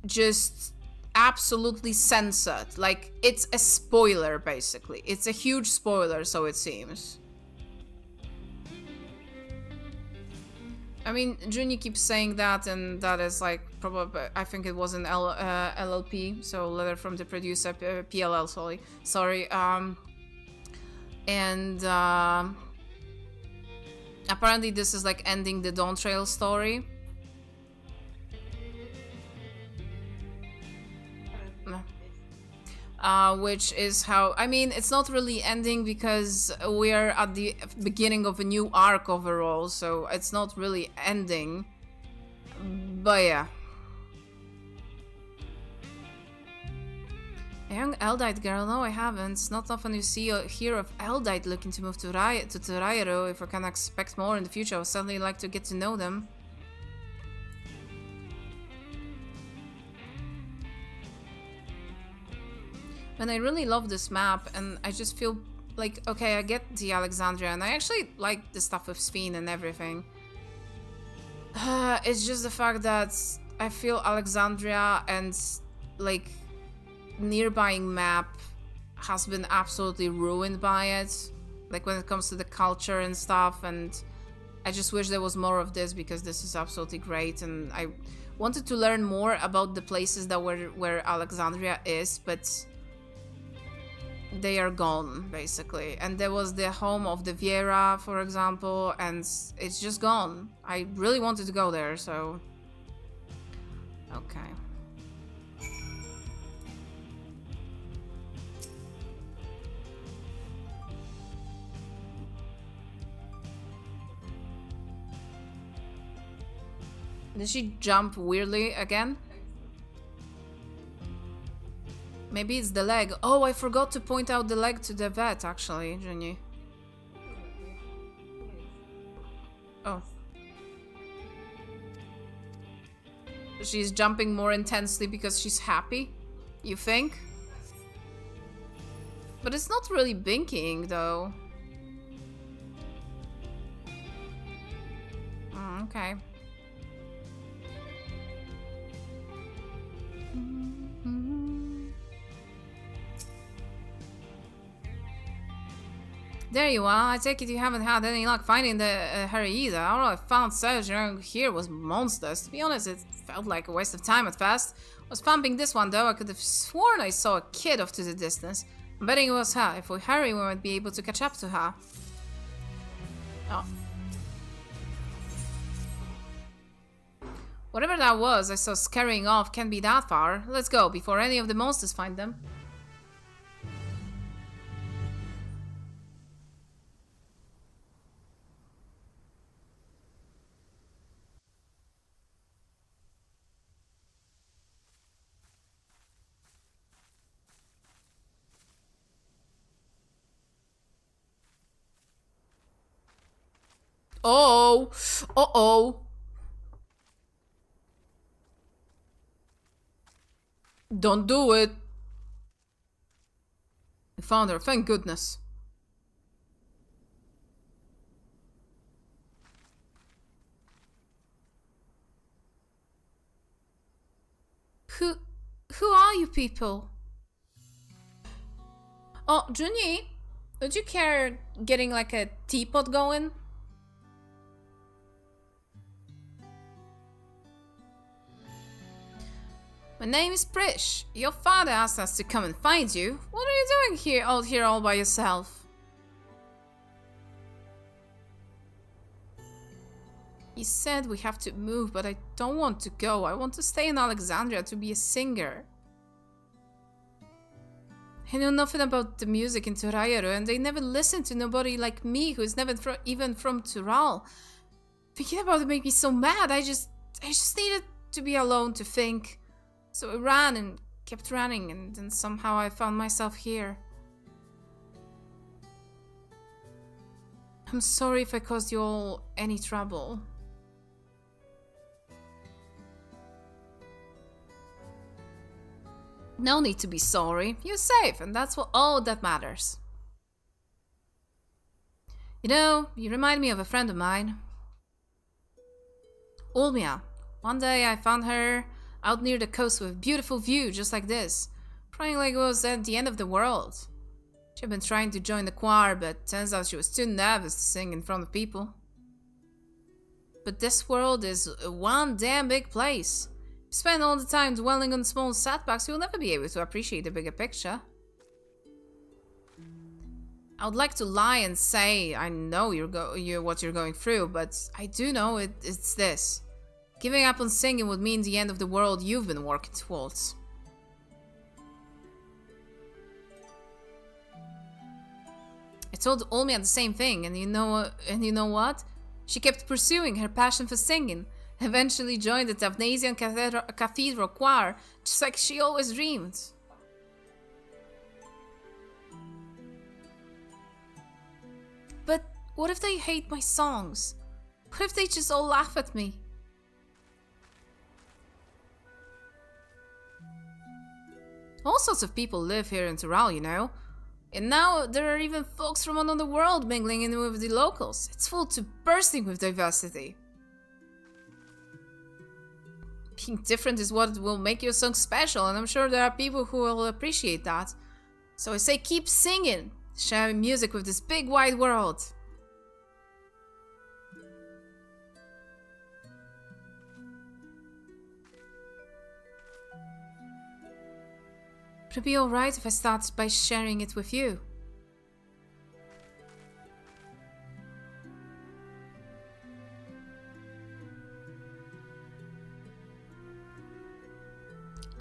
just absolutely censored. Like, it's a spoiler, basically. It's a huge spoiler, so it seems. I mean, Junie keeps saying that, and that is like probably, I think it was an LLP, so letter from the producer, PLL, sorry. And apparently this is like ending the Dawntrail story. Which is how, I mean, it's not really ending because we're at the beginning of a new arc overall, so it's not really ending. But yeah. A young Eldite girl? No, I haven't. It's not often you see or hear of Eldite looking to move to Rairo. If I can expect more in the future, I would certainly like to get to know them. And I really love this map, and I just feel like, okay, I get the Alexandria, and I actually like the stuff with Sphene and everything. It's just the fact that I feel Alexandria and, like, nearby map has been absolutely ruined by it. Like, when it comes to the culture and stuff, and I just wish there was more of this, because this is absolutely great, and I wanted to learn more about the places that where Alexandria is, but they are gone, basically. And there was the home of the Viera, for example, and it's just gone. I really wanted to go there, so... Okay. Did she jump weirdly again? Maybe it's the leg. Oh, I forgot to point out the leg to the vet, actually, Junie. Oh. She's jumping more intensely because she's happy? You think? But it's not really binking, though. Okay. There you are. I take it you haven't had any luck finding the her either. All I found searching around here was monsters. To be honest, it felt like a waste of time at first. I was pumping this one though. I could have sworn I saw a kid off to the distance. I'm betting it was her. If we hurry, we might be able to catch up to her. Oh. Whatever that was I saw scurrying off can't be that far. Let's go before any of the monsters find them. Oh! Uh-oh! Don't do it! I found her, thank goodness. Who are you people? Oh, Junyi, would you care getting like a teapot going? My name is Prish. Your father asked us to come and find you. What are you doing here all by yourself? He said we have to move, but I don't want to go. I want to stay in Alexandria to be a singer. I know nothing about the music in Torayaru, and they never listened to nobody like me who is never even from Tural. Thinking about it made me so mad. I just needed to be alone to think. So I ran and kept running, and then somehow I found myself here. I'm sorry if I caused you all any trouble. No need to be sorry. You're safe, and that's all that matters. You know, you remind me of a friend of mine. Ulmia. One day I found her out near the coast with a beautiful view just like this, crying like it was at the end of the world. She had been trying to join the choir, but turns out she was too nervous to sing in front of people. But this world is one damn big place. If you spend all the time dwelling on small setbacks, you'll never be able to appreciate the bigger picture. I would like to lie and say I know what you're going through, but I do know it's this. Giving up on singing would mean the end of the world you've been working towards. I told Olmia the same thing, and you know what? She kept pursuing her passion for singing, eventually joined the Tavnasian cathedral choir, just like she always dreamed. But what if they hate my songs? What if they just all laugh at me? All sorts of people live here in Tural, you know. And now there are even folks from another world mingling in with the locals. It's full to bursting with diversity. Being different is what will make your song special, and I'm sure there are people who will appreciate that. So I say keep singing, sharing music with this big wide world. Would it be alright if I start by sharing it with you?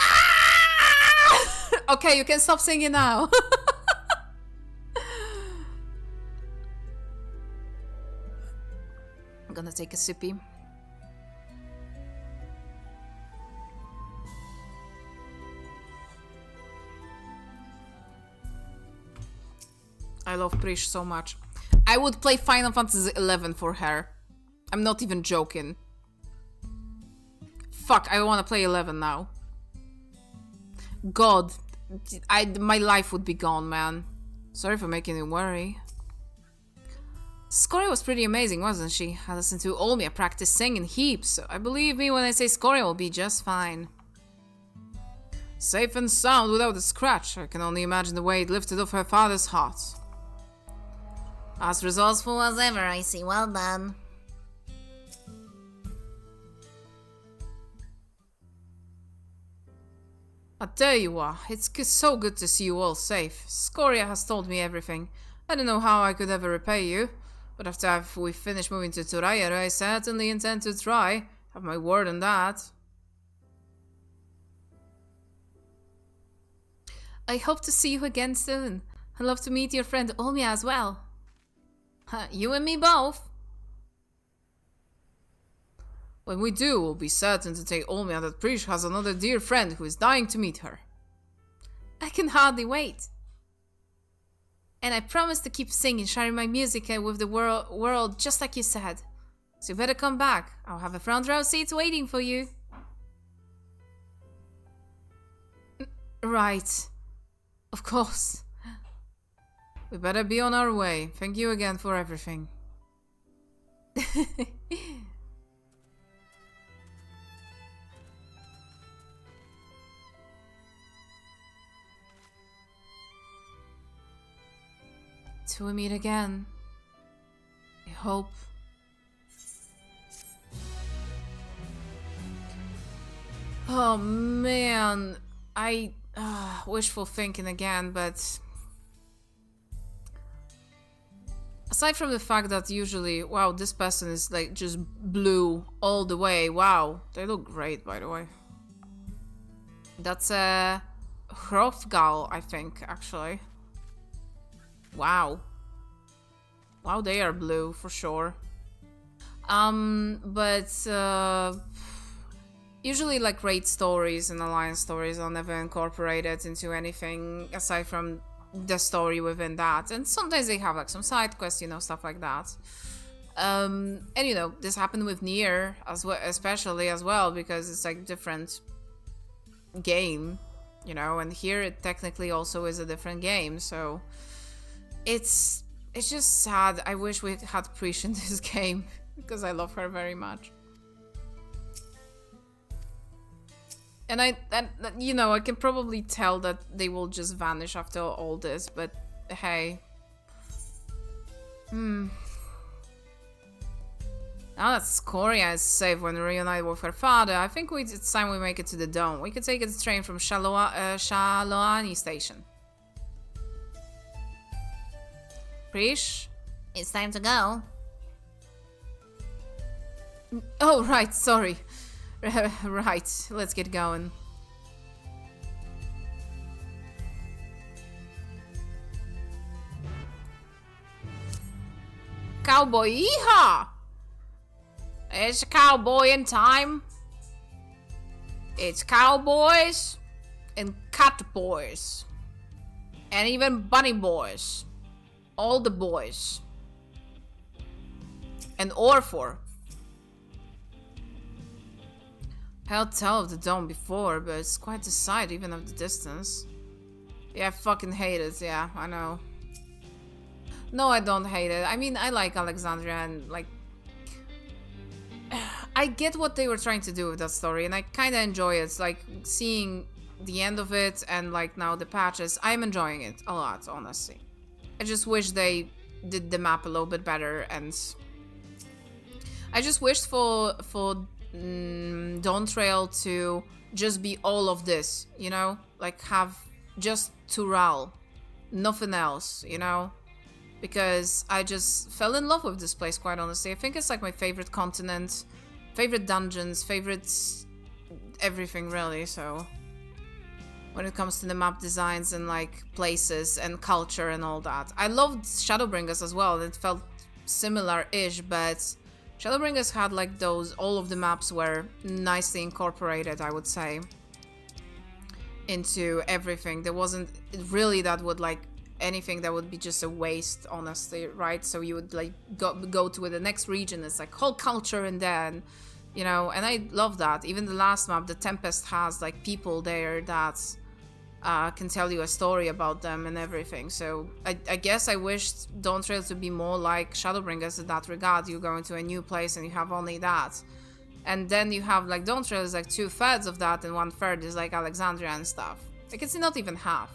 Ah! Okay, you can stop singing now. I'm gonna take a sippy. I love Prish so much. I would play Final Fantasy XI for her. I'm not even joking. Fuck, I want to play 11 now. God, my life would be gone, man. Sorry for making you worry. Scoria was pretty amazing, wasn't she? I listened to Olmia practice singing heaps, so I believe me when I say Scoria will be just fine. Safe and sound without a scratch. I can only imagine the way it lifted off her father's heart. As resourceful as ever, I see. Well done. I tell you what, it's so good to see you all safe. Scoria has told me everything. I don't know how I could ever repay you, but after we finish moving to Torayaru, I certainly intend to try. Have my word on that. I hope to see you again soon. I'd love to meet your friend Olmia as well. You and me both. When we do, we'll be certain to tell Olmia that Prish has another dear friend who is dying to meet her. I can hardly wait. And I promise to keep singing, sharing my music with the world just like you said. So you better come back. I'll have a front row seat waiting for you. Right. Of course. We better be on our way. Thank you again for everything. Till we meet again. I hope. Oh man, I wishful thinking again, but aside from the fact that usually, wow, this person is like just blue all the way. Wow, they look great, by the way. That's a Hrothgal, I think, actually. Wow. Wow, they are blue for sure. Usually like raid stories and alliance stories are never incorporated into anything aside from the story within that. And sometimes they have like some side quests, you know, stuff like that. And you know, this happened with Nier as well, especially as well, because it's like different game, you know, and here it technically also is a different game, so it's just sad. I wish we had Prish in this game because I love her very much. And you know, I can probably tell that they will just vanish after all this, but hey. Now that Scoria is safe when reunited with her father, I think it's time we make it to the dome. We could take a train from Shaloani station. Prish, it's time to go. Oh, right, sorry. Right, let's get going. Cowboy, yeehaw! It's a cowboy in time. It's cowboys and cat boys. And even bunny boys. All the boys. And Orfor. I held tell of the dome before, but it's quite the sight even of the distance. Yeah, I fucking hate it, yeah, I know. No, I don't hate it. I mean, I like Alexandria and, like... I get what they were trying to do with that story, and I kinda enjoy it. It's like, seeing the end of it and, like, now the patches. I'm enjoying it a lot, honestly. I just wish they did the map a little bit better, and... I just wished for Dawntrail to just be all of this, you know? Like, have just Tural. Nothing else, you know? Because I just fell in love with this place, quite honestly. I think it's like my favorite continent, favorite dungeons, favorite everything, really, so... When it comes to the map designs and, like, places and culture and all that. I loved Shadowbringers as well, it felt similar-ish, but... Shadowbringers had, like, those... All of the maps were nicely incorporated, I would say, into everything. There wasn't really that would, like, anything that would be just a waste, honestly, right? So you would, like, go to the next region, it's, like, whole culture in there, and, you know, and I love that. Even the last map, the Tempest, has, like, people there that can tell you a story about them and everything. So I guess I wished Dawntrail to be more like Shadowbringers in that regard. You go into a new place and you have only that. And then you have, like, Dawntrail is like 2/3 of that, and 1/3 is like Alexandria and stuff. Like, it's not even half.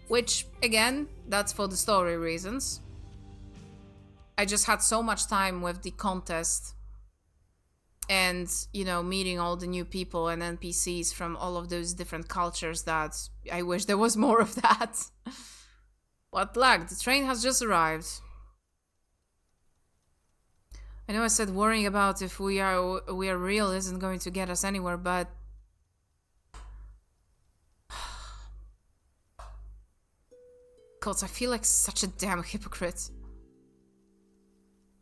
Which, again, that's for the story reasons. I just had so much time with the contest and, you know, meeting all the new people and NPCs from all of those different cultures that I wish there was more of that. What lag? The train has just arrived. I know I said worrying about if we are real isn't going to get us anywhere, but God, I feel like such a damn hypocrite.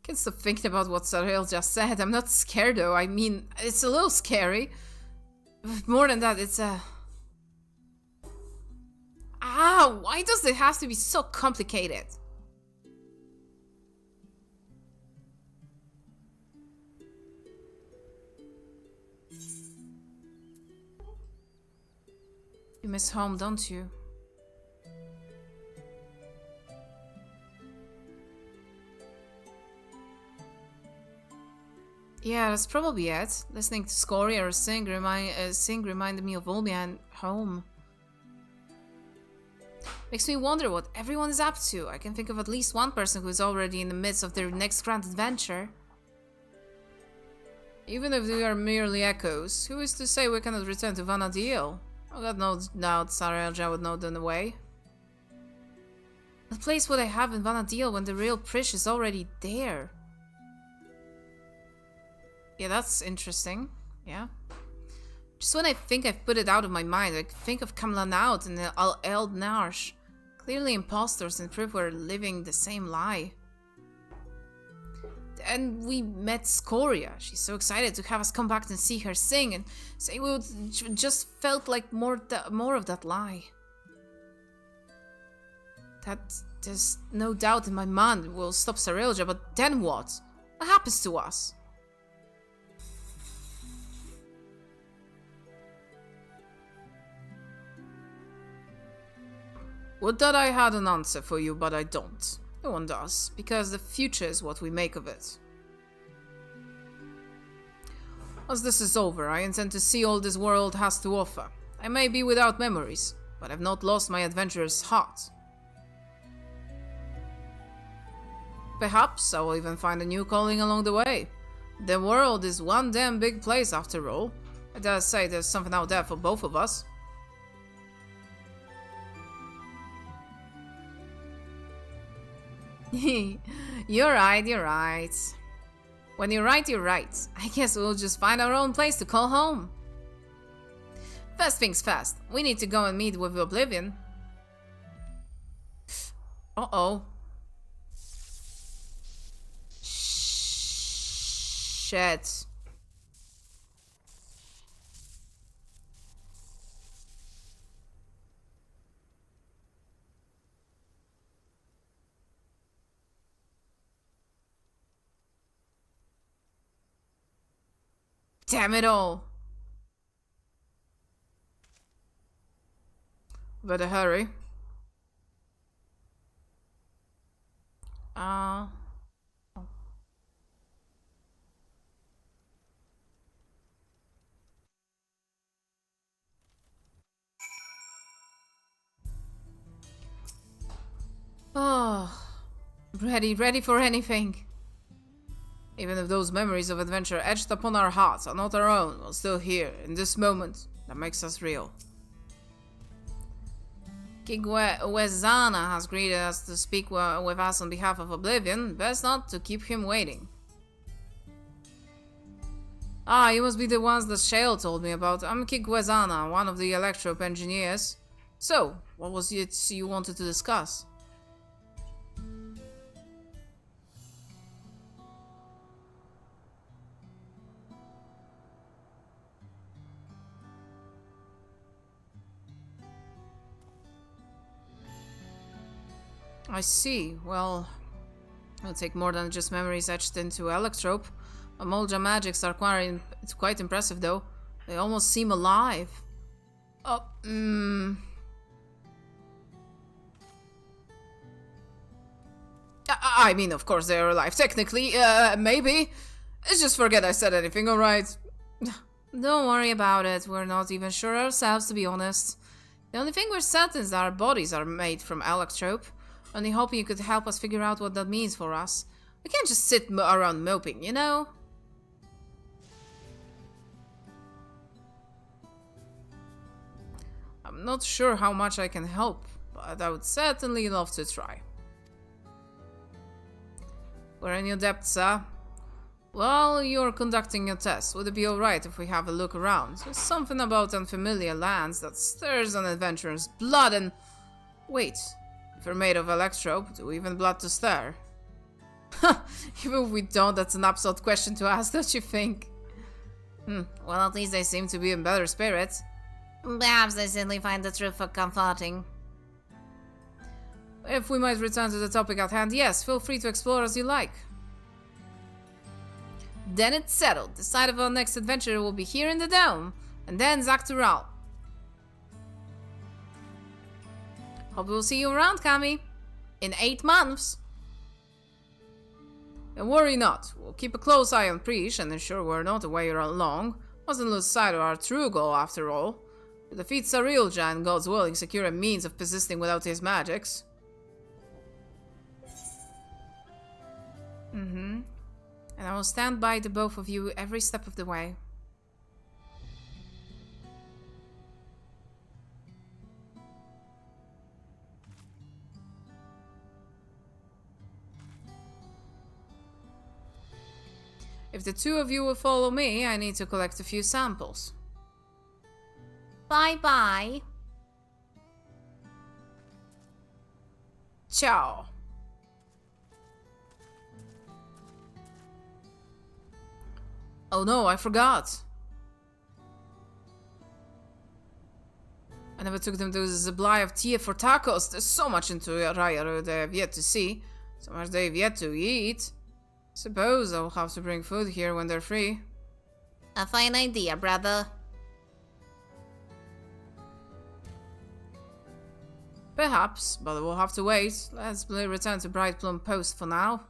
Can't stop thinking about what Sarael just said. I'm not scared though. I mean, it's a little scary. But more than that, it's a... Ah, why does it have to be so complicated? You miss home, don't you? Yeah, that's probably it. Listening to Scoria or Sing reminded me of Volmia and home. Makes me wonder what everyone is up to. I can think of at least one person who is already in the midst of their next grand adventure. Even if we are merely echoes, who is to say we cannot return to Vana'diel? I got no doubt Saraelja would know the way. What place would I have in Vana'diel when the real Prish is already there? Yeah, that's interesting. Yeah. Just when I think I've put it out of my mind, I think of Kamlanaut and Eld Narsh. Clearly imposters and proof we're living the same lie. And we met Scoria. She's so excited to have us come back and see her sing and say we would just felt like more of that lie. That there's no doubt in my mind we'll stop Saraelja, but then what? What happens to us? Would that I had an answer for you, but I don't. No one does, because the future is what we make of it. Once this is over, I intend to see all this world has to offer. I may be without memories, but I've not lost my adventurous heart. Perhaps I will even find a new calling along the way. The world is one damn big place after all. I dare say there's something out there for both of us. You're right. When you're right, you're right. I guess we'll just find our own place to call home. First things first, we need to go and meet with Oblivion. Uh-oh. Shit. Damn it all. Better hurry. Oh, ready for anything. Even if those memories of adventure etched upon our hearts are not our own, we're still here, in this moment, that makes us real. Kigwezana has greeted us to speak with us on behalf of Oblivion. Best not to keep him waiting. Ah, you must be the ones that Shale told me about. I'm Kigwezana, one of the Electrope engineers. So, what was it you wanted to discuss? I see. Well, it'll take more than just memories etched into Electrope. Amolja magics are quite impressive, though. They almost seem alive. I mean, of course they're alive. Technically, maybe. Let's just forget I said anything, alright? Don't worry about it. We're not even sure ourselves, to be honest. The only thing we're certain is that our bodies are made from Electrope. Only hoping you could help us figure out what that means for us. We can't just sit around moping, you know? I'm not sure how much I can help, but I would certainly love to try. We're in your debt, sir. Well, you're conducting a test. Would it be alright if we have a look around? There's something about unfamiliar lands that stirs an adventurer's blood and... Wait, if we're made of electrope, do we even blood to stir? Even if we don't, that's an absurd question to ask, don't you think? Well, at least they seem to be in better spirits. Perhaps they simply find the truth comforting. If we might return to the topic at hand, yes, feel free to explore as you like. Then it's settled. The site of our next adventure will be here in the dome, and then Zaktural. Hope we'll see you around, Kami. In 8 months. And worry not. We'll keep a close eye on Preach and ensure we're not away long. Mustn't lose sight of our true goal, after all. To defeat Sarilja and, God's willing, secure a means of persisting without his magics. And I will stand by the both of you every step of the way. If the two of you will follow me, I need to collect a few samples. Bye-bye. Ciao. Oh no, I forgot. I never took them to the supply of tea for tacos. There's so much into Raya they have yet to see. So much they've yet to eat. Suppose I'll have to bring food here when they're free. A fine idea, brother. Perhaps, but we'll have to wait. Let's return to Bright Plum Post for now.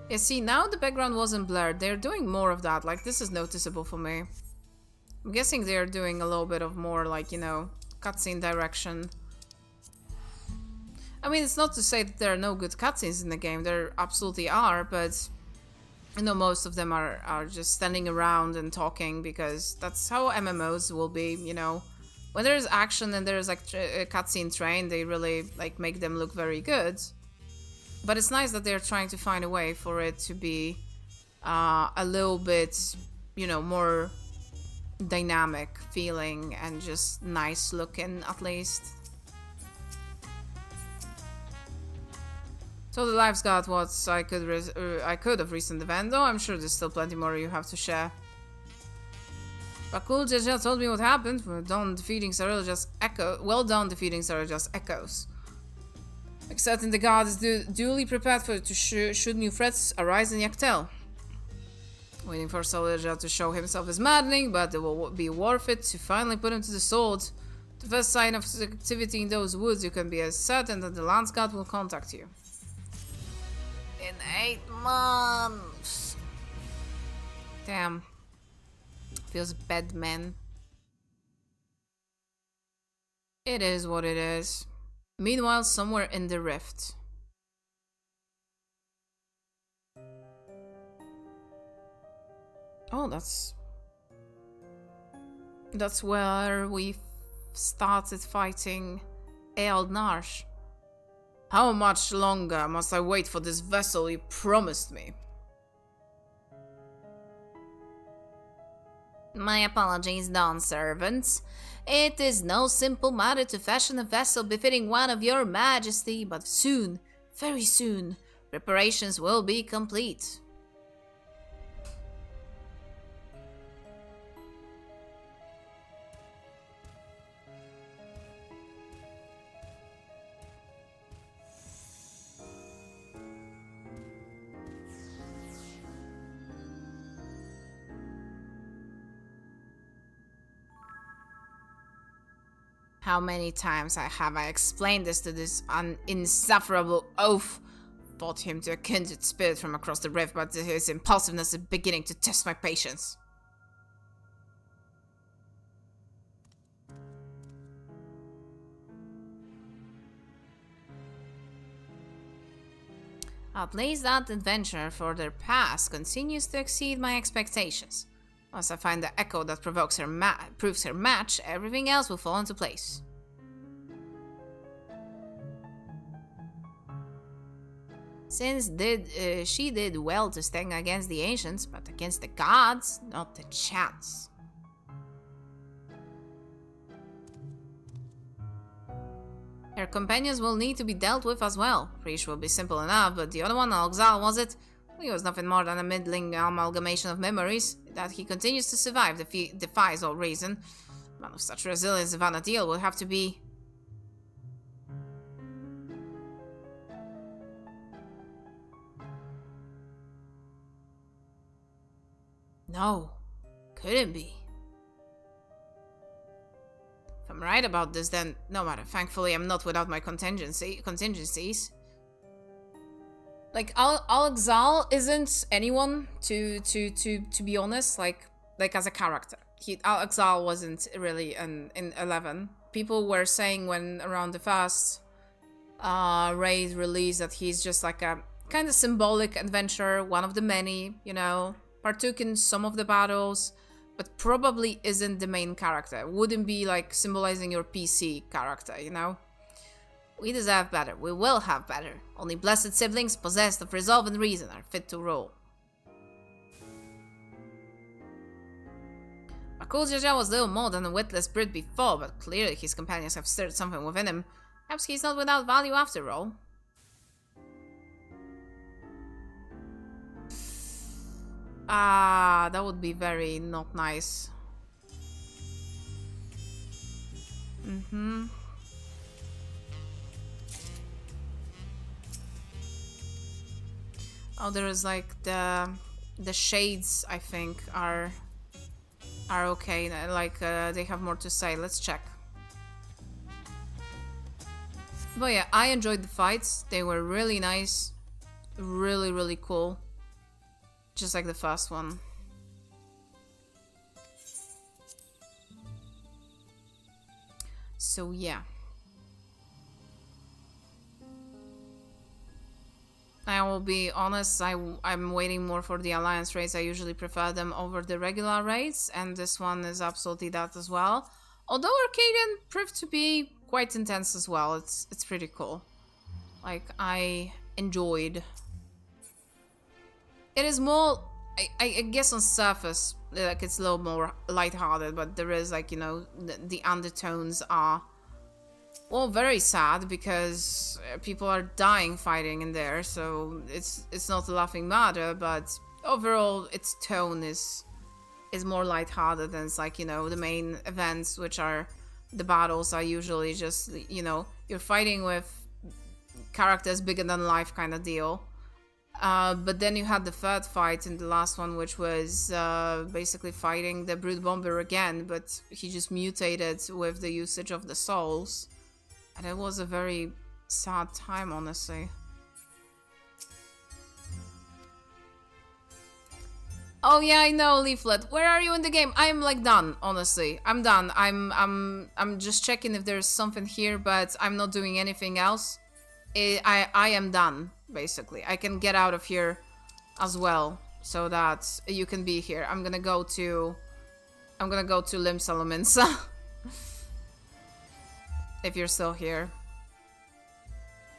Yeah, see, now the background wasn't blurred. They're doing more of that. Like, this is noticeable for me. I'm guessing they're doing a little bit of more, like, you know, cutscene direction. I mean, it's not to say that there are no good cutscenes in the game. There absolutely are, but... I know most of them are just standing around and talking, because that's how MMOs will be, you know. When there's action and there's, like, a cutscene train, they really, like, make them look very good. But it's nice that they're trying to find a way for it to be a little bit, you know, more dynamic feeling and just nice looking, at least. So the lives got what I could of recent event, though I'm sure there's still plenty more you have to share. Bakul just told me what happened. Well done defeating Sarilja's echoes. Accepting the god is duly prepared should new threats arise in Yaktel. Waiting for Sarilja to show himself is maddening, but it will be worth it to finally put him to the sword. The first sign of activity in those woods, you can be as certain that the Lance God will contact you. In 8 months. Damn. Feels bad, man. It is what it is. Meanwhile, somewhere in the rift. Oh, that's where we started fighting Eald Narsh. How much longer must I wait for this vessel you promised me? My apologies, Dawn servants. It is no simple matter to fashion a vessel befitting one of your majesty, but soon, very soon, preparations will be complete. How many times have I explained this to this insufferable oaf? Brought him to a kindred spirit from across the rift, but his impulsiveness is beginning to test my patience. At least that adventure for their past continues to exceed my expectations. Once I find the echo that proves her match, everything else will fall into place. She did well to stand against the ancients, but against the gods, not a chance. Her companions will need to be dealt with as well. Prish will be simple enough, but the other one, Alxal, was it? He was nothing more than a middling amalgamation of memories. That he continues to survive defies all reason. A man of such resilience, Vanadil will have to be... No, couldn't be. If I'm right about this, then no matter. Thankfully, I'm not without my contingencies. Like Alexal isn't anyone to be honest. Like as a character, Alexal wasn't really in 11. People were saying when around the first raid release that he's just like a kind of symbolic adventurer, one of the many, you know. Partook in some of the battles, but probably isn't the main character. Wouldn't be like symbolizing your PC character, you know? We deserve better. We will have better. Only blessed siblings possessed of resolve and reason are fit to rule. Bakul Jaja was little more than a witless brute before, but clearly his companions have stirred something within him. Perhaps he's not without value after all. Ah, that would be very not nice. Oh, there is like the shades, I think, are okay. Like they have more to say. Let's check. But yeah, I enjoyed the fights. They were really nice, really cool. Just like the first one. So yeah. I will be honest, I'm waiting more for the alliance raids. I usually prefer them over the regular raids, and this one is absolutely that as well. Although Arcadian proved to be quite intense as well. It's pretty cool. Like, I enjoyed. It is more, I guess on surface, like it's a little more lighthearted, but there is like, you know, the undertones are, well, very sad because people are dying fighting in there, so it's not a laughing matter, but overall its tone is more lighthearted than it's like, you know, the main events, which are, the battles are usually just, you know, you're fighting with characters bigger than life kind of deal. But then you had the third fight in the last one, which was basically fighting the Brood Bomber again, but he just mutated with the usage of the souls. And it was a very sad time, honestly. Oh yeah, I know, Leaflet. Where are you in the game? I'm like done, honestly. I'm done. I'm just checking if there's something here, but I'm not doing anything else. I am done, basically. I can get out of here as well, so that you can be here. I'm gonna go to Limb Settlements. If you're still here.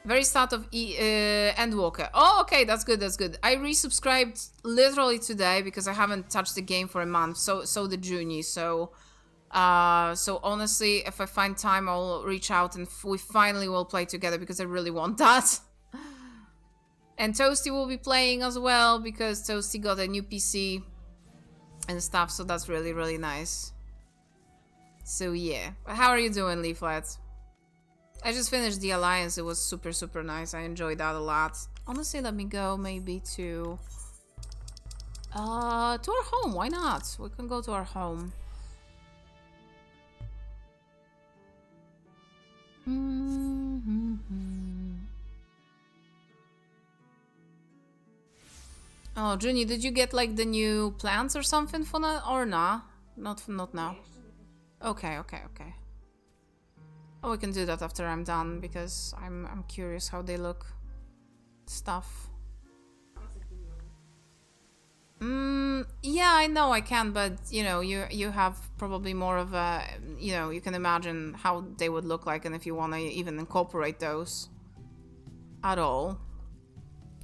Very start of Endwalker. Oh, okay, that's good, that's good. I resubscribed literally today because I haven't touched the game for a month. So did Junie. So honestly, if I find time, I'll reach out and we finally will play together because I really want that. And Toasty will be playing as well because Toasty got a new PC and stuff. So that's really, really nice. So yeah. How are you doing, Leaflet? I just finished the Alliance. It was super, super nice. I enjoyed that a lot. Honestly, let me go maybe to our home. Why not? We can go to our home. Oh, Junie, did you get like the new plants or something for now or nah? Not now. Okay. Oh, we can do that after I'm done because I'm curious how they look. Stuff. Yeah, I know I can, but you know, you have probably more of a, you know, you can imagine how they would look like, and if you want to even incorporate those at all.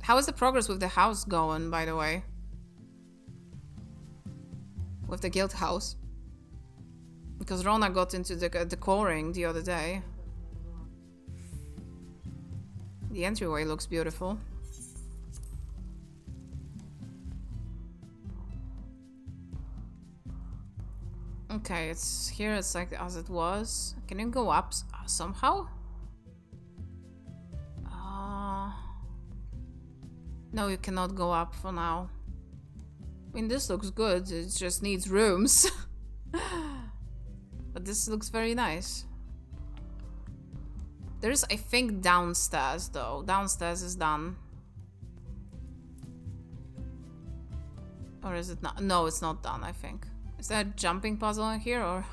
How is the progress with the house going, by the way? With the guild house? Because Rona got into the decoring the other day. The entryway looks beautiful. Okay, it's here, it's like as it was. Can you go up somehow? No, you cannot go up for now. I mean, this looks good, it just needs rooms. But this looks very nice. There's, I think, downstairs though. Downstairs is done. Or is it not? No, it's not done, I think. Is there a jumping puzzle in here or?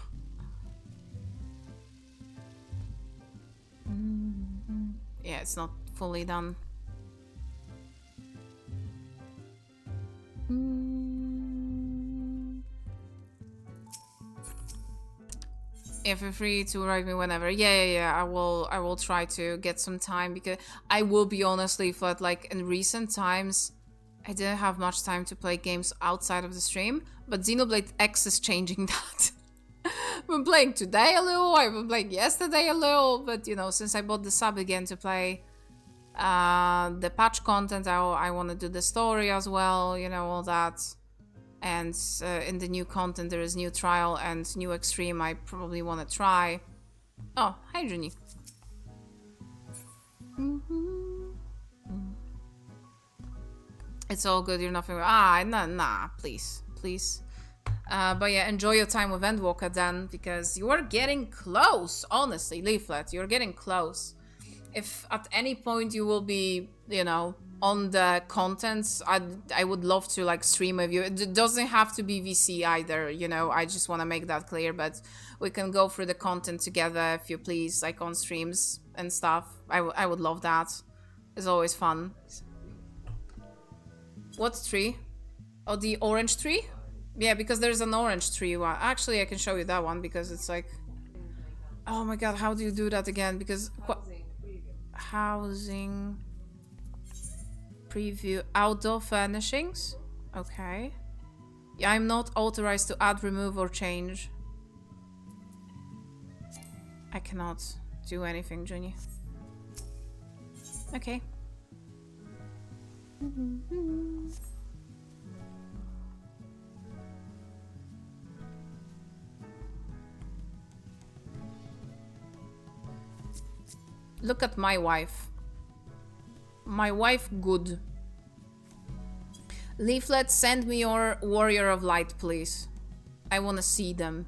Yeah, it's not fully done. Yeah, feel free to write me whenever. Yeah. I will try to get some time because I will be honestly flat, like in recent times I didn't have much time to play games outside of the stream, but Xenoblade X is changing that. I've been playing today a little, I've been playing yesterday a little, but you know, since I bought the sub again to play the patch content, I want to do the story as well, you know, all that. And in the new content there is new trial and new extreme I probably want to try. Oh, hi Junie. It's all good, you're nothing. Nah, please. But yeah, enjoy your time with Endwalker then, because you are getting close, honestly, Leaflet, you're getting close. If at any point you will be, you know, on the contents, I would love to like stream with you. It doesn't have to be VC either, you know, I just want to make that clear, but we can go through the content together if you please, like on streams and stuff. I would love that. It's always fun. What tree? Oh, the orange tree? Yeah, because there's an orange tree one. Actually, I can show you that one because it's like... Oh my god, how do you do that again? Because... Housing... Preview outdoor furnishings? Okay. Yeah, I'm not authorized to add, remove, or change. I cannot do anything, Junie. Okay. Look at my wife. My wife good. Leaflet, send me your Warrior of Light, please. I want to see them.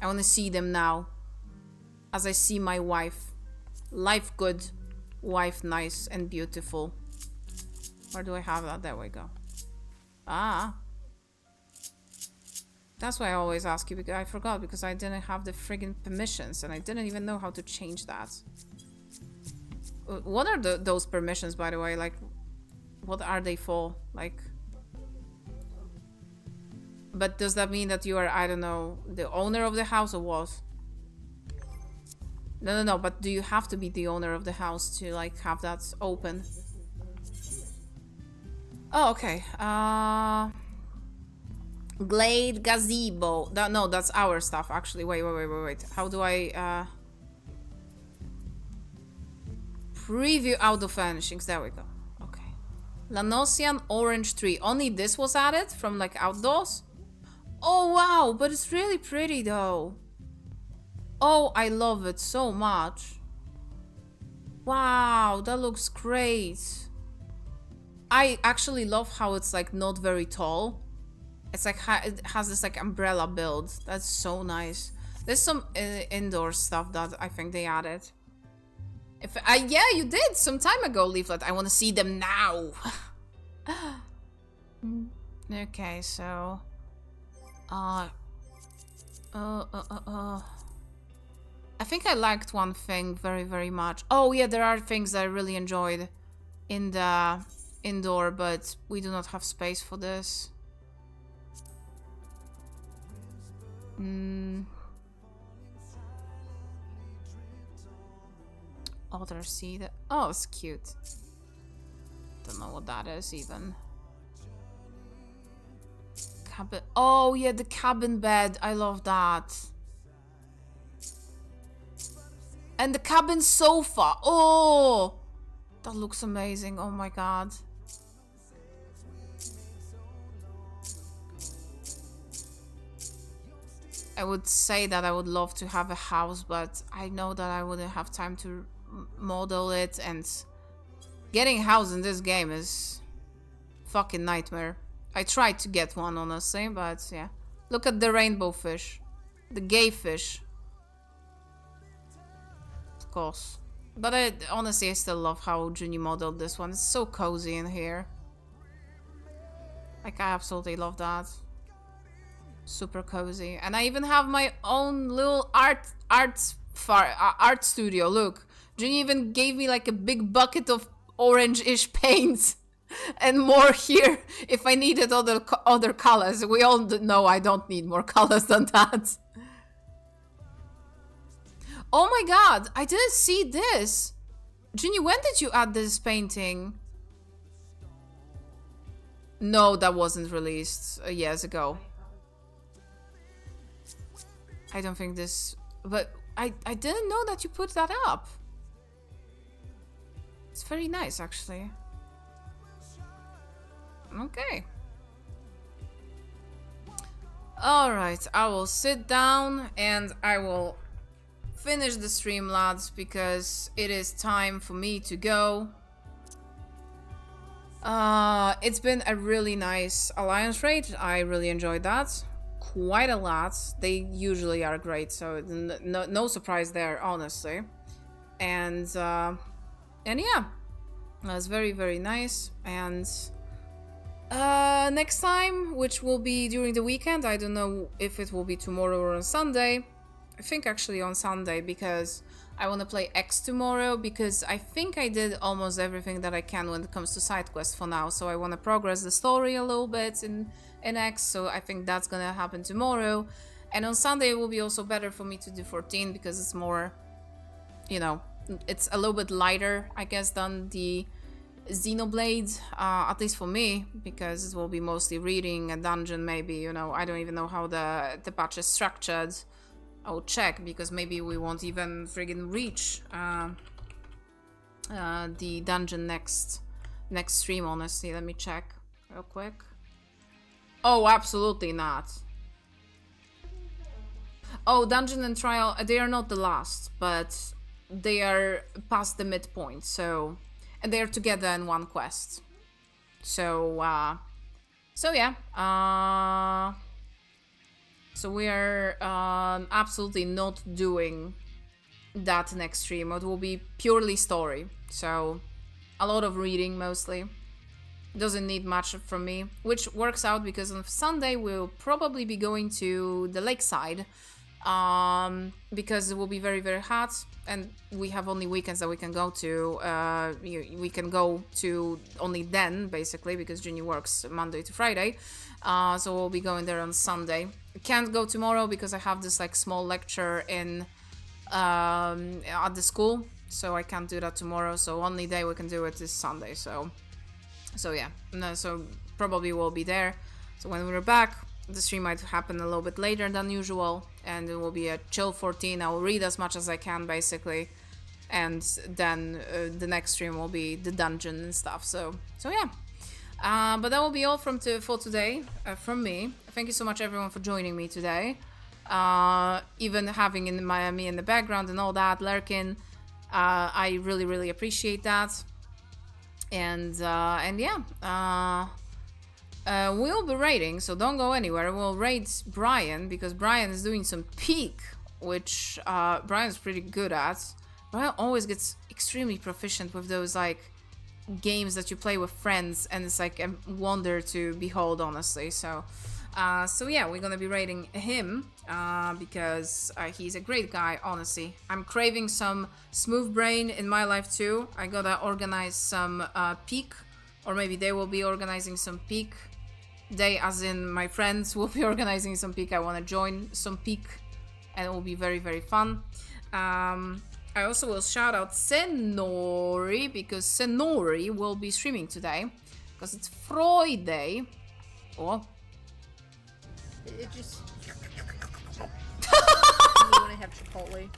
I want to see them now. As I see my wife. Life good. Wife nice and beautiful. Where do I have that? There we go. Ah. That's why I always ask you, because I forgot, because I didn't have the friggin' permissions and I didn't even know how to change that. What are those permissions, by the way? Like, what are they for? Like... But does that mean that you are, I don't know, the owner of the house or what? No, but do you have to be the owner of the house to, like, have that open? Oh, okay. Glade Gazebo. No, that's our stuff, actually. Wait. How do I, Preview outdoor furnishings. There we go. Okay. Lanosian orange tree. Only this was added from, like, outdoors? Oh, wow. But it's really pretty, though. Oh, I love it so much. Wow, that looks great. I actually love how it's, like, not very tall. It's like, it has this, like, umbrella build. That's so nice. There's some indoor stuff that I think they added. Yeah, you did some time ago, Leaflet. I want to see them now. Okay, so... I think I liked one thing very, very much. Oh, yeah, there are things that I really enjoyed in the indoor, but we do not have space for this. Other seed. Oh, it's cute. Don't know what that is even. Cabin. Oh yeah, the cabin bed. I love that. And the cabin sofa. Oh, that looks amazing. Oh my god. I would say that I would love to have a house, but I know that I wouldn't have time to model it, and getting a house in this game is fucking nightmare. I tried to get one, honestly, but yeah. Look at the rainbow fish. The gay fish. Of course. But honestly, I still love how Junie modeled this one. It's so cozy in here. Like, I absolutely love that. Super cozy. And I even have my own little art studio. Look. Junie even gave me like a big bucket of orange-ish paint. And more here if I needed other colors. We all know I don't need more colors than that. Oh my god, I didn't see this. Junie, when did you add this painting? No, that wasn't released years ago. I don't think this... But I didn't know that you put that up. It's very nice, actually. Okay. Alright, I will sit down and I will finish the stream, lads, because it is time for me to go. It's been a really nice alliance raid. I really enjoyed that. Quite a lot. They usually are great, so no surprise there, honestly. And yeah, that's very, very nice. And next time, which will be during the weekend, I don't know if it will be tomorrow or on Sunday. I think actually on Sunday, because I want to play X tomorrow, because I think I did almost everything that I can when it comes to side quests for now, so I want to progress the story a little bit in X, so I think that's gonna happen tomorrow. And on Sunday it will be also better for me to do 14, because it's more, you know, it's a little bit lighter, I guess, than the Xenoblade, at least for me, because it will be mostly reading a dungeon, maybe, you know. I don't even know how the patch is structured. I'll check, because maybe we won't even friggin' reach the dungeon next stream, honestly. Let me check real quick. Oh, absolutely not. Oh, dungeon and trial, they are not the last, but they are past the midpoint, so... And they're together in one quest. So yeah. So we are absolutely not doing that next stream. It will be purely story. So a lot of reading mostly. Doesn't need much from me, which works out because on Sunday we'll probably be going to the lakeside, because it will be very, very hot, and we have only weekends that we can go to. We can go to only then, basically, because Junie works Monday to Friday. So we'll be going there on Sunday. I can't go tomorrow because I have this like small lecture in at the school, so I can't do that tomorrow. So only day we can do it is Sunday. So yeah, no, so probably we'll be there. So when we're back, the stream might happen a little bit later than usual, and it will be a chill 14. I will read as much as I can, basically, and then the next stream will be the dungeon and stuff. So yeah. But that will be all for today from me. Thank you so much, everyone, for joining me today. Even having in Miami in the background and all that, lurking, I really, really appreciate that. And yeah, we'll be raiding, so don't go anywhere. We'll raid Brian, because Brian is doing some peak, which Brian's pretty good at. Brian always gets extremely proficient with those like games that you play with friends, and it's like a wonder to behold, honestly. So yeah, we're gonna be raiding him because he's a great guy, honestly. I'm craving some smooth brain in my life too. I gotta organize some peak, or maybe they will be organizing some peak. They, as in my friends, will be organizing some peak. I want to join some peak, and it will be very, very fun. I also will shout out Senori because Senori will be streaming today because it's Friday. Oh.
It just. You want to have Chipotle?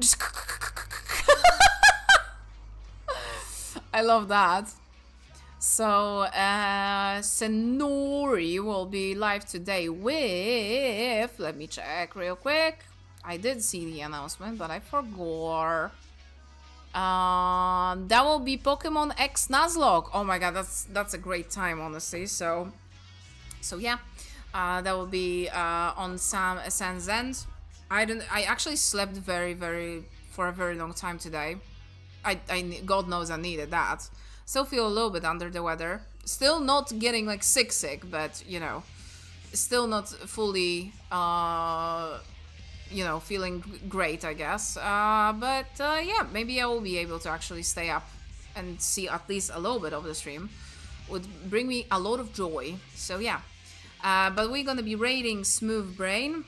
Just I love that. So Senori will be live today with, let me check real quick. I did see the announcement, but I forgot. That will be Pokemon X Nuzlocke. Oh my god, that's a great time, honestly. So yeah, that will be on Sans End. I actually slept for a very long time today. God knows I needed that. Still feel a little bit under the weather. Still not getting like sick, but you know, still not fully you know, feeling great, I guess. But yeah, maybe I will be able to actually stay up and see at least a little bit of the stream. Would bring me a lot of joy. So yeah, but we're gonna be raiding Smooth Brain.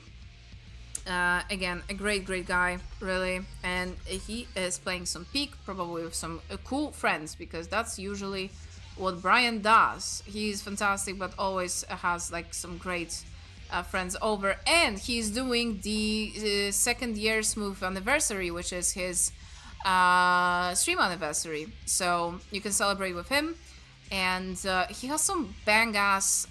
Again, a great guy, really, and he is playing some Peak, probably with some cool friends, because that's usually what Brian does. He's fantastic, but always has like some great friends over, and he's doing the second year Smooth anniversary, which is his stream anniversary, so you can celebrate with him, and he has some bang-ass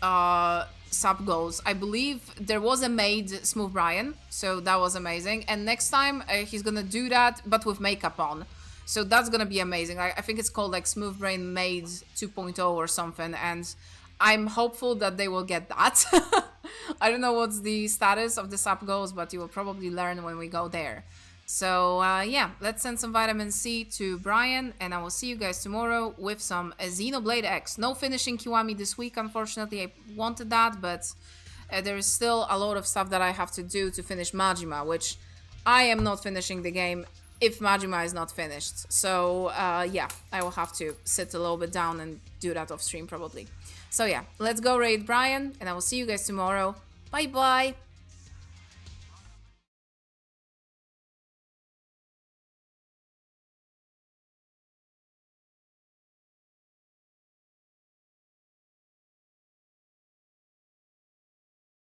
sub goals. I believe there was a maid Smooth Brian, so that was amazing, and next time he's gonna do that but with makeup on, so that's gonna be amazing. I think it's called like Smooth Brain Maid 2.0 or something, and I'm hopeful that they will get that. I don't know what's the status of the sub goals, but you will probably learn when we go there. So yeah, let's send some vitamin C to Brian, and I will see you guys tomorrow with some Xenoblade X. No finishing Kiwami this week, unfortunately. I wanted that, but there is still a lot of stuff that I have to do to finish Majima, which I am not finishing the game if Majima is not finished. So yeah, I will have to sit a little bit down and do that off stream probably. So yeah, let's go raid Brian, and I will see you guys tomorrow. Bye bye!